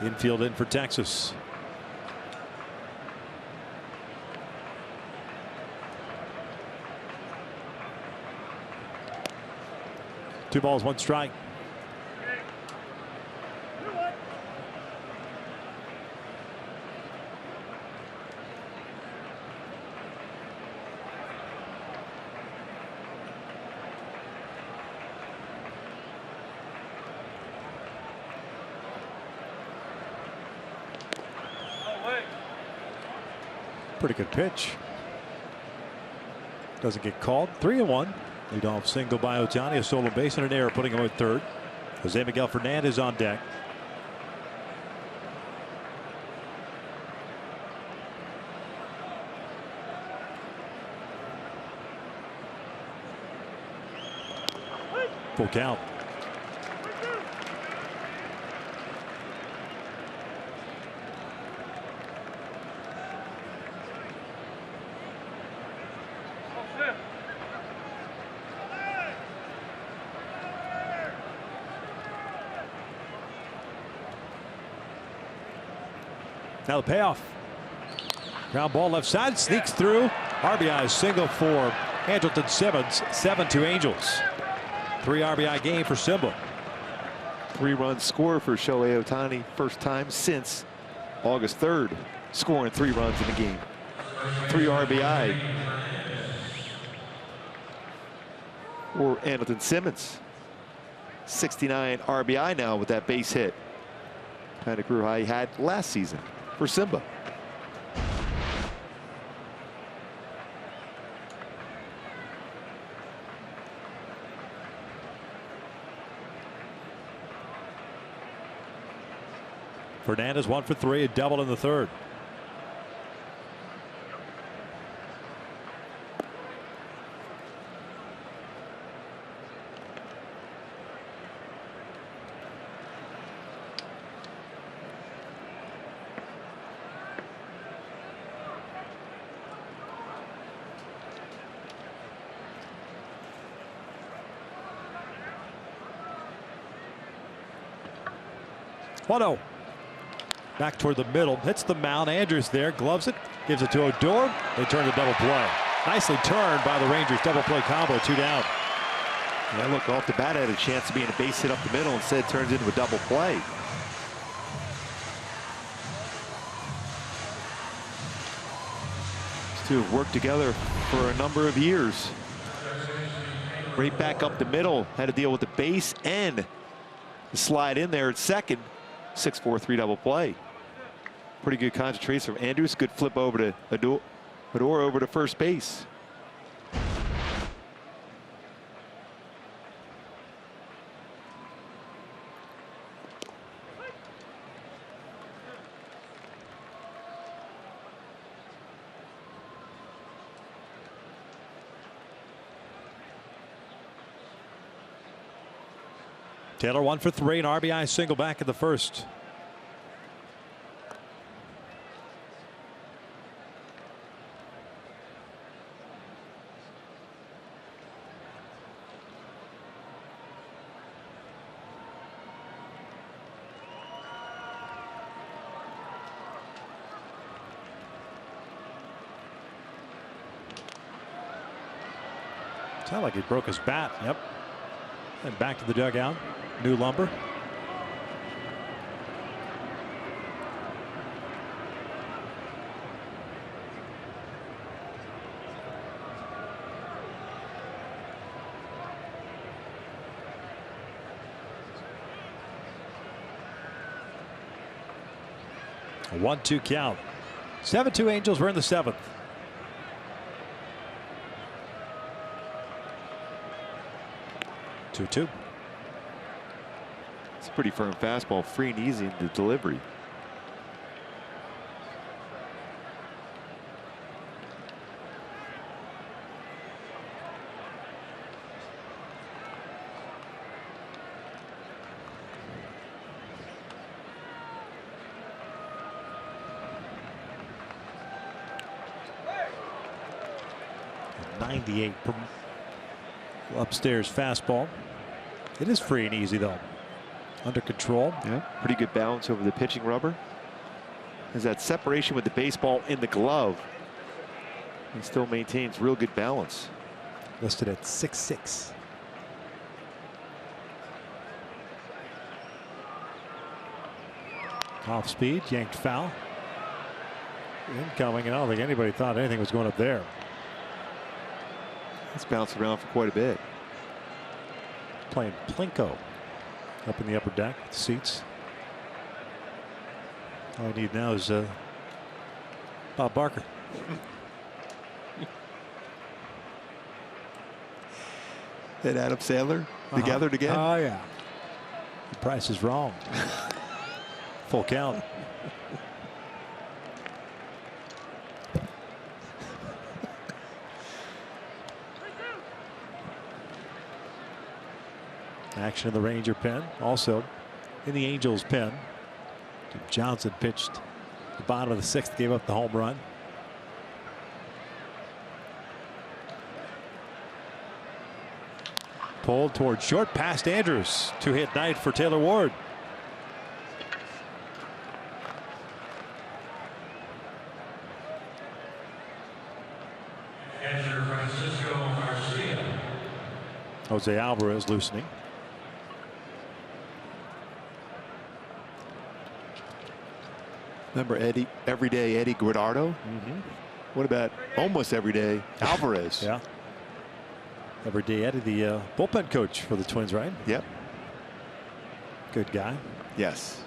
Infield in for Texas. Two balls, one strike. Pretty good pitch. Doesn't get called. 3-1. Leadoff single by Ohtani, a solo base and an error, putting him at third. Jose Miguel Fernandez on deck. Full count. Now the payoff. Ground ball left side, sneaks through. RBI single for Andrelton Simmons. 7-2 Angels. 3 RBI game for Simba. 3-run score for Shohei Ohtani. First time since August 3rd, scoring 3 runs in the game. 3 RBI for Andrelton Simmons. 69 RBI now with that base hit. Kind of career high he had last season for Simba. Fernandez 1 for 3, a double in the 3rd. One-0. Back toward the middle, hits the mound. Andrews there, gloves it, gives it to Odor. They turn to double play. Nicely turned by the Rangers. Double play combo, 2 down. Yeah, look, off the bat had a chance to be in a base hit up the middle. Instead turns into a double play. These two have worked together for a number of years. Right back up the middle. Had to deal with the base and the slide in there at second. 6-4, 3-double play. Pretty good concentration from Andrews. Good flip over to Adore over to first base. Taylor 1 for 3, an RBI single back in the first. Sounded like he broke his bat. Yep. And back to the dugout. New lumber. A 1-2 count. 7-2 Angels. We're in the 7th. Two. It's a pretty firm fastball, free and easy in the delivery. .98 upstairs fastball. It is free and easy though. Under control. Yeah, pretty good balance over the pitching rubber. There's that separation with the baseball in the glove. He still maintains real good balance. Listed at 6'6". Off speed, yanked foul. Incoming, and I don't think anybody thought anything was going up there. It's bounced around for quite a bit. Playing Plinko up in the upper deck, seats. All I need now is Bob Barker. And Adam Sandler together again. Oh yeah. The price is wrong. Full count. Action in the Ranger pen. Also in the Angels pen. Johnson pitched the bottom of the 6th, gave up the home run. Pulled towards short, past Andrews. 2-hit night for Taylor Ward. Jose Alvarez loosening. Remember Eddie, everyday Eddie Guardado? What about almost everyday Alvarez? Yeah. Everyday Eddie, the bullpen coach for the Twins, right? Yep. Good guy. Yes.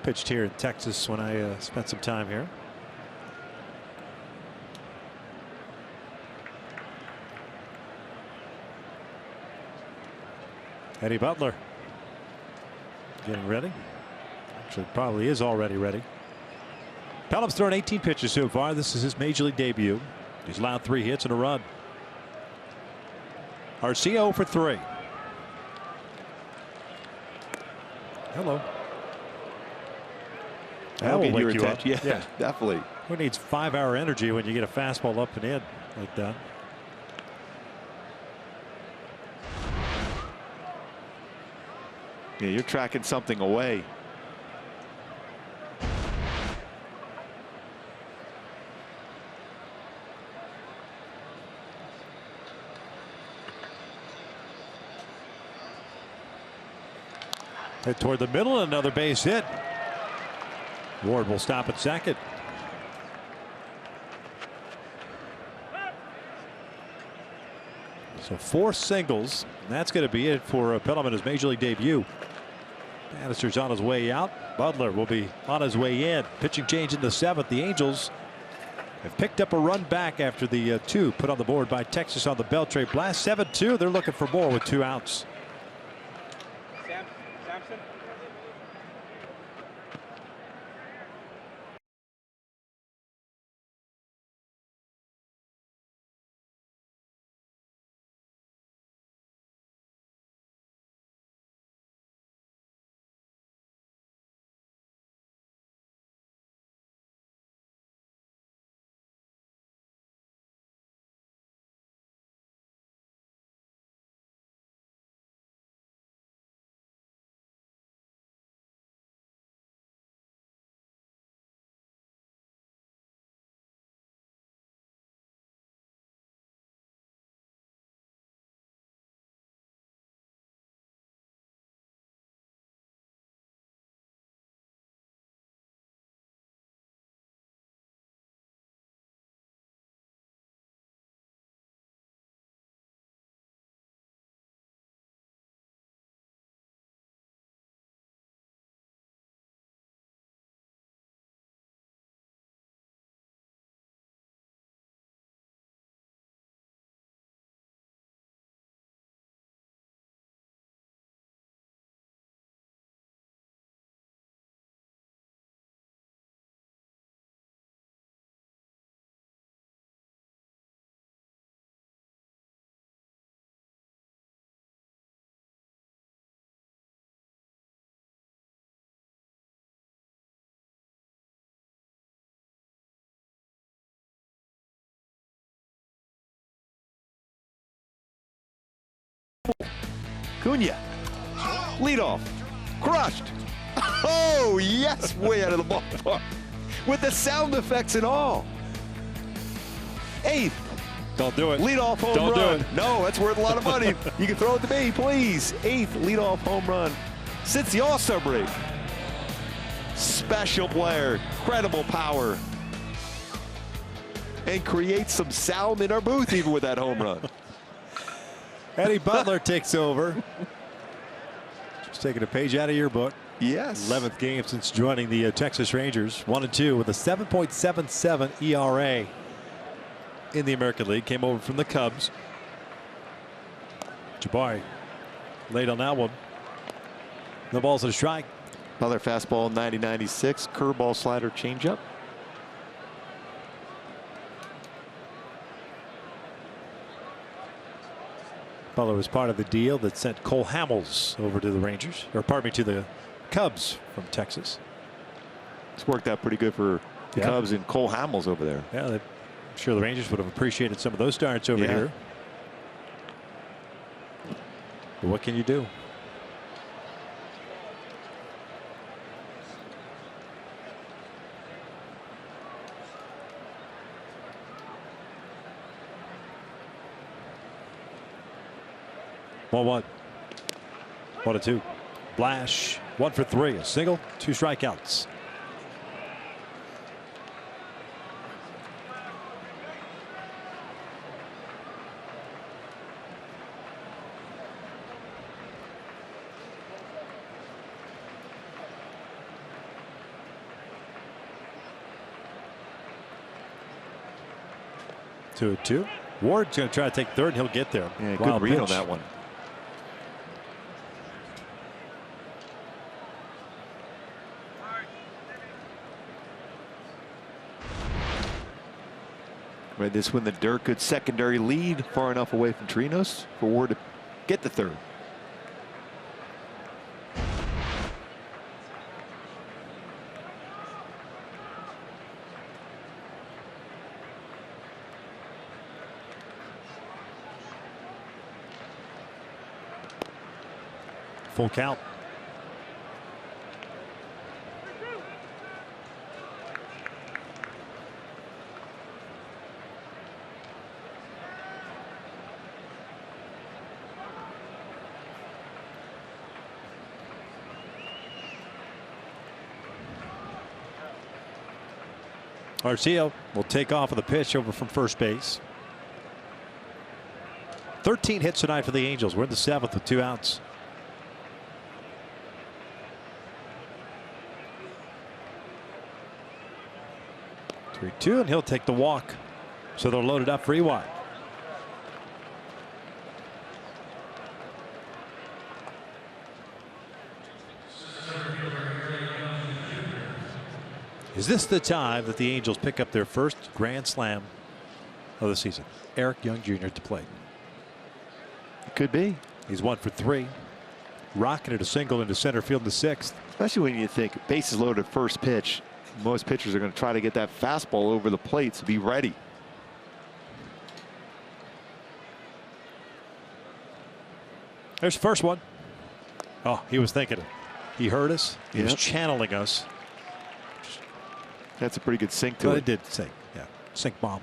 Pitched here in Texas when I spent some time here. Eddie Butler getting ready. Actually, probably is already ready. Pellip's thrown 18 pitches so far. This is his major league debut. He's allowed 3 hits and a run. Arcia for 3. Hello. That'll will get your wake you up. attention. Yeah, definitely. Who needs 5-hour energy when you get a fastball up and in like that? Yeah, you're tracking something away. Hit toward the middle, another base hit. Ward will stop at second. So 4 singles, and that's going to be it for Pellman, his major league debut. Bannister's on his way out. Butler will be on his way in. Pitching change in the 7th. The Angels have picked up a run back after the 2 put on the board by Texas on the Beltray blast. 7-2. They're looking for more with 2 outs. Samson. Cunha, leadoff, crushed. Oh, yes, way out of the ballpark. With the sound effects and all. 8th. Don't do it. Leadoff home Don't run. do it. No, that's worth a lot of money. You can throw it to me, please. 8th leadoff home run since the All-Star break. Special player, incredible power. And creates some sound in our booth even with that home run. Eddie Butler takes over. Just taking a page out of your book. Yes. 11th game since joining the Texas Rangers. 1-2 with a 7.77 ERA in the American League. Came over from the Cubs. Jabari late on that one. No balls at a strike. Another fastball, 90-96. Curveball, slider, changeup. Butler was part of the deal that sent Cole Hamels over to the Rangers, or pardon me, to the Cubs from Texas. It's worked out pretty good for the Cubs and Cole Hamels over there. Yeah, I'm sure the Rangers would have appreciated some of those starts over here. But what can you do? One, 1-2. Blash, 1 for 3. A single, 2 strikeouts. Two and 2. Ward's going to try to take third, and he'll get there. Yeah, Wild good read on pitch. that one. Read this when the dirt good secondary lead far enough away from Trinos for Ward to get the third. Full count. Arcia will take off of the pitch over from first base. 13 hits tonight for the Angels. We're in the 7th with 2 outs. Three-two, and he'll take the walk. So they're loaded up for Ewine. Is this the time that the Angels pick up their first grand slam of the season? Eric Young Jr. at the plate. It could be. He's 1 for 3. Rocketed a single into center field in the 6th. Especially when you think bases loaded first pitch. Most pitchers are going to try to get that fastball over the plate, so be ready. There's the first one. Oh, he was thinking it. He heard us. He was Yep. channeling us. That's a pretty good sink to But it. it did sink. Yeah. Sink bomb.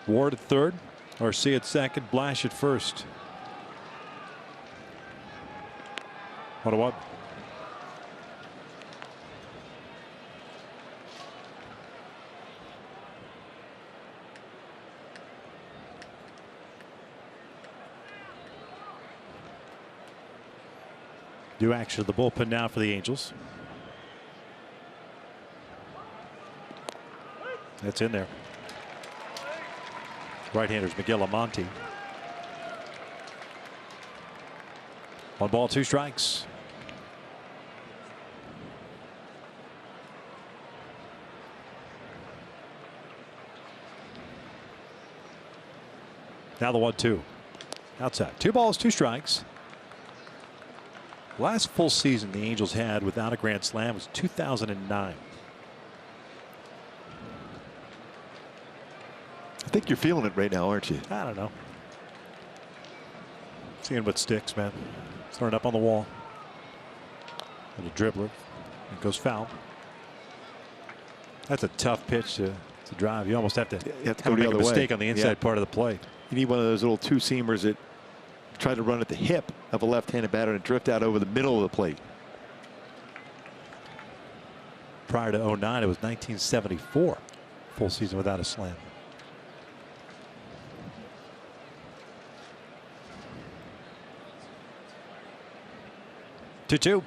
Ward at third. Garcia at second. Blash at first. 1-1. New action of the bullpen now for the Angels. That's in there. Right-handers Miguel Amonte. 1 ball, 2 strikes. Now the 1-2. Outside. 2 balls, 2 strikes. Last full season the Angels had without a grand slam was 2009. I think you're feeling it right now, aren't you? I don't know. Seeing what sticks, man. Throwing up on the wall. Little dribbler. It goes foul. That's a tough pitch to drive. You almost have to, go the make a other mistake way. on the inside part of the plate. You need one of those little 2-seamers that try to run at the hip of a left-handed batter and drift out over the middle of the plate. Prior to 09, it was 1974. Full season without a slam. Two.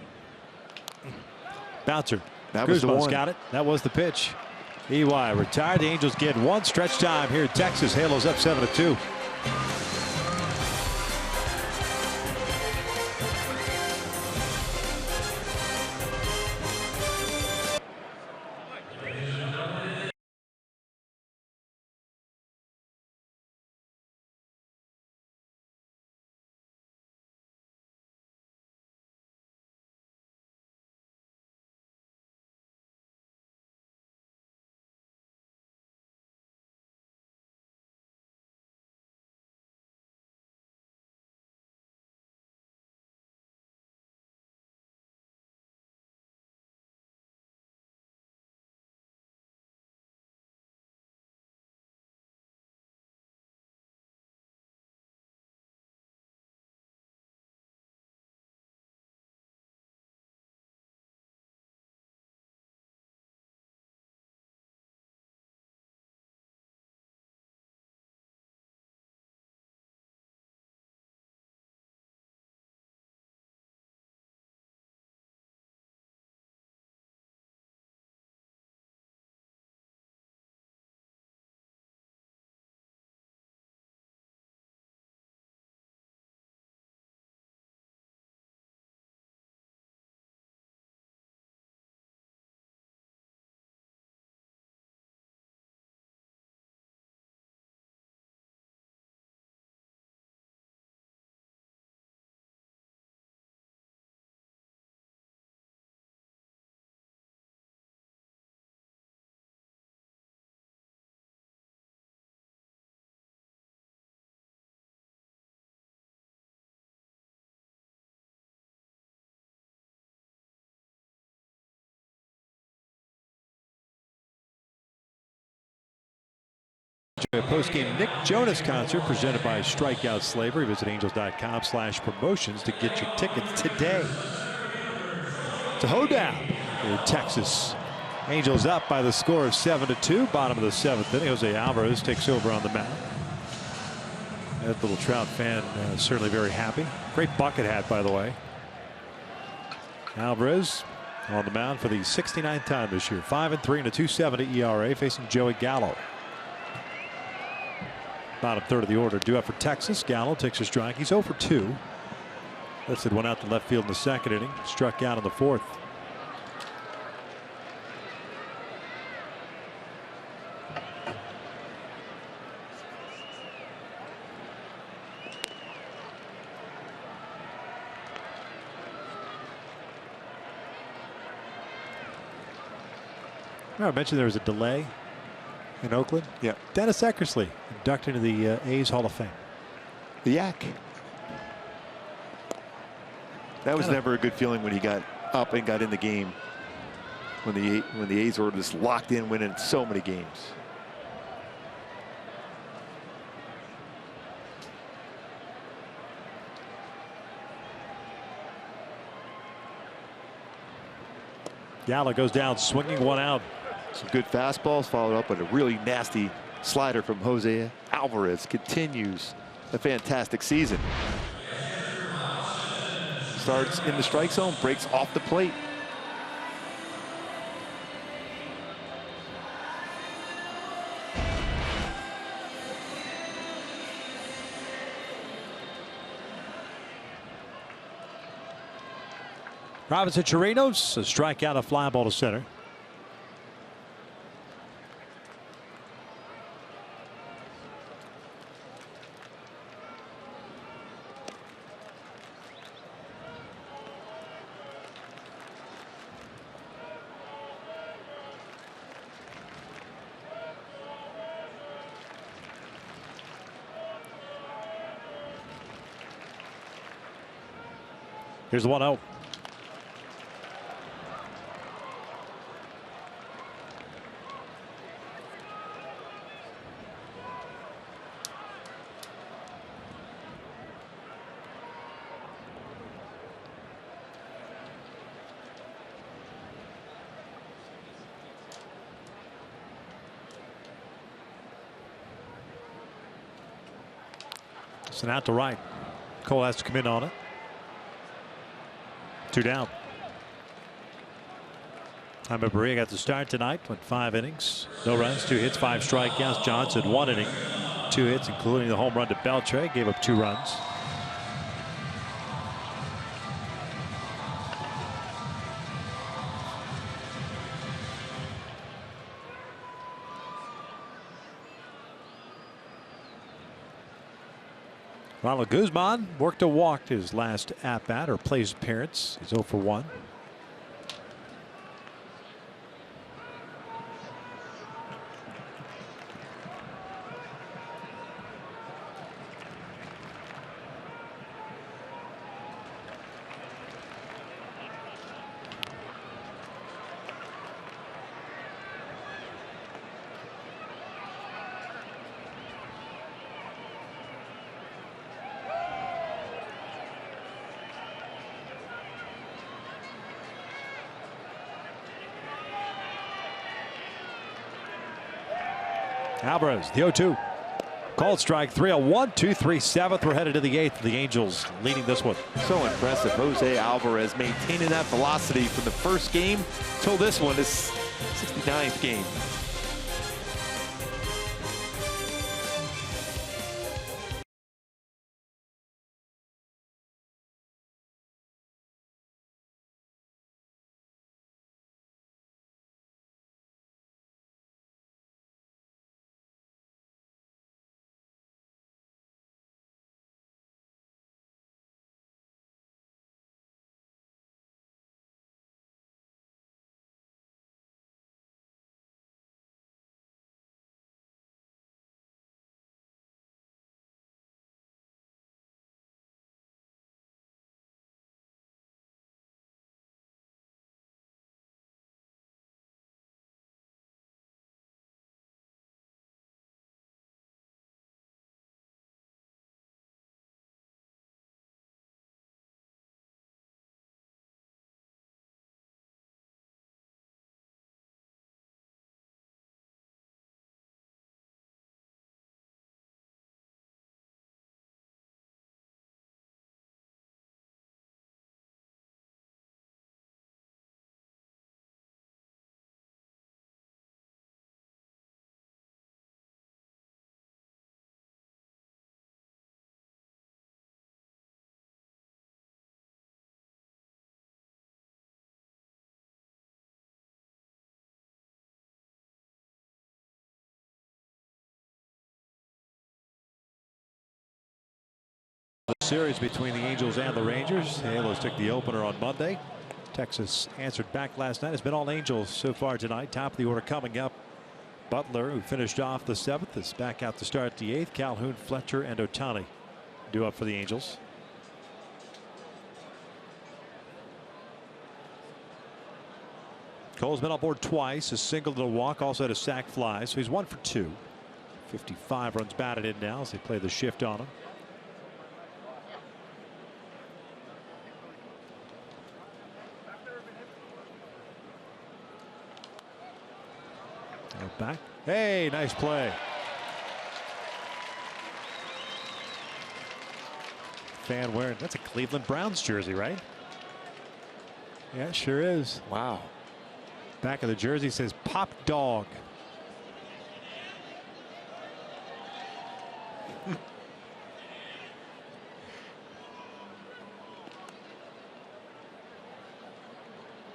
Bouncer. That was the Guzman's one. got it. That was the pitch. EY retired. The Angels get 1 stretch time here in Texas. Halos up 7-2. A post-game Nick Jonas concert presented by Strikeout Slavery. Visit angels.com/promotions to get your tickets today. To Hoedown in Texas. Angels up by the score of 7-2. Bottom of the 7th inning. Jose Alvarez takes over on the mound. That little Trout fan certainly very happy. Great bucket hat, by the way. Alvarez on the mound for the 69th time this year. 5-3 and a 2.70 ERA, facing Joey Gallo. Bottom third of the order due up for Texas. Gallo takes a strike. He's 0 for 2. Lifted one out to left field in the 2nd inning. Struck out in the 4th. I mentioned there was a delay in Oakland. Yeah. Dennis Eckersley inducted into the A's Hall of Fame. The Yak. That was never a good feeling when he got up and got in the game. When the A's were just locked in, winning so many games. Gallo goes down swinging one out. Some good fastballs followed up with a really nasty slider from Jose Alvarez. Continues a fantastic season. Starts in the strike zone, breaks off the plate. Robinson Chirinos, a strikeout, a fly ball to center. Here's the 1-0. It's an out to right. Cole has to come in on it. 2 down. Jaime Barria got the start tonight. Went 5 innings. No runs, 2 hits, 5 strikeouts. Johnson 1 inning, 2 hits, including the home run to Beltre. Gave up 2 runs. Ronald Guzman worked a walk his last at-bat or plate appearance. He's 0 for 1. Alvarez, the 0-2. Called strike, 3-1, 2-3, 7th. We're headed to the 8th. The Angels leading this one. So impressive. Jose Alvarez maintaining that velocity from the first game till this one, his 69th game. The series between the Angels and the Rangers. The Halos took the opener on Monday. Texas answered back last night. It's been all Angels so far tonight. Top of the order coming up. Butler, who finished off the 7th, is back out to start the 8th. Calhoun, Fletcher, and Ohtani due up for the Angels. Cole's been on board twice, a single and a walk, also had a sac fly, so he's 1 for 2. 55 runs batted in now as they play the shift on him. Back. Hey, nice play. Fan wearing, that's a Cleveland Browns jersey, right? Yeah, it sure is. Wow. Back of the jersey says Pop Dog.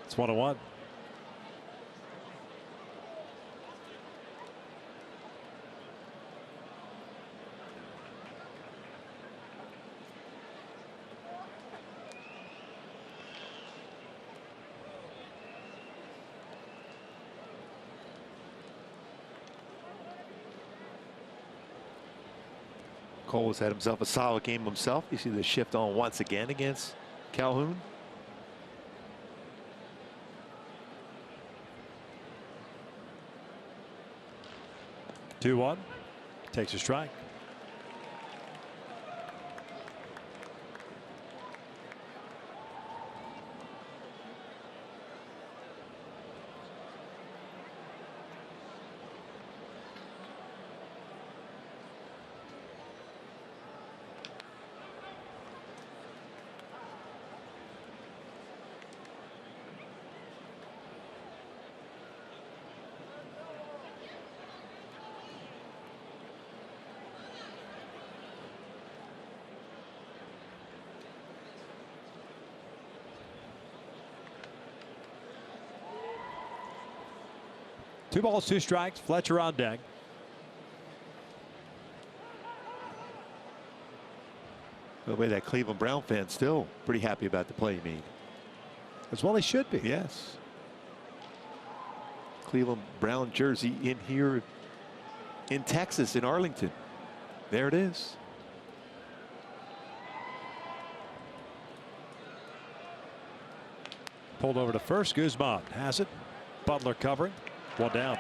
It's 1-1. Cole has had himself a solid game himself. You see the shift on once again against Calhoun. Two 2-1. Takes a strike. Two balls, two strikes. Fletcher on deck. The way that Cleveland Brown fan still pretty happy about the play he made. As well he should be. Yes. Cleveland Brown jersey in here in Texas, in Arlington. There it is. Pulled over to first. Guzman has it. Butler covering. One down.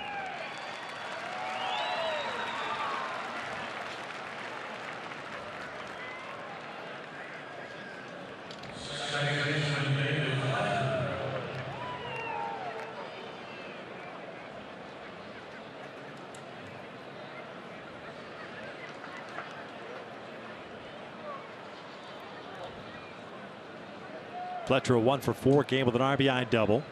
Fletcher a 1 for 4 game with an RBI double.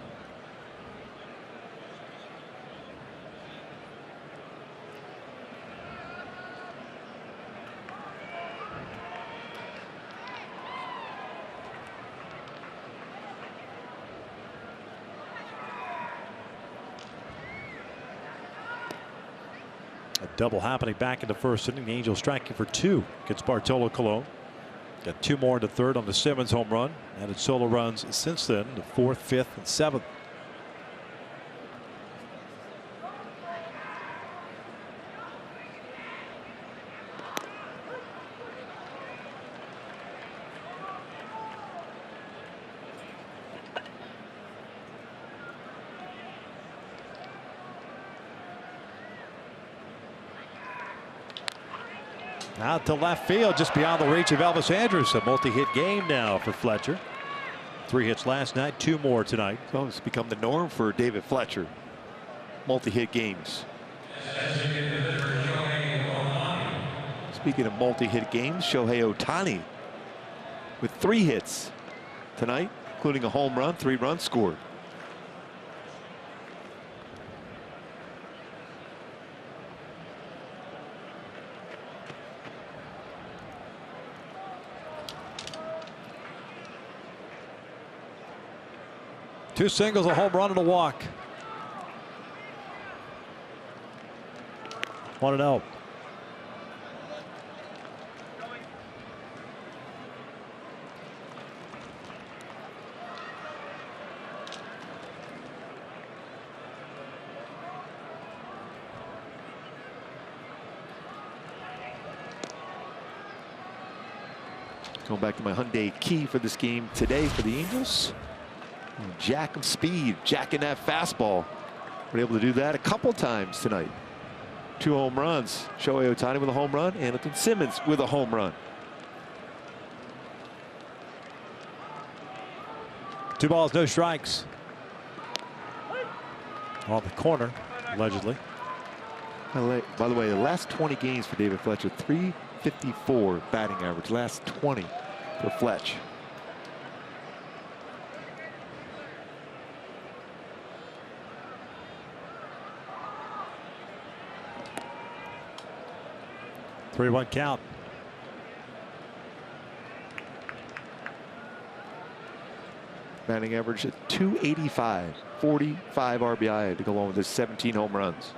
A double happening back in the first inning. The Angels striking for 2 against Bartolo Colon. Got 2 more in the third on the Simmons home run. Added solo runs since then, the 4th, 5th, and 7th. Out to left field, just beyond the reach of Elvis Andrus. A multi-hit game now for Fletcher. 3 hits last night, 2 more tonight. So it's become the norm for David Fletcher. Multi-hit games. Speaking of multi-hit games, Shohei Ohtani with 3 hits tonight, including a home run, 3 runs scored. Two singles, a home run, and a walk. 1-0. Going back to my Hyundai key for this game today for the Angels. Jack 'em speed, jacking that fastball. We're able to do that a couple times tonight. 2 home runs. Shohei Ohtani with a home run. Andrelton Simmons with a home run. 2 balls, no strikes. On the corner, allegedly. By the way, the last 20 games for David Fletcher, 354 batting average. Last 20 for Fletch. Three-one count. Batting average at 285, 45 RBI to go along with his 17 home runs.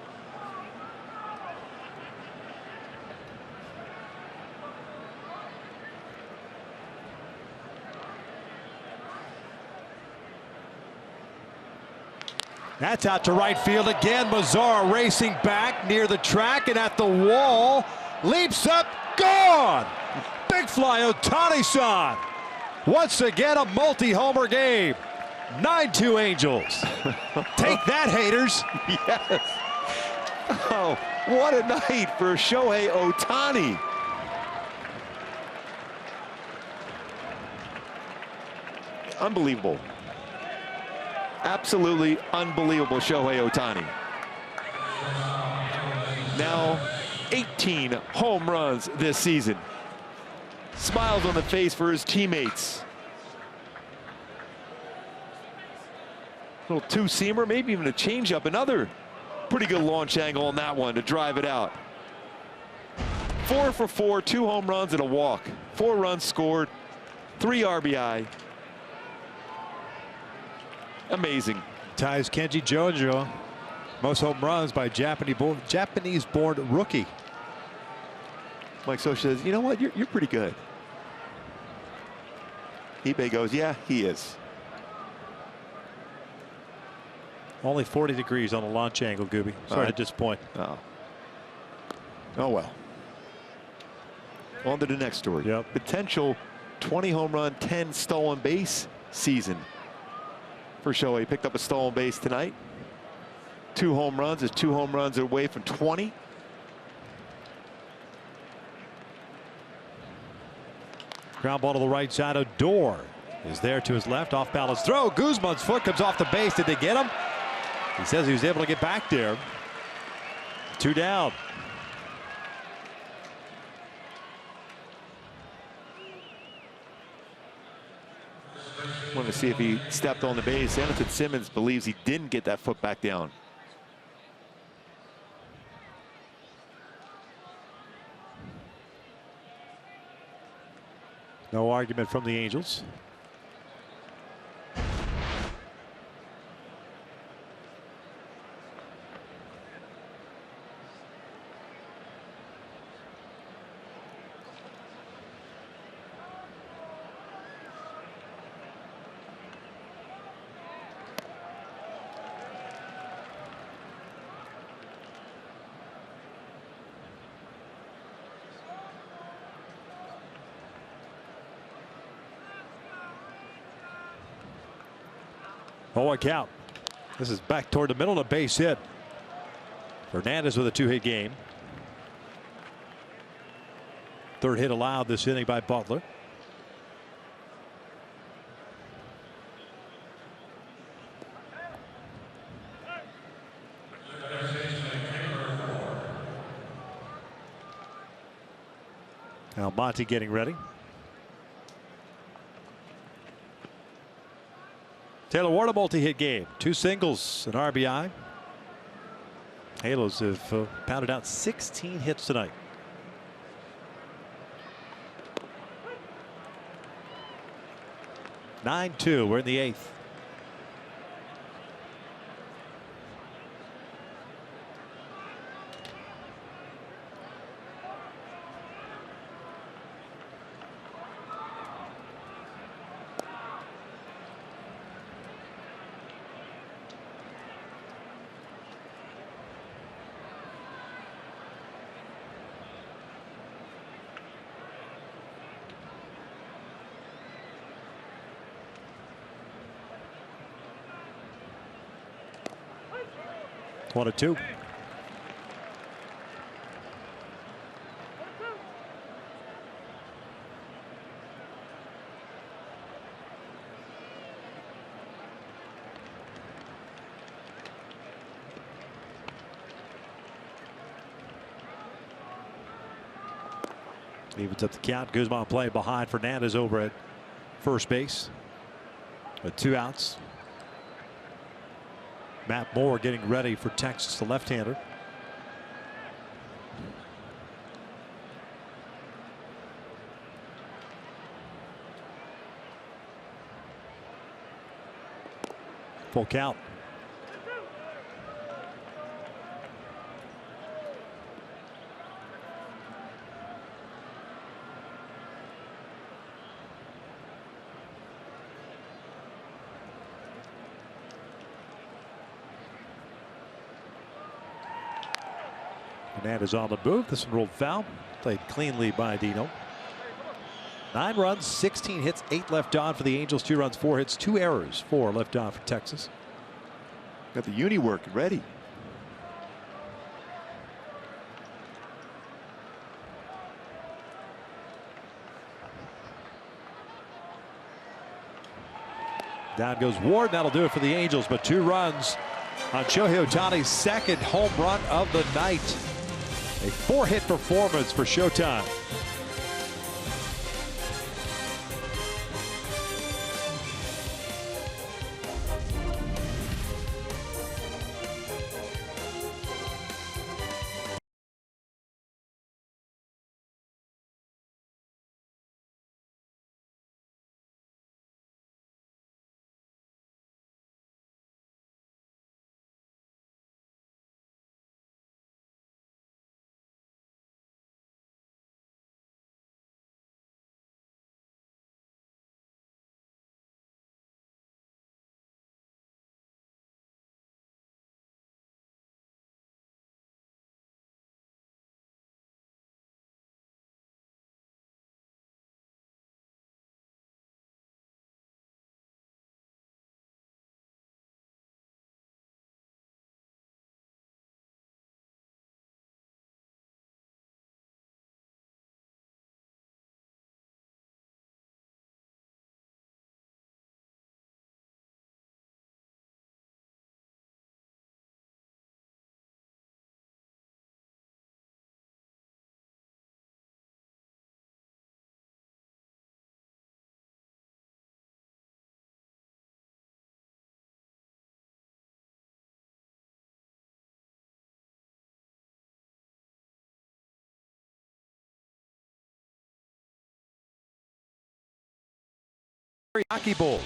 That's out to right field again. Mazzara racing back near the track and at the wall. Leaps up, gone! Big fly, Ohtani-san. Once again, a multi-homer game. 9-2 Angels. Take that, haters. Yes. Oh, what a night for Shohei Ohtani. Unbelievable. Absolutely unbelievable Shohei Ohtani. Now 18 home runs this season. Smiles on the face for his teammates. Little two-seamer, maybe even a changeup. Another pretty good launch angle on that one to drive it out. 4 for 4, 2 home runs and a walk. 4 runs scored, 3 RBI. Amazing. Ties Kenji Jojo. Most home runs by Japanese-born rookie. Mike Socha says, you know what, you're pretty good. Ibe goes, yeah, he is. Only 40 degrees on the launch angle, Gooby. Sorry to disappoint. Oh. Oh well. On to the next story. Yep. Potential 20 home run, 10 stolen base season for Shohei. Picked up a stolen base tonight. 2 home runs. Is 2 home runs away from 20. Ground ball to the right side. Odor is there to his left. Off balance throw. Guzman's foot comes off the base. Did they get him? He says he was able to get back there. 2 down. Want to see if he stepped on the base. Andrelton Simmons believes he didn't get that foot back down. No argument from the Angels. Oh, a count. This is back toward the middle, a base hit. Fernandez with a 2-hit game. 3rd hit allowed this inning by Butler. Now Monty getting ready. Taylor Ward, a multi-hit game. 2 singles, an RBI. Halos have pounded out 16 hits tonight. (9-2). We're in the 8th. 1-2. Evens up the count. Guzman playing behind Fernandez over at first base with 2 outs. Matt Moore getting ready for Texas, the left-hander. Full count. Fernandez on the move. This one rolled foul. Played cleanly by Dino. 9 runs, 16 hits, 8 left on for the Angels. 2 runs, 4 hits, 2 errors, 4 left on for Texas. Got the uni work ready. Down goes Ward. That'll do it for the Angels, but 2 runs on Shohei Ohtani's second home run of the night. A 4-hit performance for Showtime. Hockey Bulls.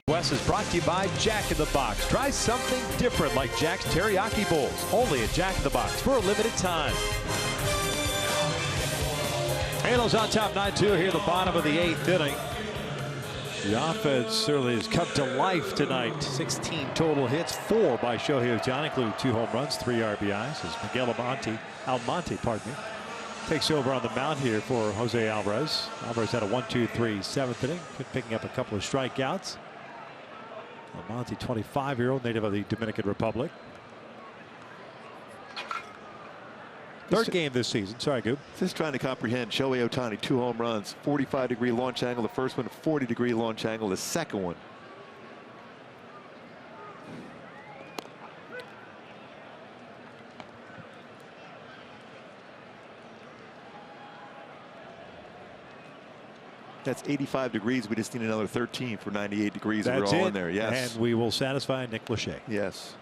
West is brought to you by Jack in the Box. Try something different like Jack's Teriyaki Bowls. Only at Jack in the Box for a limited time. Halos on top 9-2 here at the bottom of the 8th inning. The offense certainly has come to life tonight. 16 total hits, 4 by Shohei Ohtani, including 2 home runs, 3 RBIs. As Miguel Almonte, takes over on the mound here for Jose Alvarez. Alvarez had a 1-2-3 7th inning, picking up a couple of strikeouts. Almonte, 25-year-old, native of the Dominican Republic. Third game this season. Sorry, Goob. Just trying to comprehend. Shohei Ohtani, 2 home runs, 45-degree launch angle. The first one, 40-degree launch angle. The second one. That's 85 degrees. We just need another 13 for 98 degrees. We're all in there. Yes. And we will satisfy Nick Lachey. Yes.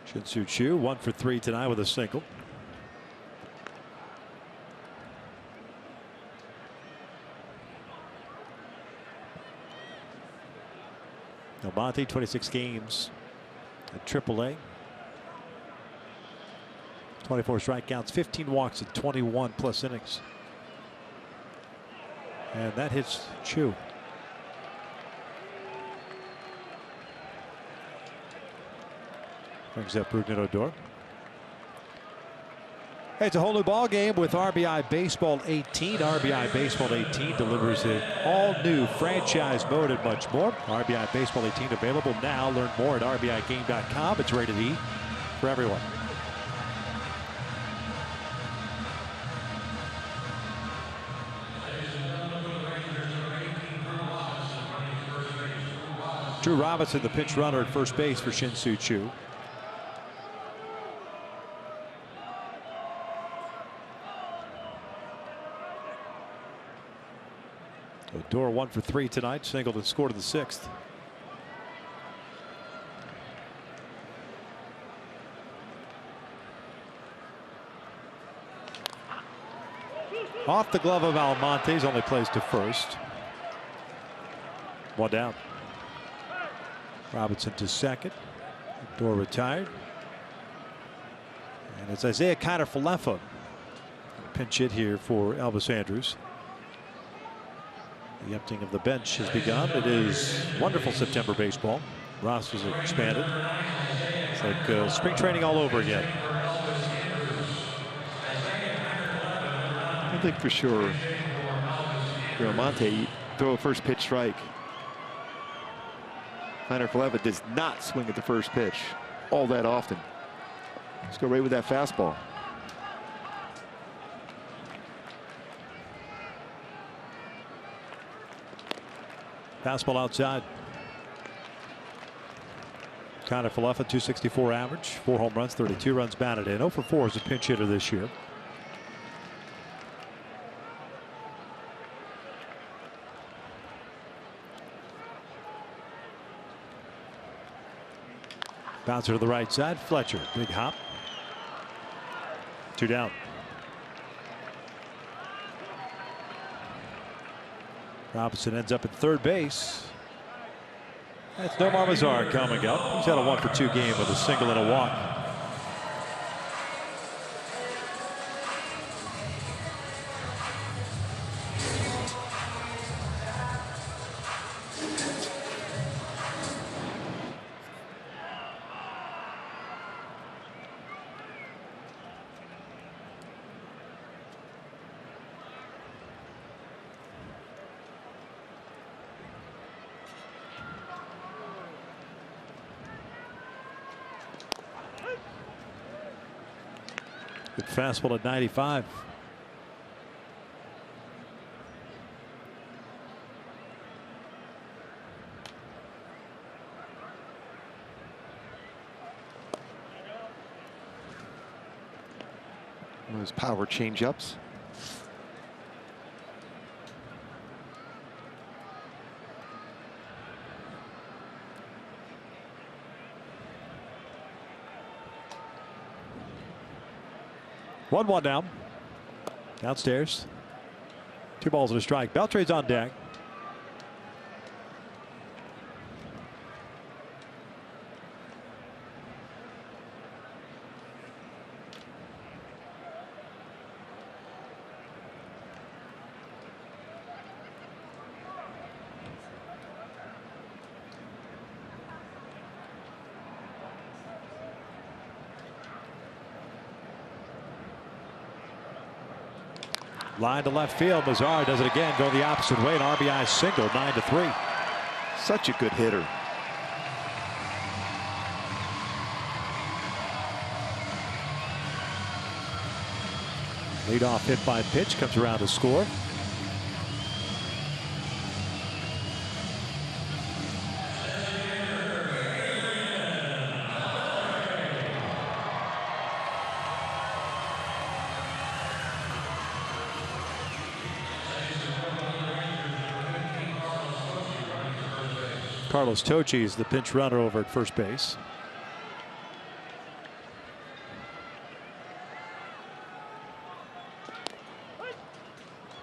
Shin-Soo Choo, 1 for 3 tonight with a single. Almonte, 26 games at AAA. 24 strikeouts, 15 walks, and 21 plus innings. And that hits Chu. Brings up Brugner Odor. Hey, it's a whole new ball game with RBI Baseball 18. RBI Baseball 18 delivers an all-new franchise mode and much more. RBI Baseball 18 available now. Learn more at RBIGame.com. It's rated E for everyone. Drew Robinson, the pinch runner at first base for Shin-Soo Choo. Odor 1 for 3 tonight, singled and scored in the 6th. Off the glove of Almontes, only plays to first. 1 down. Robinson to second. Odor retired. And it's Isaiah Kiner-Falefa. Pinch hit here for Elvis Andrus. The emptying of the bench has begun. It is wonderful September baseball. Rosters are expanded. It's like spring training all over again. I think for sure, Almonte, throw a first pitch strike. Kiner-Falefa does not swing at the first pitch all that often. Let's go right with that fastball. Fastball outside. Kiner-Falefa, 264 average, 4 home runs, 32 runs batted in. 0 for 4 as a pinch hitter this year. Bouncer to the right side. Fletcher, big hop. 2 down. Robinson ends up at third base. That's Nomar Mazar coming up. He's had a 1 for 2 game with a single and a walk. Good fastball at 95. Those power change-ups. One down. Downstairs. 2 balls and a strike. Beltre's on deck. Line to left field. Mazar does it again. Go the opposite way. An RBI single. 9-3. Such a good hitter. Leadoff hit by pitch. Comes around to score. Carlos Tochi is the pinch runner over at first base.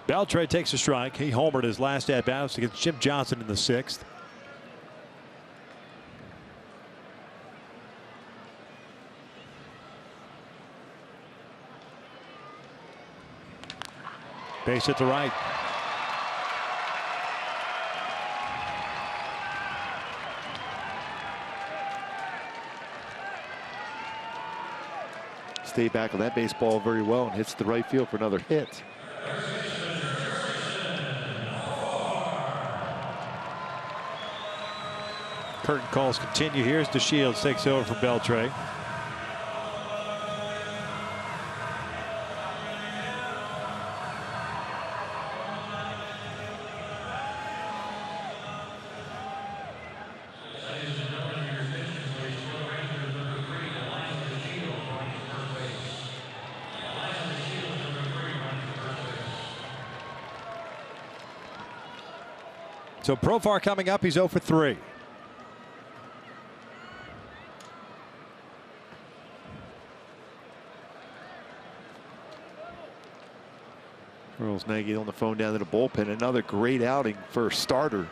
Beltre takes a strike. He homered his last at bat against Jim Johnson in the 6th. Base at the right. Stayed back on that baseball very well and hits the right field for another hit. Curtain calls continue. Here's DeShields, takes over for Beltre. So Profar coming up, he's 0 for 3. Earl's Nagy on the phone down to the bullpen. Another great outing for a starter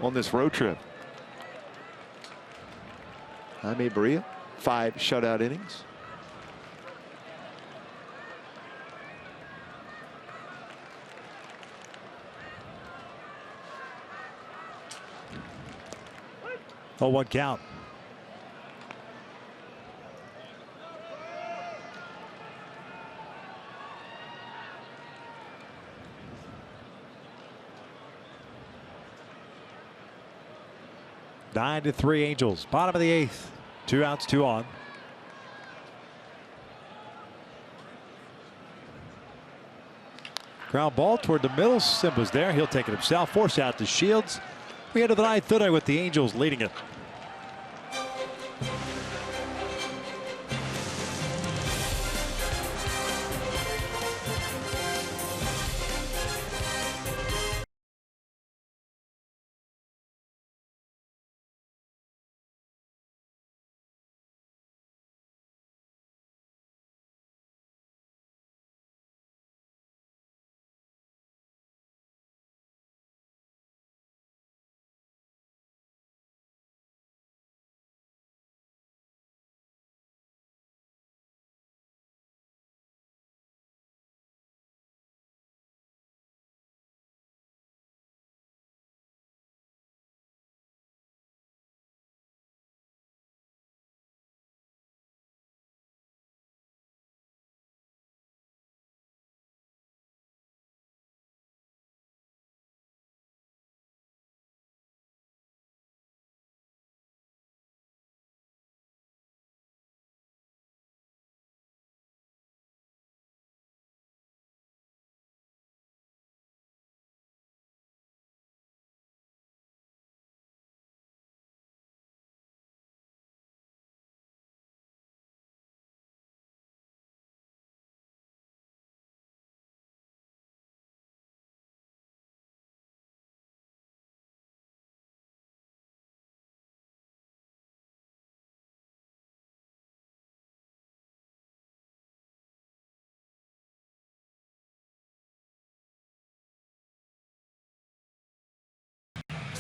on this road trip. Jaime Barria, 5 shutout innings. Oh, 1 count. Nine to 3 Angels. Bottom of the 8th. 2 outs, 2 on. Ground ball toward the middle. Simba's there. He'll take it himself. Force out to Shields. We enter the 9th inning with the Angels leading it.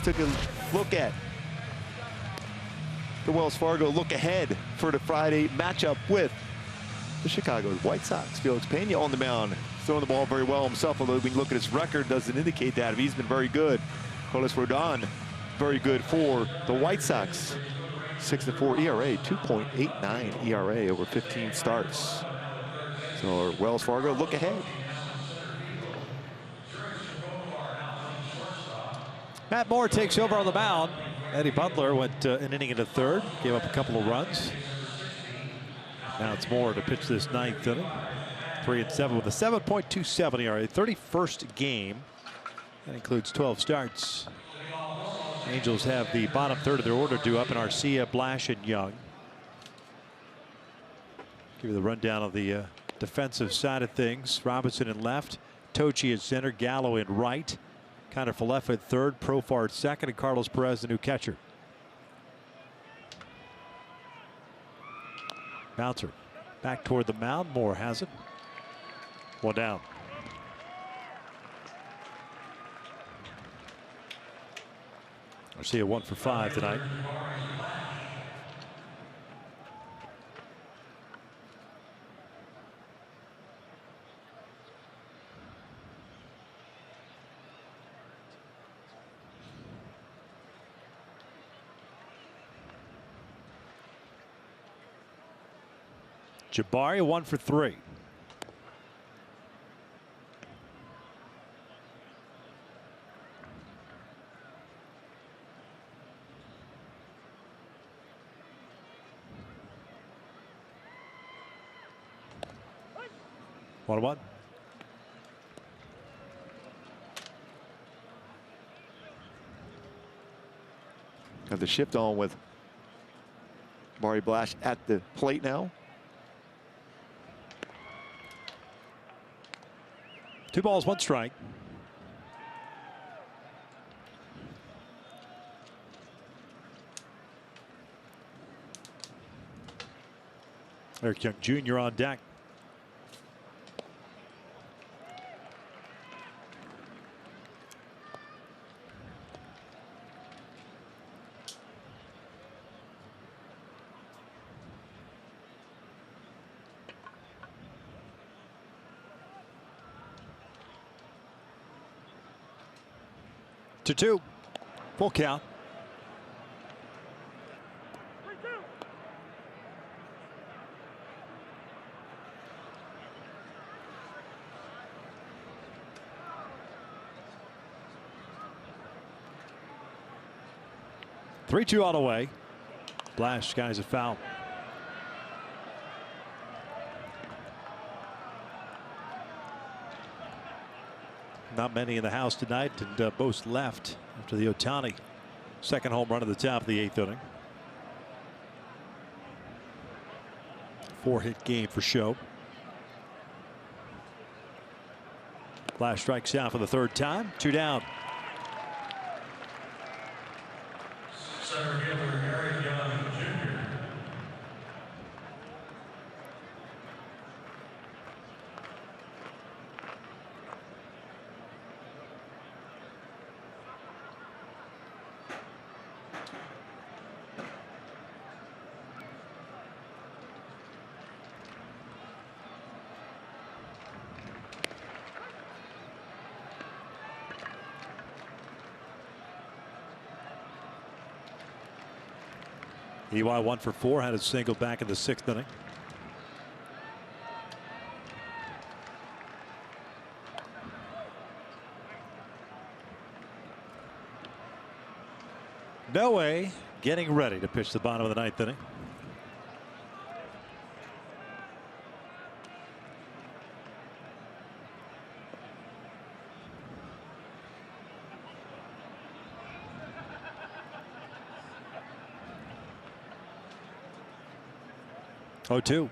Took a look at the Wells Fargo look ahead for the Friday matchup with the Chicago White Sox. Felix Pena on the mound, throwing the ball very well himself, although we look at his record, doesn't indicate that. He's been very good. Carlos Rodon, very good for the White Sox. 6.4 ERA, 2.89 ERA over 15 starts. So our Wells Fargo look ahead. Matt Moore takes over on the mound. Eddie Butler went an inning into 3rd, gave up a couple of runs. Now it's Moore to pitch this 9th inning. 3-7 with a 7.27 ERA, 31st game. That includes 12 starts. Angels have the bottom 3rd of their order due up in Arcia, Blash, and Young. Give you the rundown of the defensive side of things. Robinson in left, Tochi in center, Gallo in right. Connor Falefa at 3rd, Profar at 2nd, and Carlos Perez, the new catcher. Bouncer back toward the mound. Moore has it. 1 down. Garcia 1 for 5 tonight. Jabari 1 for 3. One. Have the shift on with Mari Blash at the plate now. 2 balls, 1 strike. Eric Young Jr. on deck. To 2. Full count. Three-two on the way. Blash skies a foul. Not many in the house tonight, and both left after the Ohtani second home run at the top of the 8th inning. 4-hit game for Show. Blash strikes out for the 3rd time. 2 down. EY 1 for 4, had a single back in the 6th inning. Noe getting ready to pitch the bottom of the 9th inning. Oh, 2.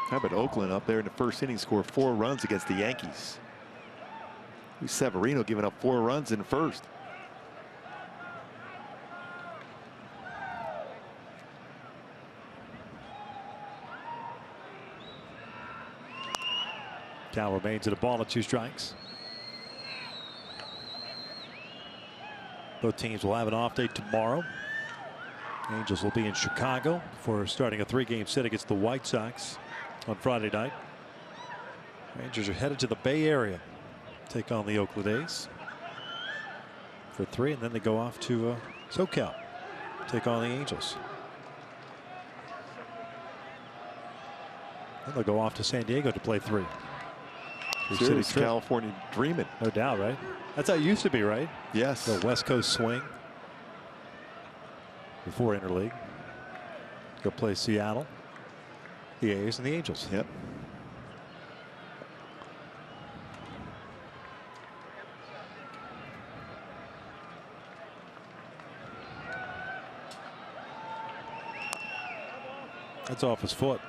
How about Oakland up there in the 1st inning, scored 4 runs against the Yankees. Luis Severino giving up 4 runs in the 1st. Cal remains at a ball and 2 strikes. Both teams will have an off day tomorrow. Angels will be in Chicago for starting a 3-game set against the White Sox on Friday night. Rangers are headed to the Bay Area, take on the Oakland A's for 3, and then they go off to SoCal, take on the Angels. Then they'll go off to San Diego to play 3. Serious California dreaming. No doubt, right? That's how it used to be, right? Yes. The West Coast swing before interleague. Go play Seattle, the A's, and the Angels. Yep. That's off his foot.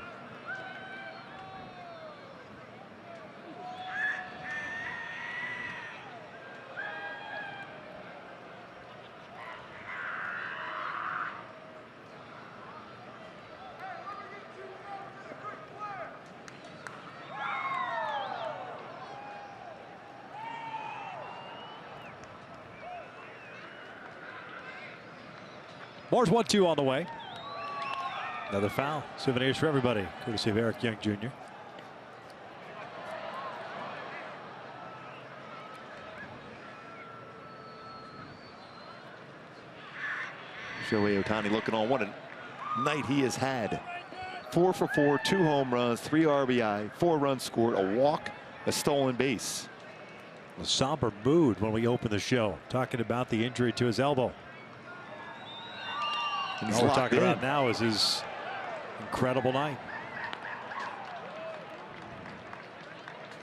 Moore's 1-2 on the way. Another foul. Souvenirs for everybody, courtesy of Eric Young Jr. Shohei Ohtani looking on one, and night he has had. 4 for 4, 2 home runs, 3 RBI, 4 runs scored, a walk, a stolen base. A somber mood when we opened the show, talking about the injury to his elbow. And all we're talking about now is his incredible night.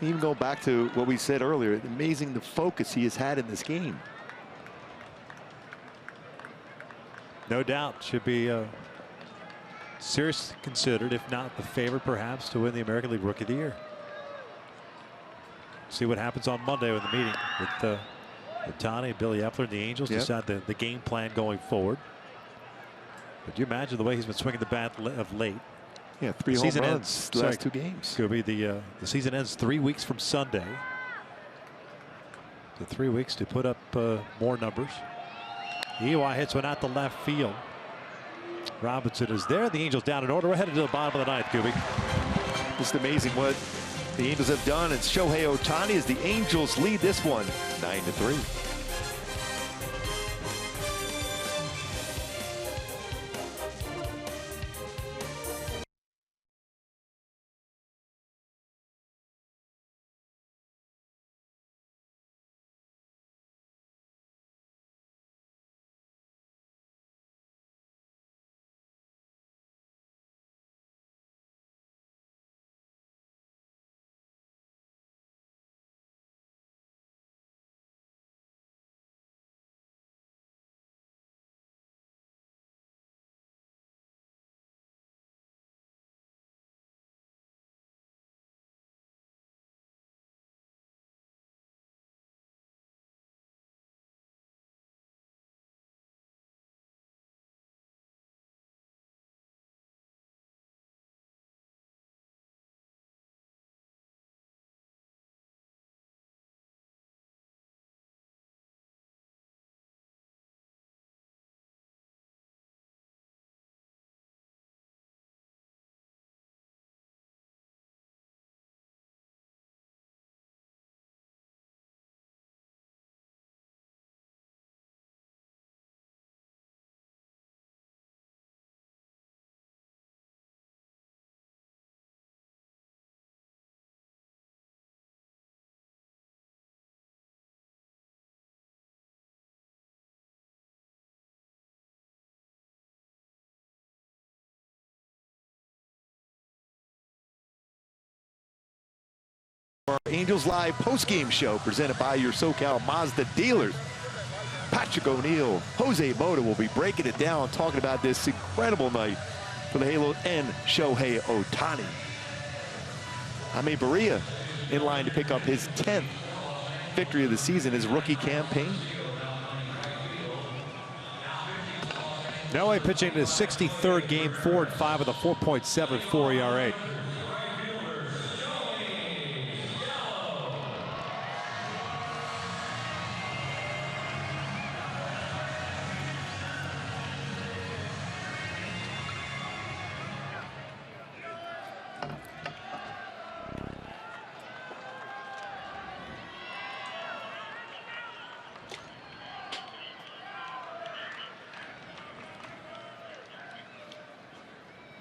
Even go back to what we said earlier, amazing the focus he has had in this game. No doubt, should be seriously considered, if not the favorite perhaps, to win the American League Rookie of the Year. See what happens on Monday in the meeting with Ohtani and Billy Epler and the Angels. Decide the game plan going forward. But you imagine the way he's been swinging the bat of late. Yeah, 3 home runs the last 2 games. It's going to be the season ends 3 weeks from Sunday. So 3 weeks to put up more numbers. EY hits one out the left field. Robinson is there. The Angels down in order. We're headed to the bottom of the ninth, Kuby. Just amazing what the Angels have done. And Shohei Ohtani as the Angels lead this one 9-3. Our Angels Live post-game show presented by your SoCal Mazda dealers. Patrick O'Neill, Jose Mota will be breaking it down, talking about this incredible night for the Halos and Shohei Ohtani. Jaime Barria in line to pick up his 10th victory of the season, his rookie campaign. Now pitching his 63rd game, 4-5 with a 4.74 ERA.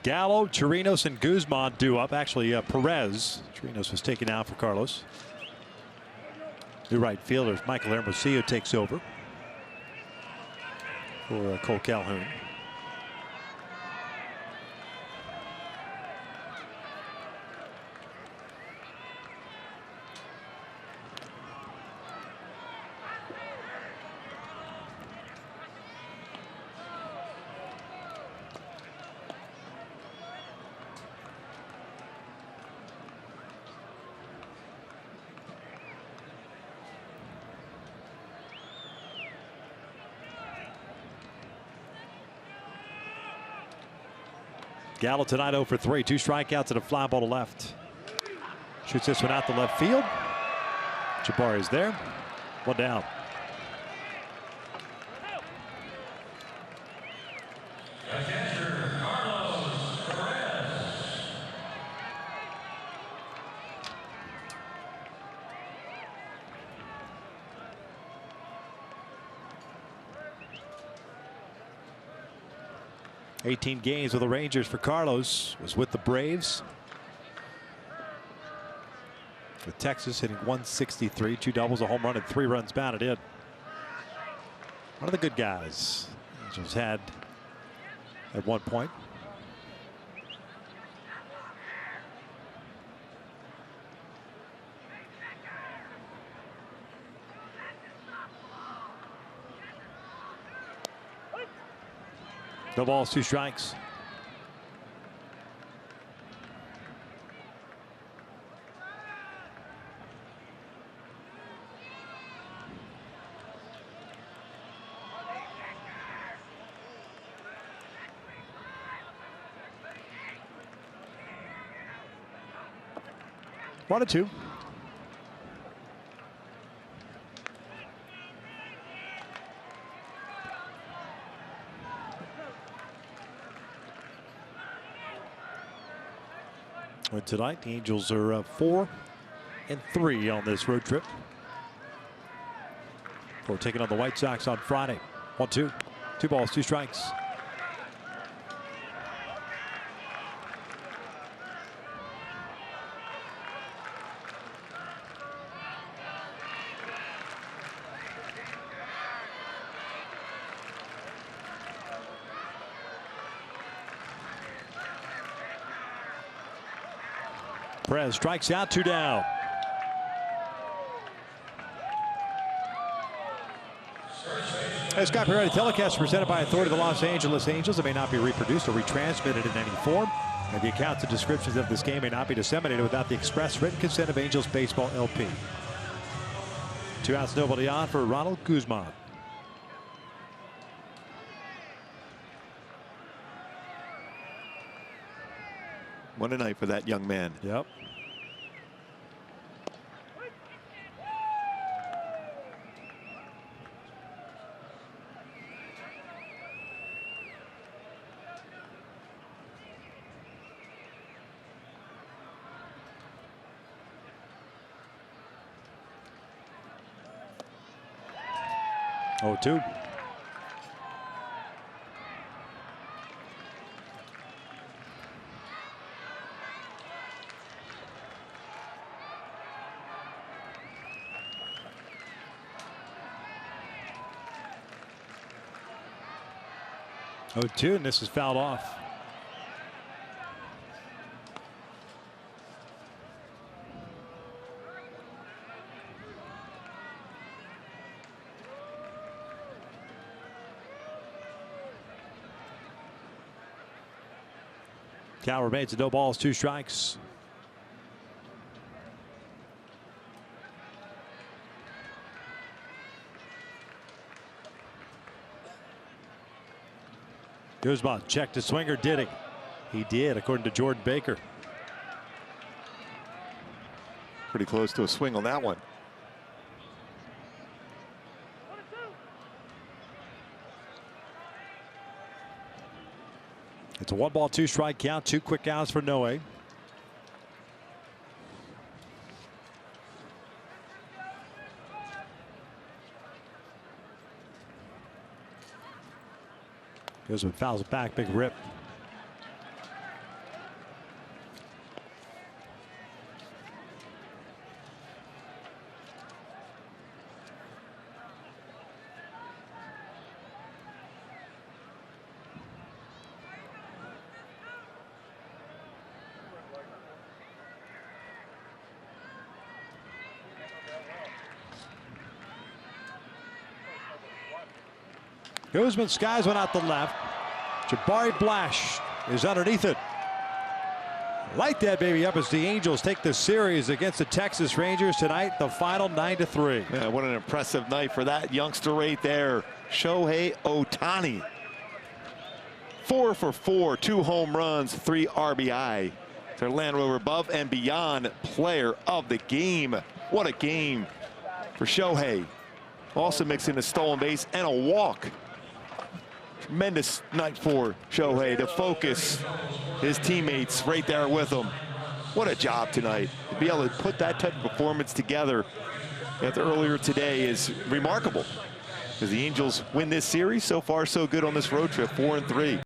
Gallo, Chirinos, and Guzman due up. Actually, Perez. Chirinos was taken out for Carlos. New right fielders. Michael Hermosillo takes over for Cole Calhoun. Gallo tonight 0 for 3, 2 strikeouts and a fly ball to left. Shoots this one out the left field. Jabari is there. 1 down. 18 games with the Rangers for Carlos. Was with the Braves. With Texas hitting 163, 2 doubles, a home run, and 3 runs batted in. One of the good guys Angels had at one point. No balls, 2 strikes. One and 2. Well, tonight, the Angels are 4-3 on this road trip. We're taking on the White Sox on Friday. 1-2. 2 balls, 2 strikes. Perez strikes out, 2 down. As Scott Perretti telecast presented by authority of the Los Angeles Angels. It may not be reproduced or retransmitted in any form. And the accounts and descriptions of this game may not be disseminated without the express written consent of Angels Baseball LP. 2 outs, nobody on for Ronald Guzman. What a night for that young man. Yep. Oh, 2. Oh, 2, and this is fouled off. Count remains at no balls, 2 strikes. Guzman checked his swinger, did he? He did, according to Jordan Baker. Pretty close to a swing on that one. It's a 1-ball, 2-strike count, 2 quick outs for Noe. Guzman fouls it back, big rip. Guzman skies one out the left. Jabari Blash is underneath it. Light that baby up as the Angels take the series against the Texas Rangers tonight. The final 9-3. Yeah, what an impressive night for that youngster right there, Shohei Ohtani. 4 for 4, 2 home runs, 3 RBI. Their Land Rover above and beyond player of the game. What a game for Shohei. Also mixing a stolen base and a walk. Tremendous night for Shohei to focus his teammates right there with him. What a job tonight. To be able to put that type of performance together after earlier today is remarkable. As the Angels win this series, so far so good on this road trip, 4-3.